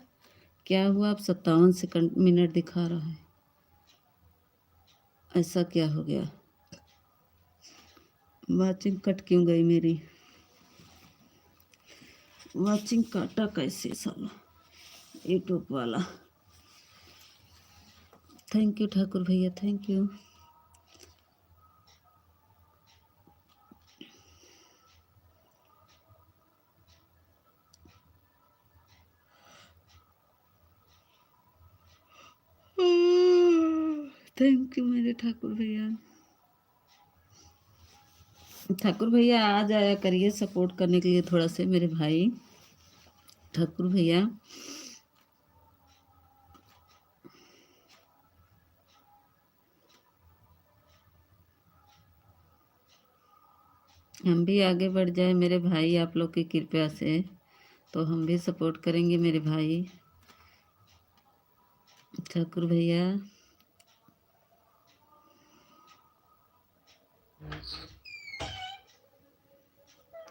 Speaker 1: क्या हुआ अब 57 सेकंड मिनट दिखा रहा है। ऐसा क्या हो गया? वाचिंग कट क्यों गई मेरी? वाचिंग काटा कैसे साला यूट्यूब वाला? थैंक यू ठाकुर भैया, थैंक यू। थैंक यू मेरे ठाकुर भैया। ठाकुर भैया आ जाया करिए सपोर्ट करने के लिए थोड़ा से मेरे भाई ठाकुर भैया। हम भी आगे बढ़ जाए मेरे भाई आप लोग की कृपया से, तो हम भी सपोर्ट करेंगे मेरे भाई ठाकुर भैया।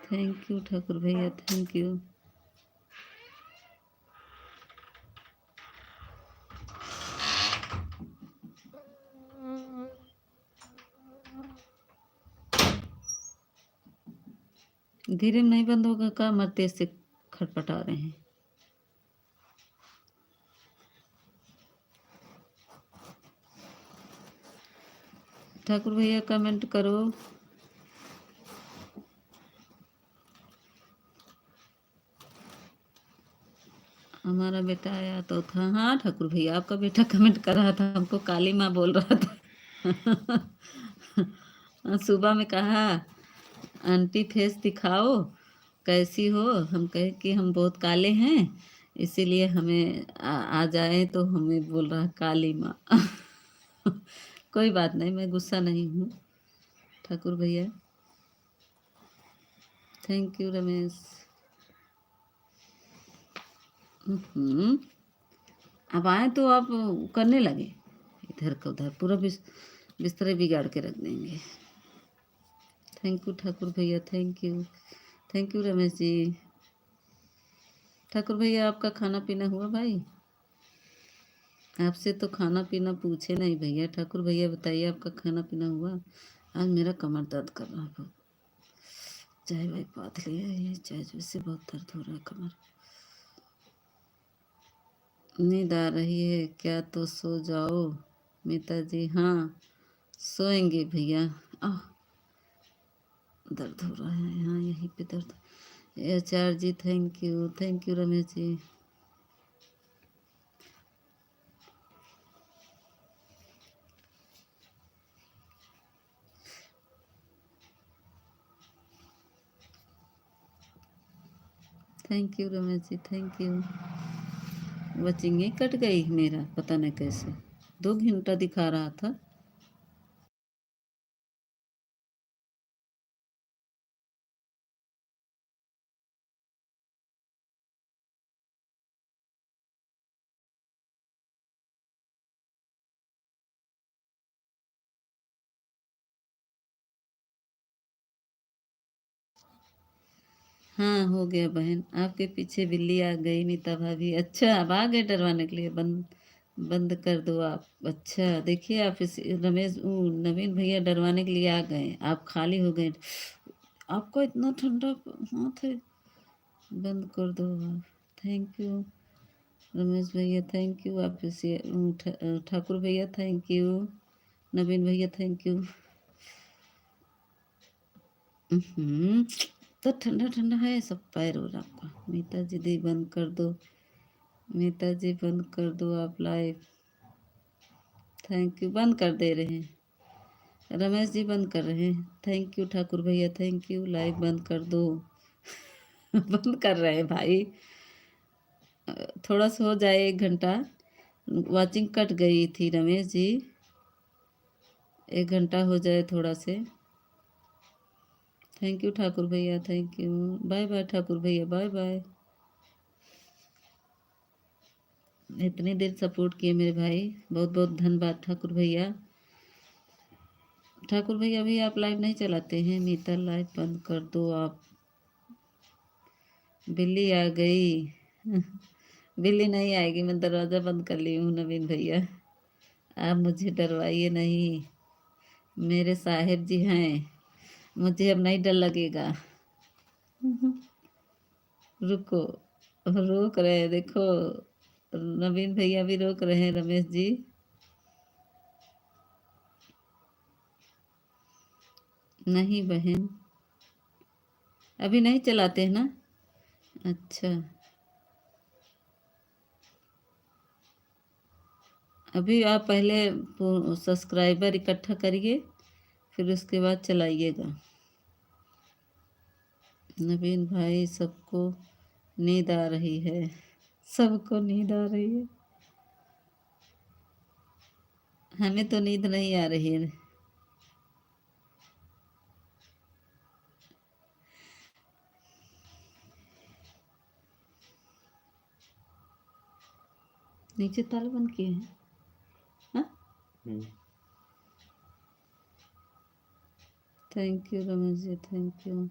Speaker 1: थैंक यू ठाकुर भैया, थैंक यू। धीरे में नहीं बंद होगा का? मरते से खटपटा रहे हैं। ठाकुर भैया कमेंट करो। हमारा बेटा आया तो था। हाँ ठाकुर भैया आपका बेटा कमेंट कर रहा था, हमको काली माँ बोल रहा था। सुबह में कहा आंटी फेस दिखाओ कैसी हो, हम कहे कि हम बहुत काले हैं इसीलिए हमें आ जाए, तो हमें बोल रहा काली माँ। कोई बात नहीं, मैं गुस्सा नहीं हूँ ठाकुर भैया। Thank you Ramesh. अब आए तो आप करने लगे इधर का उधर, पूरा बिस्तरे बिगाड़ के रख देंगे। थैंक यू ठाकुर भैया, thank you, thank you Ramesh ji. Thakur भैया आपका खाना पीना हुआ भाई? आपसे तो खाना पीना पूछे नहीं भैया। ठाकुर भैया बताइए आपका खाना पीना हुआ? आज मेरा कमर दर्द कर रहा है बहुत। चाय भाई पातली है ये, चाय से बहुत दर्द हो रहा है कमर। नींद आ रही है क्या? तो सो जाओ मीता जी। हाँ सोएंगे भैया। आह दर्द हो रहा है यहाँ, यहीं पे दर्द। Acharya ji thank you Ramesh ji. Thank you Ramesh ji, thank you. वचिंग कट गई मेरा, पता नहीं कैसे, 2 घंटा दिखा रहा था। हाँ हो गया बहन, आपके पीछे बिल्ली आ गई नीता भाभी। अच्छा अब आ गए डरवाने के लिए, बंद बंद कर दो आप। अच्छा देखिए आप इस रमेश नवीन भैया डरवाने के लिए आ गए, आप खाली हो गए। आपका इतना ठंडा हाथ है, बंद कर दो आप। थैंक यू रमेश भैया, थैंक यू। आप इसे ठाकुर भैया थैंक यू, नवीन भैया थैंक यू। तो ठंडा ठंडा है सब पैर और आपका। मीता जी दी बंद कर दो, मीता जी बंद कर दो आप लाइव। थैंक यू, बंद कर दे रहे हैं। रमेश जी बंद कर रहे हैं। थैंक यू ठाकुर भैया, थैंक यू। लाइव बंद कर दो। बंद कर रहे हैं भाई। थोड़ा सा हो जाए 1 घंटा। वाचिंग कट गई थी रमेश जी, 1 घंटा हो जाए थोड़ा से। थैंक यू ठाकुर भैया, thank you. Bye bye Thakur भैया, बाय बाय। इतनी देर सपोर्ट किए मेरे भाई, बहुत बहुत धन्यवाद ठाकुर भैया। ठाकुर भैया अभी आप लाइव नहीं चलाते हैं। मीता लाइव बंद कर दो आप। बिल्ली आ गई। बिल्ली नहीं आएगी, मैं दरवाज़ा बंद कर ली हूँ नवीन भैया। आप मुझे डरवाइए नहीं, मेरे साहेब जी हैं, मुझे अब नहीं डर लगेगा। रुको, रोक रहे हैं, देखो नवीन भैया भी रोक रहे हैं। रमेश जी नहीं बहन, अभी नहीं चलाते हैं ना। अच्छा, अभी आप पहले सब्सक्राइबर इकट्ठा करिए, फिर उसके बाद चलाइएगा। नवीन भाई सबको नींद आ रही है, सबको नींद आ रही है, हमें तो नींद नहीं आ रही है। नीचे ताला बंद किए हैं। हाँ, thank you Ramesh ji, thank you.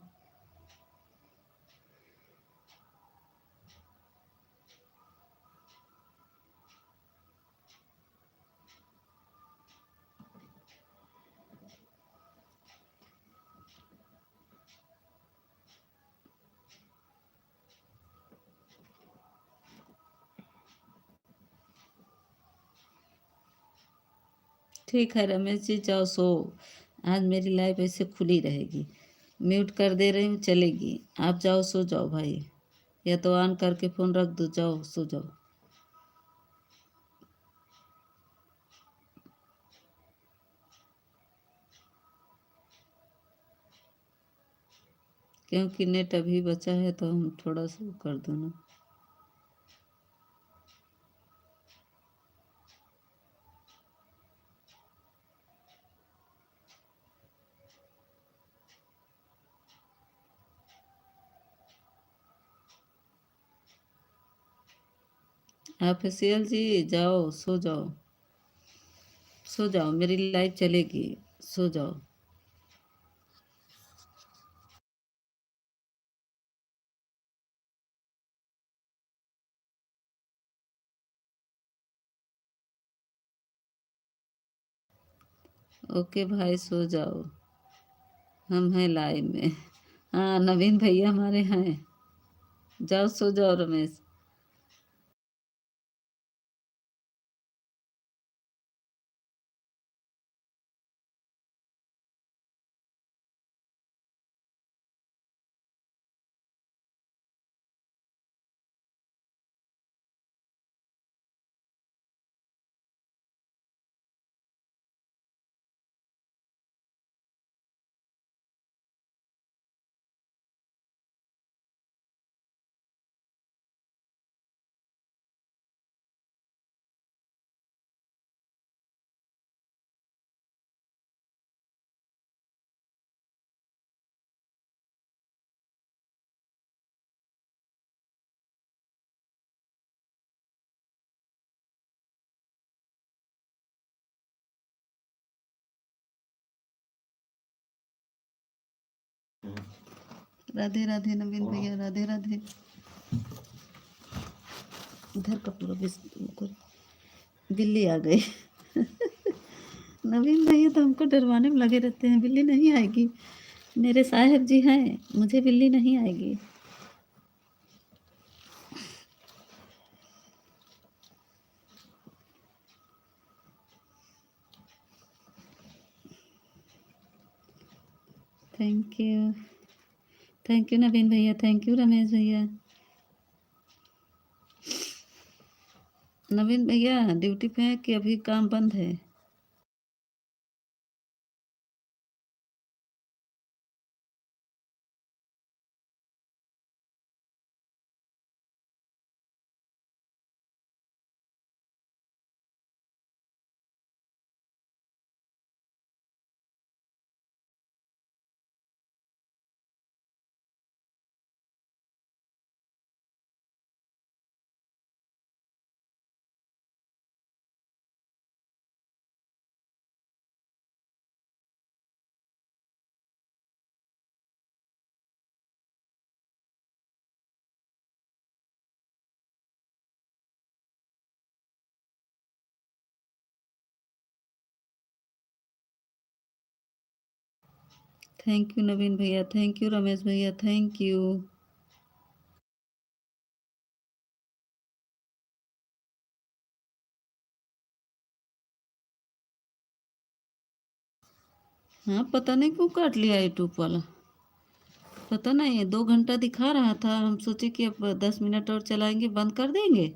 Speaker 1: ठीक है रमेश जी, जाओ सो। आज मेरी लाइफ ऐसे खुली रहेगी, म्यूट कर दे रही हूँ, चलेगी। आप जाओ सो जाओ भाई, या तो ऑन करके फ़ोन रख दो, जाओ सो जाओ। क्योंकि नेट अभी बचा है तो हम थोड़ा सा कर दो ना। ऑफिशियल जी जाओ सो जाओ, सो जाओ, मेरी लाइफ चलेगी, सो जाओ। ओके भाई सो जाओ, हम हैं लाइव में। हाँ नवीन भैया हमारे हैं, जाओ सो जाओ रमेश। राधे राधे नवीन भैया, राधे राधे। इधर का पूरा बिल्ली आ गई। नवीन भैया तो हमको डरवाने में लगे रहते हैं, बिल्ली नहीं आएगी, मेरे साहब जी हैं, मुझे बिल्ली नहीं आएगी। Thank you, thank you Naveen भैया, थैंक यू रमेश भैया। नवीन भैया ड्यूटी पे है कि अभी काम बंद है? थैंक यू नवीन भैया, थैंक यू रमेश भैया, थैंक यू। हाँ पता नहीं क्यों काट लिया यूट्यूब वाला, पता नहीं। 2 घंटा दिखा रहा था, हम सोचे कि अब 10 मिनट और चलाएंगे, बंद कर देंगे।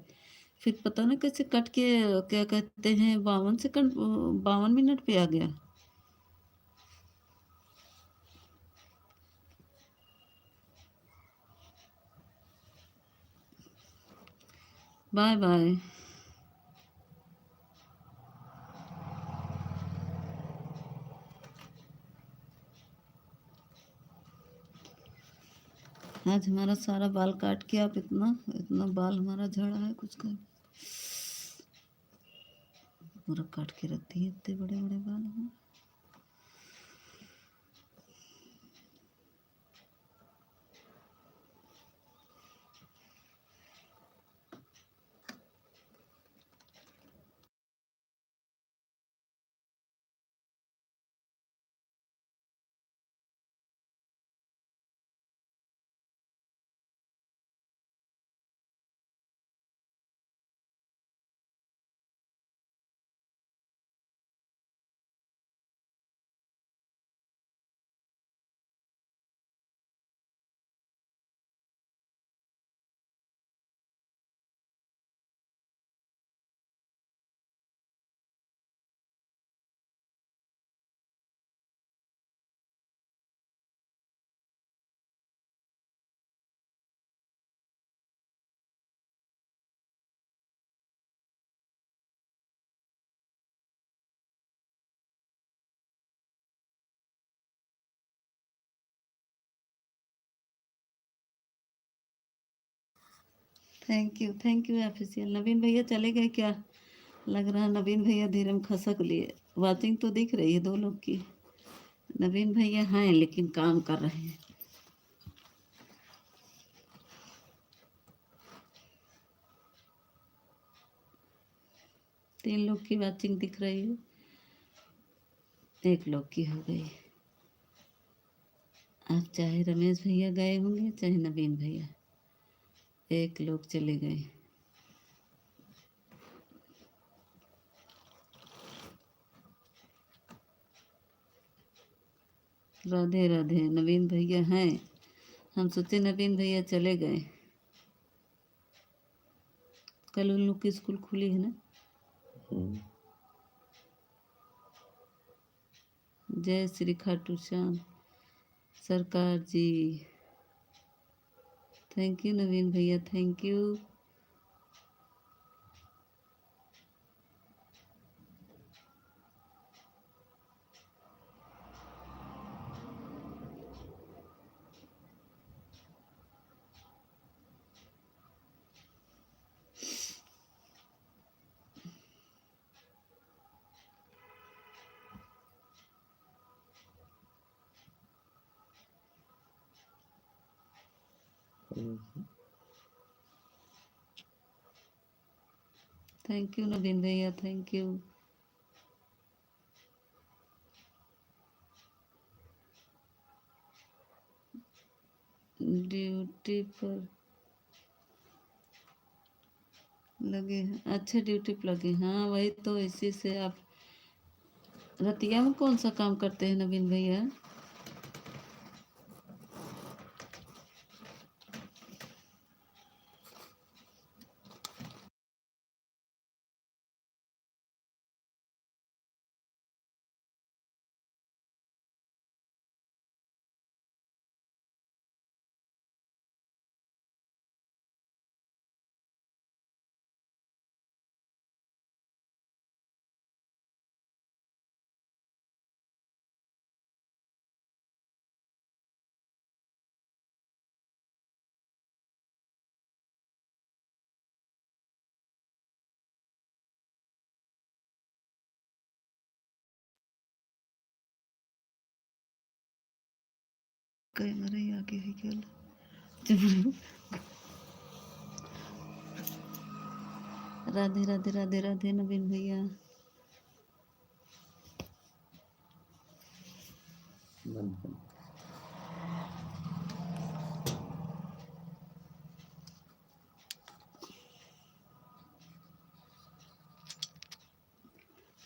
Speaker 1: फिर पता नहीं कैसे कट के, क्या कहते हैं, 52 सेकंड, 52 मिनट पे आ गया। Bye bye. आज हमारा सारा बाल काट के, आप इतना इतना बाल हमारा झड़ा है कुछ का, पूरा काट के रखती है, इतने बड़े बड़े बाल हैं। Thank you official. नवीन भैया चले गए क्या? लग रहा है नवीन भैया धीरे में खसक लिए। वाचिंग तो दिख रही है 2 लोग की। नवीन भैया हैं लेकिन काम कर रहे हैं। 3 लोग की वाचिंग दिख रही है, 1 लोग की हो गई। अब चाहे रमेश भैया गए होंगे चाहे नवीन भैया, 1 लोग चले गए। राधे राधे। नवीन भैया हैं, हम सोचे नवीन भैया चले गए। कल उन लोग की स्कूल खुली है ना। जय श्री खाटू श्याम सरकार जी। थैंक यू नवीन भैया, thank you. Thank you Naveen भैया, थैंक यू। ड्यूटी पर लगे हैं, अच्छा ड्यूटी पर लगे। हाँ वही तो, इसी से आप रतिया में कौन सा काम करते हैं नवीन भैया? कैमरा ही आगे है क्या? चुप। राधे राधे राधे राधे नवीन भैया।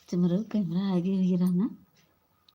Speaker 1: चमरो कैमरा आगे ही रहना।